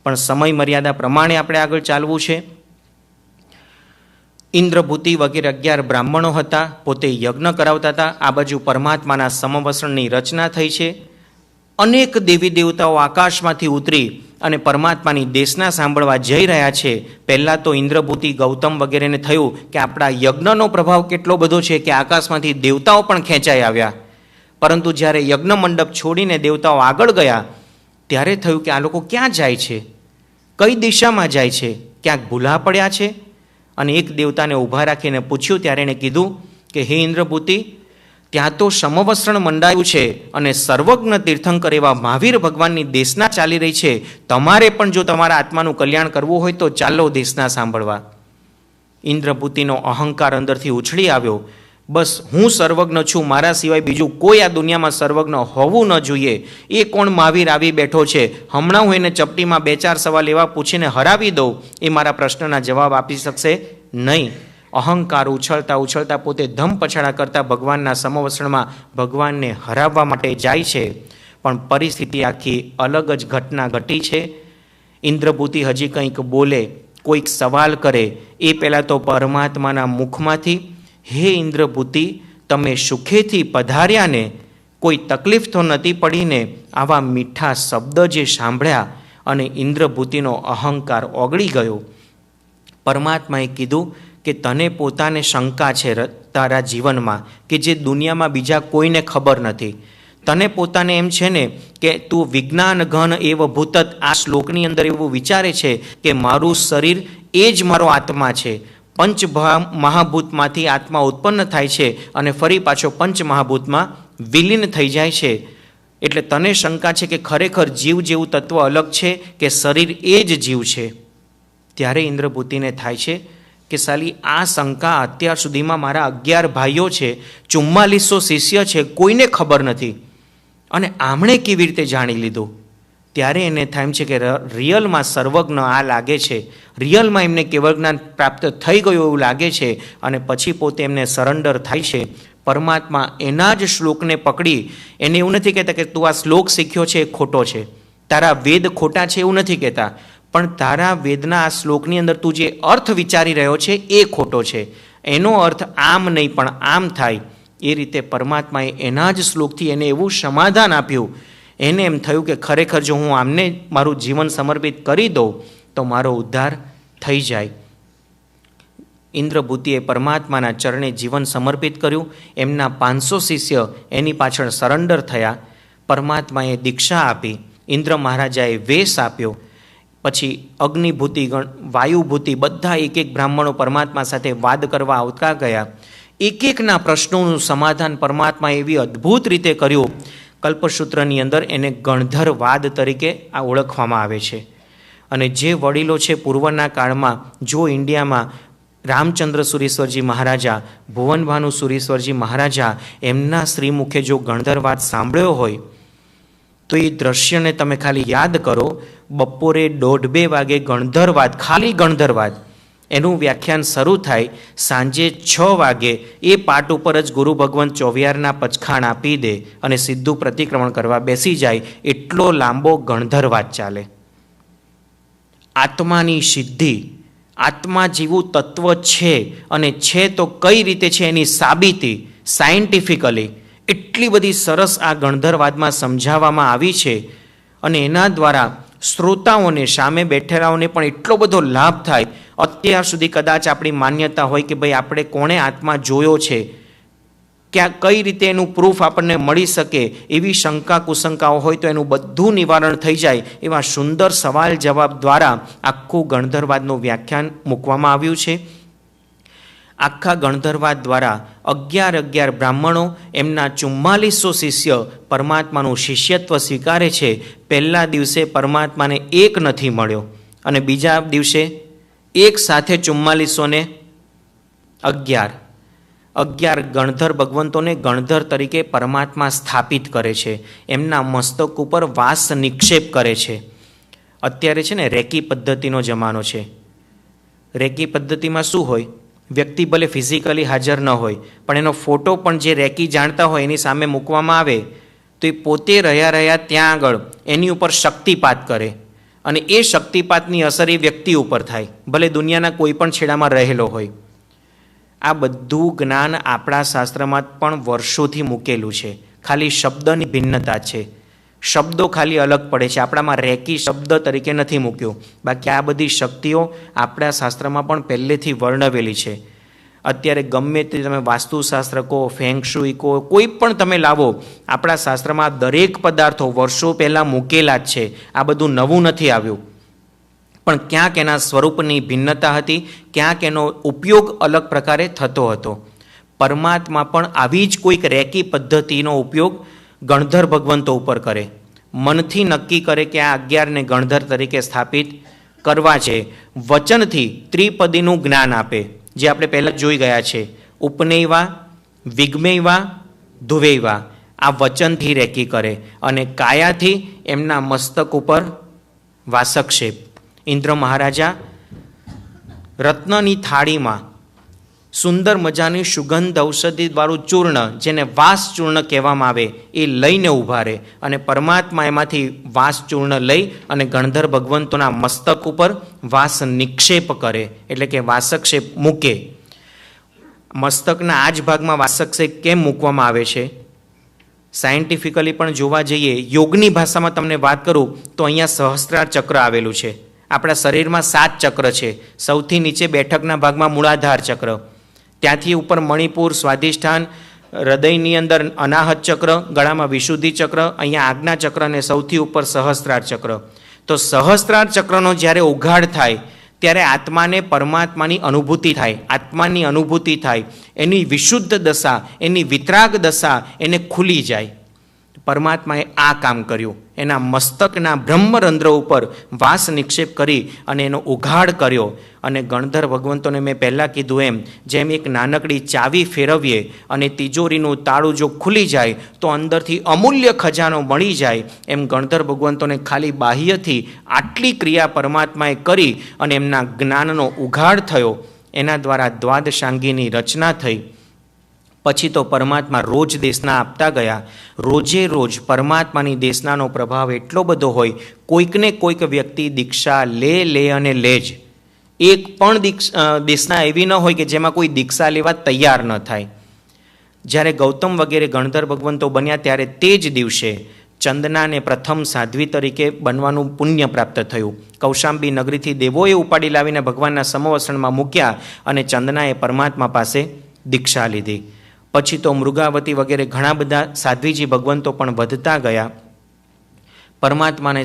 A: પણ સમય મર્યાદા પ્રમાણે આપણે આગળ ચાલવું છે. ઇન્દ્રભૂતિ વગેરે 11 બ્રાહ્મણો હતા, પોતે યજ્ઞ કરાવતા હતા. આ બાજુ પરમાત્માના સમવસ્ત્રની રચના થઈ છે. અનેક દેવી દેવતાઓ આકાશમાંથી ઉતરી અને પરમાત્માની દેશના સાંભળવા જઈ રહ્યા છે. પહેલાં તો ઇન્દ્રભૂતિ ગૌતમ વગેરેને થયું કે આપણા યજ્ઞનો પ્રભાવ કેટલો બધો છે કે આકાશમાંથી દેવતાઓ પણ ખેંચાઈ આવ્યા. પરંતુ જ્યારે યજ્ઞ મંડપ છોડીને દેવતાઓ આગળ ગયા ત્યારે થયું કે આ લોકો ક્યાં જાય છે, કઈ દિશામાં જાય છે, ક્યાંક ભૂલા પડ્યા છે. અને એક દેવતાને ઊભા રાખીને પૂછ્યું ત્યારે એણે કીધું કે હે ઇન્દ્રભૂતિ, ત્યાં તો સમવસ્ત્રણ મંડાયું છે અને સર્વજ્ઞ તીર્થંકર એવા મહાવીર ભગવાનની દેશના ચાલી રહી છે. તમારે પણ જો તમારા આત્માનું કલ્યાણ કરવું હોય તો ચાલો દેશના સાંભળવા. ઇન્દ્રભૂતિનો અહંકાર અંદરથી ઉછળી આવ્યો. બસ હું સર્વજ્ઞ છું, મારા સિવાય બીજું કોઈ આ દુનિયામાં સર્વજ્ઞ હોવું ન જોઈએ. એ કોણ મહાવીર આવી બેઠો છે, હમણાં હું એને ચપટીમાં 2-4 સવાલ એવા પૂછીને હરાવી દઉં, એ મારા પ્રશ્નના જવાબ આપી શકશે નહીં. અહંકાર ઉછળતા ઉછળતા પોતે ધમ પછાડા કરતા ભગવાનના સમવસ્ત્રમાં ભગવાનને હરાવવા માટે જાય છે. પણ પરિસ્થિતિ આખી અલગ જ ઘટના ઘટી છે. ઇન્દ્રભૂતિ હજી કંઈક બોલે, કોઈક સવાલ કરે એ પહેલાં તો પરમાત્માના મુખમાંથી હે ઇન્દ્રભૂતિ, તમે સુખેથી પધાર્યા ને, કોઈ તકલીફ તો નથી પડીને, આવા મીઠા શબ્દ જે સાંભળ્યા અને ઇન્દ્રભૂતિનો અહંકાર ઓગળી ગયો. પરમાત્માએ કીધું કે તને પોતાને શંકા છે તારા જીવનમાં કે જે દુનિયામાં બીજા કોઈને ખબર નથી. તને પોતાને એમ છે ને કે તું વિજ્ઞાન ઘન એવ ભૂતત, આ શ્લોકની અંદર એવું વિચારે છે કે મારું શરીર એ જ મારો આત્મા છે. પંચ મહાભૂતમાંથી આત્મા ઉત્પન્ન થાય છે અને ફરી પાછો પંચ મહાભૂતમાં વિલીન થઈ જાય છે. એટલે તને શંકા છે કે ખરેખર જીવ જેવું તત્વ અલગ છે કે શરીર એ જ જીવ છે. ત્યારે ઇન્દ્રભૂતિને થાય છે કે સાલી આ શંકા અત્યાર સુધીમાં મારા 11 ભાઈઓ છે, 4400 શિષ્ય છે, કોઈને ખબર નથી અને આમણે કેવી રીતે જાણી લીધું. ત્યારે એને થાય છે કે રિયલમાં સર્વજ્ઞ આ લાગે છે, રિયલમાં એમને કેવળ જ્ઞાન પ્રાપ્ત થઈ ગયું એવું લાગે છે. અને પછી પોતે એમને સરેન્ડર થાય છે. પરમાત્મા એના જ શ્લોકને પકડી, એને એવું નથી કહેતા કે તું આ શ્લોક શીખ્યો છે એ ખોટો છે, તારા વેદ ખોટા છે એવું નથી કહેતા, પણ તારા વેદના આ શ્લોકની અંદર તું જે અર્થ વિચારી રહ્યો છે એ ખોટો છે, એનો અર્થ આમ નહીં પણ આમ થાય. એ રીતે પરમાત્માએ એના જ શ્લોકથી એને એવું સમાધાન આપ્યું. એને એમ થયું કે ખરેખર જો હું આમને મારું જીવન સમર્પિત કરી દઉં તો મારો ઉદ્ધાર થઈ જાય. ઇન્દ્રભૂતિએ પરમાત્માના ચરણે જીવન સમર્પિત કર્યું. એમના 500 શિષ્ય એની પાછળ સરેન્ડર થયા. પરમાત્માએ દીક્ષા આપી, ઇન્દ્ર મહારાજાએ વેશ આપ્યો. પછી અગ્નિભૂતિ, વાયુભૂતિ બધા એક એક બ્રાહ્મણો પરમાત્મા સાથે વાદ કરવા આવતા ગયા. એક એકના પ્રશ્નોનું સમાધાન પરમાત્માએ એવી અદ્ભુત રીતે કર્યું. કલ્પસૂત્રની અંદર એને ગણધરવાદ તરીકે આ ઓળખવામાં આવે છે. અને જે વડીલો છે પૂર્વના કાળમાં, જો ઇન્ડિયામાં રામચંદ્ર સુરીશ્વરજી મહારાજા, ભુવનભાનુ સુરીશ્વરજી મહારાજા, એમના શ્રીમુખે જો ગણધરવાદ સાંભળ્યો હોય તો એ દ્રશ્યને તમે ખાલી યાદ કરો. બપોરે 1:30-2 વાગે ગણધરવાદ, ખાલી ગણધરવાદ, એનું વ્યાખ્યાન શરૂ થાય. સાંજે 6 વાગે એ પાઠ ઉપર જ ગુરુ ભગવંત ચોવિયારના પચખાણ આપી દે અને સીધું પ્રતિક્રમણ કરવા બેસી જાય. એટલો લાંબો ગણધરવાદ ચાલે. આત્માની સિદ્ધિ, આત્મા જેવું તત્વ છે અને છે તો કઈ રીતે છે એની સાબિતી સાયન્ટિફિકલી એટલી બધી સરસ આ ગણધરવાદમાં સમજાવવામાં આવી છે. અને એના દ્વારા શ્રોતાઓને, સામે બેઠેલાઓને પણ એટલો બધો લાભ થાય. અત્યાર સુધી કદાચ આપણી માન્યતા હોય કે ભાઈ આપણે કોણે આત્મા જોયો છે, કઈ રીતે એનું પ્રૂફ આપણને મળી શકે એવી શંકા કુશંકાઓ હોય તો એનું બધું નિવારણ થઈ જાય એવા સુંદર સવાલ જવાબ દ્વારા આખું ગણધરવાદનું વ્યાખ્યાન મૂકવામાં આવ્યું છે. આખા ગણધરવાદ દ્વારા 11 બ્રાહ્મણો એમના 4400 શિષ્ય પરમાત્માનું શિષ્યત્વ સ્વીકારે છે. પહેલા દિવસે પરમાત્માને એક નથી મળ્યો અને બીજા દિવસે એક સાથે 4411 ગણધર ભગવંતોને ગણધર તરીકે પરમાત્મા સ્થાપિત કરે છે, એમના મસ્તક ઉપર વાસ નિક્ષેપ કરે છે. અત્યારે છે ને રેકી પદ્ધતિનો જમાનો છે. રેકી પદ્ધતિમાં શું હોય, વ્યક્તિ ભલે ફિઝિકલી હાજર ન હોય પણ એનો ફોટો પણ જે રેકી જાણતા હોય એની સામે મૂકવામાં આવે તો એ પોતે રહ્યા ત્યાં આગળ એની ઉપર શક્તિપાત કરે અને એ શક્તિપાતની અસર એ વ્યક્તિ ઉપર થાય, ભલે દુનિયાના કોઈ પણ છેડામાં રહેલો હોય. આ બધું જ્ઞાન આપણા શાસ્ત્રમાં પણ વર્ષોથી મૂકેલું છે, ખાલી શબ્દની ભિન્નતા છે. શબ્દો ખાલી અલગ પડે છે, આપણામાં રેકી શબ્દ તરીકે નથી મૂક્યો. બાકી આ બધી શક્તિઓ આપણા શાસ્ત્રમાં પણ પહેલેથી વર્ણવેલી છે. અત્યારે ગમે તે તમે વાસ્તુશાસ્ત્ર કહો, ફેંગશુઈ કહો, કોઈ પણ તમે લાવો, આપણા શાસ્ત્રમાં દરેક પદાર્થો વર્ષો પહેલાં મૂકેલા જ છે. આ બધું નવું નથી આવ્યું, પણ ક્યાંક એના સ્વરૂપની ભિન્નતા હતી, ક્યાંક એનો ઉપયોગ અલગ પ્રકારે થતો હતો. પરમાત્મા પણ આવી જ કોઈક રેકી પદ્ધતિનો ઉપયોગ ગણધર ભગવંતો ઉપર કરે, મનથી નક્કી કરે કે આ 11ને ગણધર તરીકે સ્થાપિત કરવા છે. વચનથી ત્રિપદીનું જ્ઞાન આપે, જે આપણે પહેલાં જોઈ ગયા છે. ઉપનયવા, વિગ્મેયવા, ધુવૈવા, આ વચનથી રેકી કરે અને કાયાથી એમના મસ્તક ઉપર વાસક્ષેપ. ઇન્દ્ર મહારાજા રત્નની થાળીમાં સુંદર મજાની સુગંધ ઔષધિવાળું ચૂર્ણ, જેને વાસ ચૂર્ણ કહેવામાં આવે, એ લઈને ઊભા રહે અને પરમાત્મા એમાંથી વાસ ચૂર્ણ લઈ અને ગણધર ભગવંતોના મસ્તક ઉપર વાસ નિક્ષેપ કરે, એટલે કે વાસક્ષેપ મૂકે. મસ્તકના આ જ ભાગમાં વાસક્ષેપ કેમ મૂકવામાં આવે છે, સાયન્ટિફિકલી પણ જોવા જઈએ, યોગની ભાષામાં તમને વાત કરું તો અહીંયા સહસ્ત્રાર ચક્ર આવેલું છે. આપણા શરીરમાં 7 ચક્ર છે. સૌથી નીચે બેઠકના ભાગમાં મૂળાધાર ચક્ર, ત્યાંથી ઉપર મણિપુર, સ્વાધિષ્ઠાન, હૃદયની અંદર અનાહત ચક્ર, ગળામાં વિશુદ્ધિ ચક્ર, અહીંયા આજ્ઞા ચક્ર અને સૌથી ઉપર સહસ્ત્રાર ચક્ર. તો સહસ્ત્રાર ચક્રનો જ્યારે ઉઘાડ થાય ત્યારે આત્માને પરમાત્માની અનુભૂતિ થાય, આત્માની અનુભૂતિ થાય, એની વિશુદ્ધ દશા, એની વિતરાગ દશા એને ખુલી જાય. પરમાત્માએ આ કામ કર્યું, એના મસ્તકના બ્રહ્મરંધ્ર ઉપર વાસ નિક્ષેપ કરી અને એનો ઉઘાડ કર્યો. અને ગણધર ભગવંતોને મેં પહેલાં કીધું એમ, જેમ એક નાનકડી ચાવી ફેરવીએ અને તિજોરીનું તાળું જો ખુલી જાય તો અંદરથી અમૂલ્ય ખજાનો મળી જાય, એમ ગણધર ભગવંતોને ખાલી બાહ્યથી આટલી ક્રિયા પરમાત્માએ કરી અને એમના જ્ઞાનનો ઉઘાડ થયો. એના દ્વારા દ્વાદશાંગીની રચના થઈ. પછી તો પરમાત્મા રોજ દેશના આપતા ગયા. રોજે રોજ પરમાત્માની દેશનાનો પ્રભાવ એટલો બધો હોય, કોઈકને કોઈક વ્યક્તિ દીક્ષા લે અને લે જ. એક પણ દેશના એવી ન હોય કે જેમાં કોઈ દીક્ષા લેવા તૈયાર ન થાય. જ્યારે ગૌતમ વગેરે ગણધર ભગવંતો બન્યા ત્યારે તે જ દિવસે ચંદનાને પ્રથમ સાધ્વી તરીકે બનવાનું પુણ્ય પ્રાપ્ત થયું. કૌશાંબી નગરીથી દેવોએ ઉપાડી લાવીને ભગવાનના સમવસણમાં મૂક્યા અને ચંદનાએ પરમાત્મા પાસે દીક્ષા લીધી. પછી તો મૃગાવતી વગેરે ઘણા બધા સાધ્વીજી ભગવંતો પણ વધતા ગયા. પરમાત્માને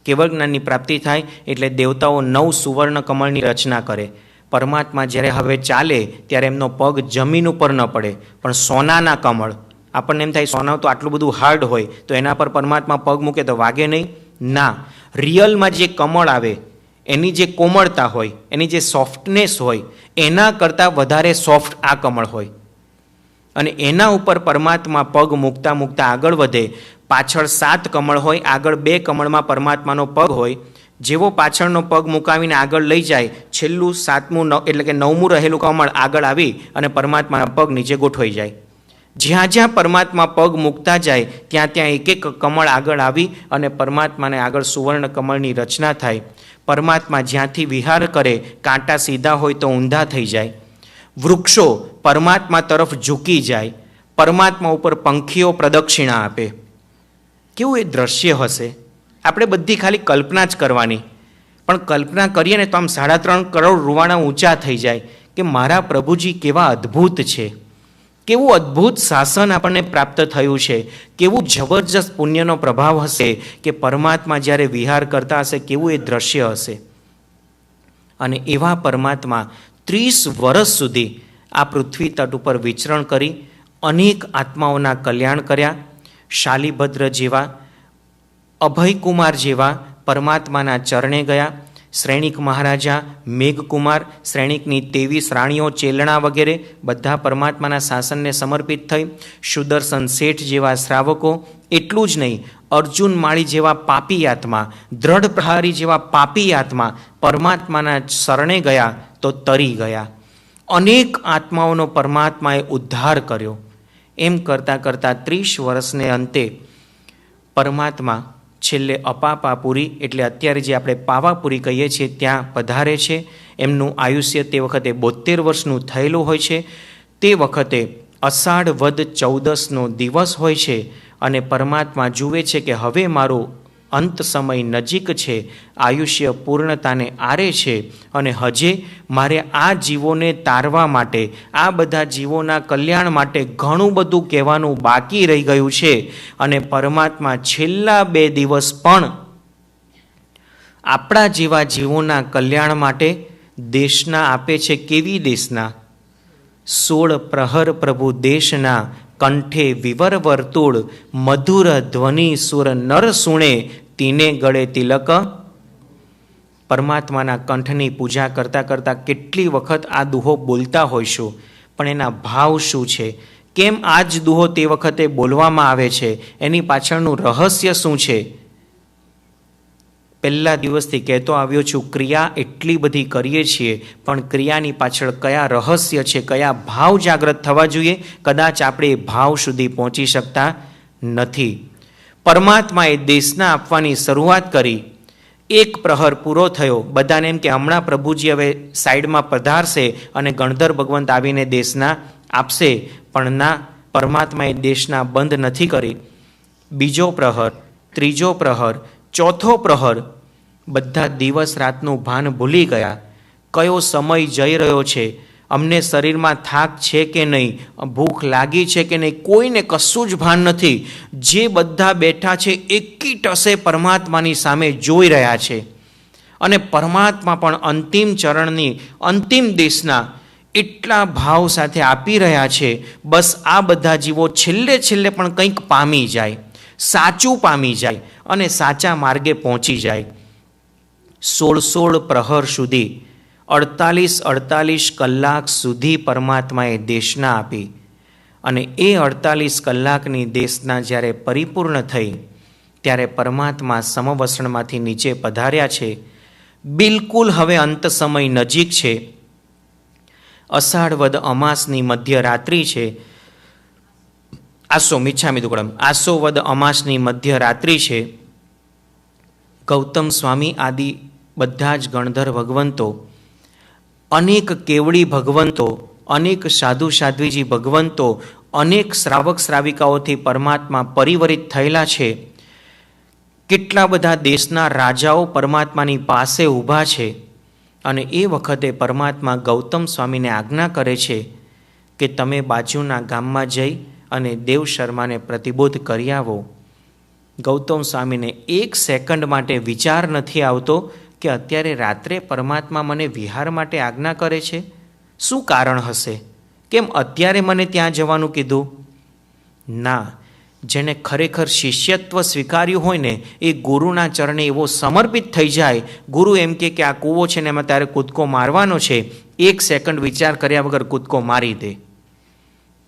A: કેવળ જ્ઞાનની પ્રાપ્તિ થાય એટલે દેવતાઓ 9 સુવર્ણ કમળની રચના કરે. પરમાત્મા જ્યારે હવે ચાલે ત્યારે એમનો પગ જમીન ઉપર ન પડે, પણ સોનાના કમળ. આપણને એમ થાય સોના તો આટલું બધું હાર્ડ હોય તો એના પર પરમાત્મા પગ મૂકે તો વાગે નહીં. ના, રિયલમાં જે કમળ આવે એની જે કોમળતા હોય, એની જે સોફ્ટનેસ હોય, એના કરતાં વધારે સોફ્ટ આ કમળ હોય. અને એના ઉપર પરમાત્મા પગ મૂકતા મૂકતા આગળ વધે. પાછળ 7 કમળ હોય, આગળ 2 કમળમાં પરમાત્માનો પગ હોય. જેવો પાછળનો પગ મુકાવીને આગળ લઈ જાય, છેલ્લું 7મું એટલે કે 9મું રહેલું કમળ આગળ આવી અને પરમાત્માના પગ નીચે ગોઠવાઈ જાય. જ્યાં જ્યાં પરમાત્મા પગ મૂકતા જાય ત્યાં ત્યાં એક એક કમળ આગળ આવી અને પરમાત્માને આગળ સુવર્ણ કમળની રચના થાય. પરમાત્મા જ્યાંથી વિહાર કરે, કાંટા સીધા હોય તો ઊંધા થઈ જાય. વૃક્ષો પરમાત્મા તરફ ઝૂકી જાય, પરમાત્મા ઉપર પંખીઓ પ્રદક્ષિણા આપે. કેવું એ દ્રશ્ય હશે! આપણે બધી ખાલી કલ્પના જ કરવાની, પણ કલ્પના કરીએ ને તો આમ 3.5 કરોડ રૂવાણા ઊંચા થઈ જાય કે મારા પ્રભુજી કેવા અદ્ભુત છે, કેવું અદ્ભુત શાસન આપણને પ્રાપ્ત થયું છે, કેવું જબરજસ્ત પુણ્યનો પ્રભાવ હશે કે પરમાત્મા જ્યારે વિહાર કરતા હશે કેવું એ દ્રશ્ય હશે. અને એવા પરમાત્મા 30 વર્ષ સુધી આ પૃથ્વી તટ ઉપર વિચરણ કરી અનેક આત્માઓના કલ્યાણ કર્યા. શાલિભદ્ર જેવા, અભયકુમાર જેવા પરમાત્માના ચરણે ગયા. શ્રેણિક મહારાજા, મેઘકુમાર, શ્રેણિકની 23 રાણીઓ, ચેલણા વગેરે બધા પરમાત્માના શાસનને સમર્પિત થઈ. સુદર્શન શેઠ જેવા શ્રાવકો, એટલું જ નહીં, અર્જુન માળી જેવા પાપી આત્મા, દ્રઢ પ્રહારી જેવા પાપી આત્મા પરમાત્માના શરણે ગયા તો તરી ગયા. અનેક આત્માઓનો પરમાત્માએ ઉદ્ધાર કર્યો. એમ કરતાં કરતાં 30 વર્ષને અંતે પરમાત્મા છેલ્લે અપાપાપુરી એટલે અત્યારે જે આપણે પાવાપુરી કહીએ છીએ ત્યાં પધારે છે. એમનું આયુષ્ય તે વખતે 72 વર્ષનું થયેલું હોય છે. તે વખતે અષાઢ વદ 14નો દિવસ હોય છે અને પરમાત્મા જુએ છે કે હવે મારો અંત સમય નજીક છે, આયુષ્ય પૂર્ણતાને આરે છે અને હજે મારે આ જીવોને તારવા માટે, આ બધા જીવોના કલ્યાણ માટે ઘણું બધું કહેવાનું બાકી રહી ગયું છે. અને પરમાત્મા છેલ્લા 2 દિવસ પણ આપણા જેવા જીવોના કલ્યાણ માટે દેશના આપે છે. કેવી દેશના? 16 પ્રહર પ્રભુ દેશના, કંઠે વિવર વર્તુળ, મધુર ધ્વનિ સુર નર સુણે, તીને ગળે તિલક. પરમાત્માના કંઠની પૂજા કરતાં કરતાં કેટલી વખત આ દુહો બોલતા હોઈશું, પણ એના ભાવ શું છે? કેમ આ જ દુહો તે વખતે બોલવામાં આવે છે? એની પાછળનું રહસ્ય શું છે? પહેલા દિવસથી કહેતો આવ્યો છું, ક્રિયા એટલી બધી કરીએ છીએ, પણ ક્રિયાની પાછળ કયા રહસ્ય છે, કયા ભાવ જાગૃત થવા જોઈએ, કદાચ આપણે એ ભાવ સુધી પહોંચી શકતા નથી. પરમાત્માએ દેશના આપવાની શરૂઆત કરી. 1 પ્રહર પૂરો થયો. બધાને એમ કે હમણાં પ્રભુજી હવે સાઈડમાં પધારશે અને ગણધર ભગવંત આવીને દેશના આપશે, પણ ના, પરમાત્માએ દેશના બંધ નથી કરી. 2જો પ્રહર, 3જો પ્રહર, 4થો પ્રહર, બધા દિવસ રાતનું ભાન ભૂલી ગયા. કયો સમય જઈ રહ્યો છે, અમને શરીરમાં થાક છે કે નહીં, ભૂખ લાગી છે કે નહીં, કોઈને કશું જ ભાન નથી. જે બધા બેઠા છે એકી ટસે પરમાત્માની સામે જોઈ રહ્યા છે. અને પરમાત્મા પણ અંતિમ ચરણની, અંતિમ દેશના એટલા ભાવ સાથે આપી રહ્યા છે. બસ આ બધા જીવો છેલ્લે છેલ્લે પણ કંઈક પામી જાય, સાચું પામી જાય અને સાચા માર્ગે પહોંચી જાય. 16 પ્રહર સુધી, 48 કલાક સુધી પરમાત્માએ દેશના આપી. અને એ 48 કલાકની દેશના જ્યારે પરિપૂર્ણ થઈ ત્યારે પરમાત્મા સમવસણમાંથી નીચે પધાર્યા છે. બિલકુલ હવે અંત સમય નજીક છે. અષાઢ વદ અમાસની મધ્યરાત્રિ છે. આસો મિચ્છામી દુક્કડમ, આસો વદ અમાસની મધ્યરાત્રિ છે. ગૌતમ સ્વામી આદિ બધા જ ગણધર ભગવંતો, અનેક કેવડી ભગવંતો, અનેક સાધુ સાધ્વીજી ભગવંતો, અનેક શ્રાવક શ્રાવિકાઓથી પરમાત્મા પરિવરિત થયેલા છે. કેટલા બધા દેશના રાજાઓ પરમાત્માની પાસે ઊભા છે. અને એ વખતે પરમાત્મા ગૌતમ સ્વામીને આજ્ઞા કરે છે કે તમે બાજુના ગામમાં જઈ અને દેવ શર્માને પ્રતિબોધ કરી આવો. ગૌતમ સ્વામીને 1 સેકન્ડ માટે વિચાર નથી આવતો કે અત્યારે રાત્રે પરમાત્મા મને વિહાર માટે આજ્ઞા કરે છે. શું કારણ હશે? કેમ અત્યારે મને ત્યાં જવાનું કીધું? ના, જેને ખરેખર શિષ્યત્વ સ્વીકાર્યું હોય ને એ ગુરુના ચરણે એવો સમર્પિત થઈ જાય. ગુરુ એમ કે આ કૂવો છે ને એમાં તારે કૂદકો મારવાનો છે, 1 સેકન્ડ વિચાર કર્યા વગર કૂદકો મારી દે.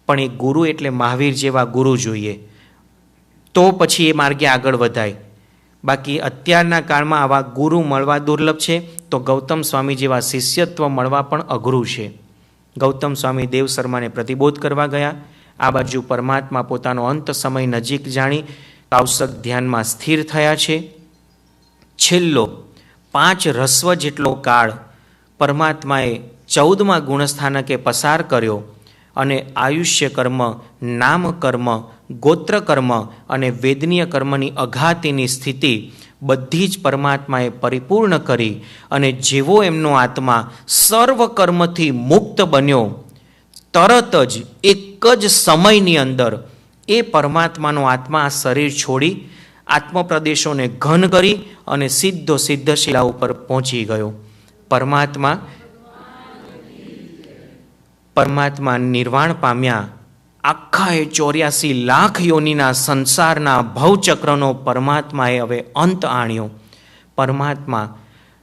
A: પણ એ ગુરુ એટલે મહાવીર જેવા ગુરુ જોઈએ, તો પછી એ માર્ગે આગળ વધાય. બાકી અત્યારના કાળમાં આવા ગુરુ મળવા દુર્લભ છે, તો ગૌતમ સ્વામી જેવા શિષ્યત્વ મળવા પણ અઘરું છે. ગૌતમ સ્વામી દેવ શર્માને પ્રતિબોધ કરવા ગયા. આ બાજુ પરમાત્મા પોતાનો અંત સમય નજીક જાણી કાઉસક ધ્યાનમાં સ્થિર થયા છે. છેલ્લો 5 રસ્વ જેટલો કાળ પરમાત્માએ 14મા ગુણસ્થાનકે પસાર કર્યો અને આયુષ્ય કર્મ, નામ કર્મ, ગોત્ર કર્મ અને વેદનીય કર્મની અઘાતીની સ્થિતિ બધી જ પરમાત્માએ પરિપૂર્ણ કરી. અને જેવો એમનો આત્મા સર્વ કર્મથી મુક્ત બન્યો, તરત જ એક એક જ સમયની અંદર એ પરમાત્માનો આત્મા આ શરીર છોડી આત્મપ્રદેશોને ઘન કરી અને સીધો સિદ્ધશિલા ઉપર પહોંચી ગયો. પરમાત્મા નિર્વાણ પામ્યા. આખા એ 84 લાખ યોનિના સંસારના ભવચક્રનો પરમાત્માએ હવે અંત આણ્યો. પરમાત્મા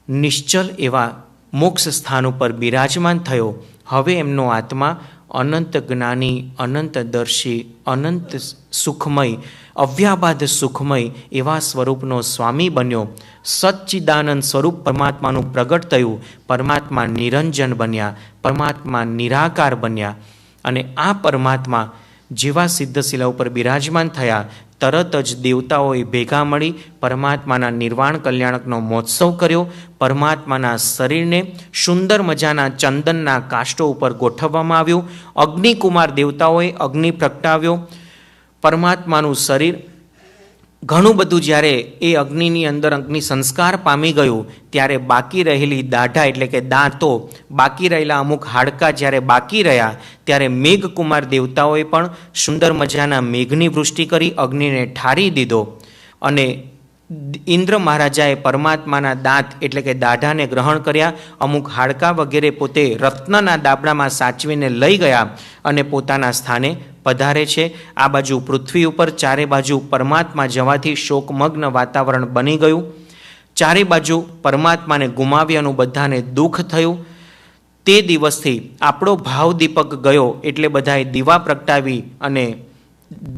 A: નિશ્ચલ એવા મોક્ષ સ્થાન ઉપર બિરાજમાન થયો. હવે એમનો આત્મા અનંત જ્ઞાની, અનંતદર્શી, અનંત સુખમય, અવ્યાબાદ સુખમય એવા સ્વરૂપનો સ્વામી બન્યો. સચ્ચિદાનંદ સ્વરૂપ પરમાત્માનું પ્રગટ થયું. પરમાત્મા નિરંજન બન્યા, પરમાત્મા નિરાકાર બન્યા. અને આ પરમાત્મા જેવા સિદ્ધશિલા ઉપર બિરાજમાન થયા, તરત જ દેવતાઓએ ભેગા મળી પરમાત્માના નિર્વાણ કલ્યાણકનો મહોત્સવ કર્યો. પરમાત્માના શરીરને સુંદર મજાના ચંદનના કાષ્ટો ઉપર ગોઠવવામાં આવ્યું. અગ્નિકુમાર દેવતાઓએ અગ્નિ પ્રગટાવ્યો. પરમાત્માનું શરીર ઘણું બધું જ્યારે એ અગ્નિની અંદર અગ્નિ સંસ્કાર પામી ગયું ત્યારે બાકી રહેલી દાઢા એટલે કે દાંતો, બાકી રહેલા અમુક હાડકાં જ્યારે બાકી રહ્યા ત્યારે મેઘકુમાર દેવતાઓએ પણ સુંદર મજાના મેઘની વૃષ્ટિ કરી અગ્નિને ઠારી દીધો. અને ઇન્દ્ર મહારાજાએ પરમાત્માના દાંત એટલે કે દાઢાને ગ્રહણ કર્યા. અમુક હાડકાં વગેરે પોતે રત્નના દાબડામાં સાચવીને લઈ ગયા અને પોતાના સ્થાને પધારે છે. આ બાજુ પૃથ્વી ઉપર ચારે બાજુ પરમાત્મા જવાથી શોકમગ્ન વાતાવરણ બની ગયું. ચારે બાજુ પરમાત્માને ગુમાવ્યાનું બધાને દુઃખ થયું. તે દિવસથી આપણો ભાવ દીપક ગયો એટલે બધાએ દીવા પ્રગટાવી અને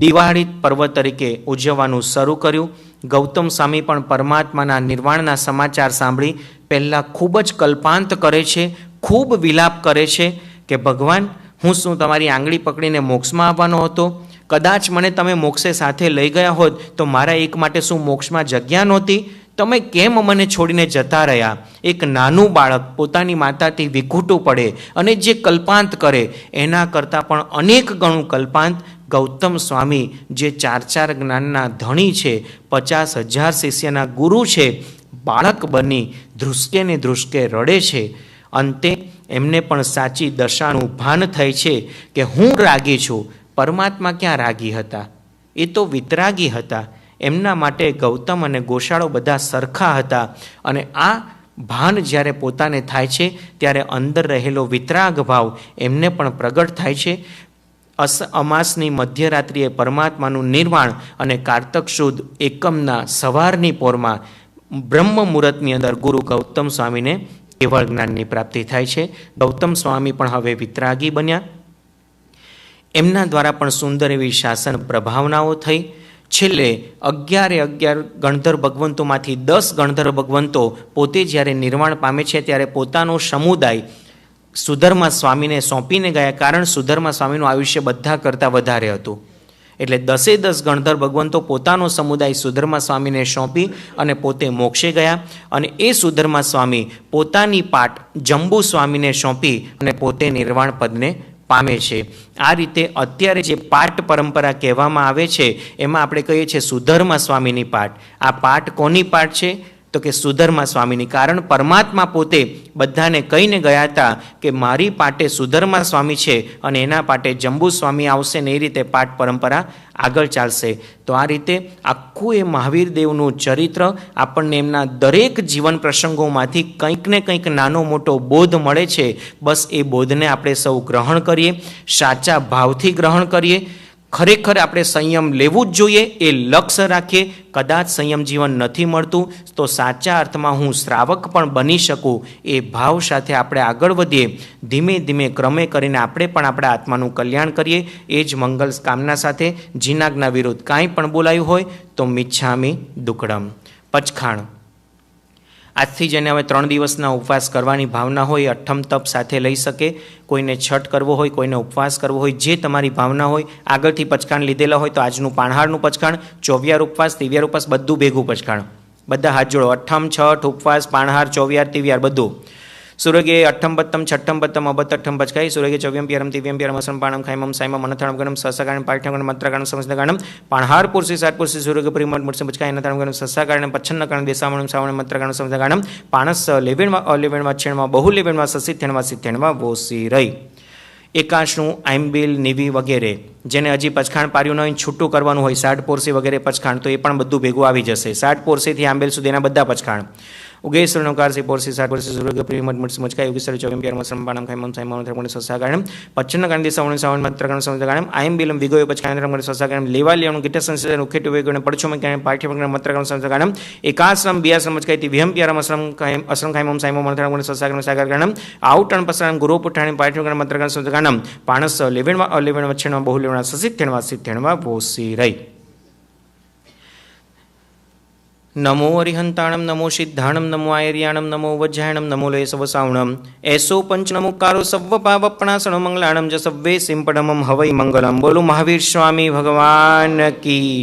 A: દિવાળી પર્વ તરીકે ઉજવવાનું શરૂ કર્યું. ગૌતમ સ્વામી પણ પરમાત્માના નિર્વાણના સમાચાર સાંભળી પહેલાં ખૂબ જ કલ્પાંત કરે છે, ખૂબ વિલાપ કરે છે કે ભગવાન, હું શું તમારી આંગળી પકડીને મોક્ષમાં આવવાનો હતો? કદાચ મને તમે મોક્ષે સાથે લઈ ગયા હોત તો મારા એક માટે શું મોક્ષમાં જગ્યા નહોતી? તમે કેમ મને છોડીને જતા રહ્યા? એક નાનું બાળક પોતાની માતાથી વિખૂટું પડે અને જે કલ્પાંત કરે એના કરતાં પણ અનેક ગણું કલ્પાંત ગૌતમ સ્વામી જે 4 જ્ઞાનના ધણી છે, 50,000 શિષ્યના ગુરુ છે, બાળક બની ધ્રુસકે ને ધ્રુસકે રડે છે. અંતે એમને પણ સાચી દશાનું ભાન થાય છે કે હું રાગી છું. પરમાત્મા ક્યાં રાગી હતા? એ તો વિતરાગી હતા. એમના માટે ગૌતમ અને ગોશાળો બધા સરખા હતા. અને આ ભાન જ્યારે પોતાને થાય છે ત્યારે અંદર રહેલો વિતરાગ ભાવ એમને પણ પ્રગટ થાય છે. અમાસની મધ્યરાત્રિએ પરમાત્માનું નિર્વાણ અને કારતક સુદ એકમના સવારની પોરમાં બ્રહ્મ મુહૂર્તની અંદર ગુરુ ગૌતમ સ્વામીને કેવળ જ્ઞાનની પ્રાપ્તિ થાય છે. ગૌતમ સ્વામી પણ હવે વિતરાગી બન્યા. એમના દ્વારા પણ સુંદર એવી શાસન પ્રભાવનાઓ થઈ. છેલ્લે 11 ગણધર ભગવંતોમાંથી 10 ગણધર ભગવંતો પોતે જ્યારે નિર્વાણ પામે છે ત્યારે પોતાનો સમુદાય સુધર્મા સ્વામીને સોંપીને ગયા. કારણ સુધર્મા સ્વામીનું આયુષ્ય બધા કરતાં વધારે હતું. એટલે 10 ગણધર ભગવંતો પોતાનો સમુદાય સુધર્મા સ્વામીને સોંપી અને પોતે મોક્ષે ગયા. અને એ સુધર્મા સ્વામી પોતાની પાટ જંબુ સ્વામીને સોંપી અને પોતે નિર્વાણ પદને પામે છે. આ રીતે અત્યારે જે પાટ પરંપરા કહેવામાં આવે છે એમાં આપણે કહીએ છીએ સુધર્મા સ્વામીની પાટ. આ પાટ કોની પાટ છે? તો કે સુધર્મા સ્વામીની. કારણ પરમાત્મા પોતે બધાને કહીને ગયા હતા કે મારી પાટે સુધર્મા સ્વામી છે અને એના પાટે જંબુ સ્વામી આવશે ને એ રીતે પાઠ પરંપરા આગળ ચાલશે. તો આ રીતે આખું એ મહાવીર દેવનું ચરિત્ર આપણને એમના દરેક જીવન પ્રસંગોમાંથી કંઈક ને કંઈક નાનો મોટો બોધ મળે છે. બસ એ બોધને આપણે સૌ ગ્રહણ કરીએ, સાચા ભાવથી ગ્રહણ કરીએ. ખરેખર આપણે સંયમ લેવું જ જોઈએ એ લક્ષ્ય રાખીએ. કદાચ સંયમ જીવન નથી મળતું તો સાચા અર્થમાં હું શ્રાવક પણ બની શકું એ ભાવ સાથે આપણે આગળ વધીએ. ધીમે ધીમે ક્રમે કરીને આપણે પણ આપણા આત્માનું કલ્યાણ કરીએ. એ જ મંગલ કામના સાથે જીનાગના વિરુદ્ધ કાંઈ પણ બોલાયું હોય તો મિચ્છામી દુક્કડમ. પચખાણ. આજથી જેને હવે 3 દિવસના ઉપવાસ કરવાની ભાવના હોય અઠ્ઠમ તપ સાથે લઈ શકે. કોઈને છઠ કરવો હોય, કોઈને ઉપવાસ કરવો હોય, જે તમારી ભાવના હોય. આગળથી પચખાણ લીધેલા હોય તો આજનું પાણહારનું પચખાણ, 24 ઉપવાસ, 23 ઉપવાસ બધું ભેગું પચખાણ. બધા હાથ જોડો. અઠ્ઠમ, છઠ, ઉપવાસ, પાણહાર, 24, 23 બધું. સૂર્યગે અઠ્ઠમ પત્તમ છઠ્ઠમ પત્તમ અબત્તઠ્ઠમ પચકાઈ સૂર્યગે ચોવ્યમ પિયરમ દિવ્યમ પિયરમ અસમ પાણમ ખાઈમમ સાઈમમ મનથાણમ ગણમ સસાગાણમ પાઠ્યગણ મંત્રગાણમ સમસ્તગાણમ પાણહાર પુરુષી સાત પુરુષી સૂર્યગે પરિમળ મુરસે પચકાઈ નથાણમ ગણમ સસાગાણમ પચ્છન્ન કણ દેસામણમ સાવણ મંત્રગાણમ સમસ્તગાણમ પાણસ લેવેણમાં અલેવેણમાં છેણમાં બહુ લેવેણમાં સસિથેણમાં સિથેણમાં વોસી રહી. એકાશનું, આઈમ્બિલ, નિવી વગેરે, જેને હજી પચખાણ પાર્યું ન હોય, છૂટું કરવાનું હોય, 60 પોરસી વગેરે પચખાણ, તો એ પણ બધું ભેગું આવી જશે. 60 પોરસીથી આંબેલ સુધીના બધા પચખાણ. ઉગેશ્વર નૌકારસી પોરસી 60 પોરસી સૂર્ય પ્રિય મત મચકાય ઉગેશ્વર ચોવીમ પ્યાર મસરમ પાણમ ખાઈમમ સાઈમમ ત્રમણ સસાગાણમ પચ્છન ગાંધી સવણ સવણ મત્રગણ સમજગાણમ આઈમ્બિલમ વિગોય પચખાણ ત્રમણ સસાગાણમ લેવાલિયાનું ગીટ સંસદન ઉખેટુ વેગણ પડછો મકાણ પાઠ્યપ્રકરણ મત્રગણ સમજગાણમ એકાશ્રમ બિયાશ્રમ મચકાયથી વિહમ પ્યારમ અસરમ ખાઈમમ સાઈમમ ત્રમણ સસાગાણમ સાગરગાણમ આઉટણ પસરાણ ગુરુ પુઠાણી પાઠ્યપ્રકરણ મત્રગણ સમજગાણમ પાણસ લેવેણમાં અલેવેણ વચ્છેણમાં બહુલેવણા સસિથેણવા સિથેણવા વોસી રહી. નમો અરિહંતાણમ, નમો સિદ્ધાણમ, નમો આયર્યાણમ, નમો વજ્જાયણમ, નમો લે સવસાવણમ એસો પંચ નમોકારો સવ્વ પાવપણાસણ મંગલાણમ જ સવ્વે સિંપડમમ હવૈ મંગલમ. બોલો મહાવીર સ્વામી ભગવાન કી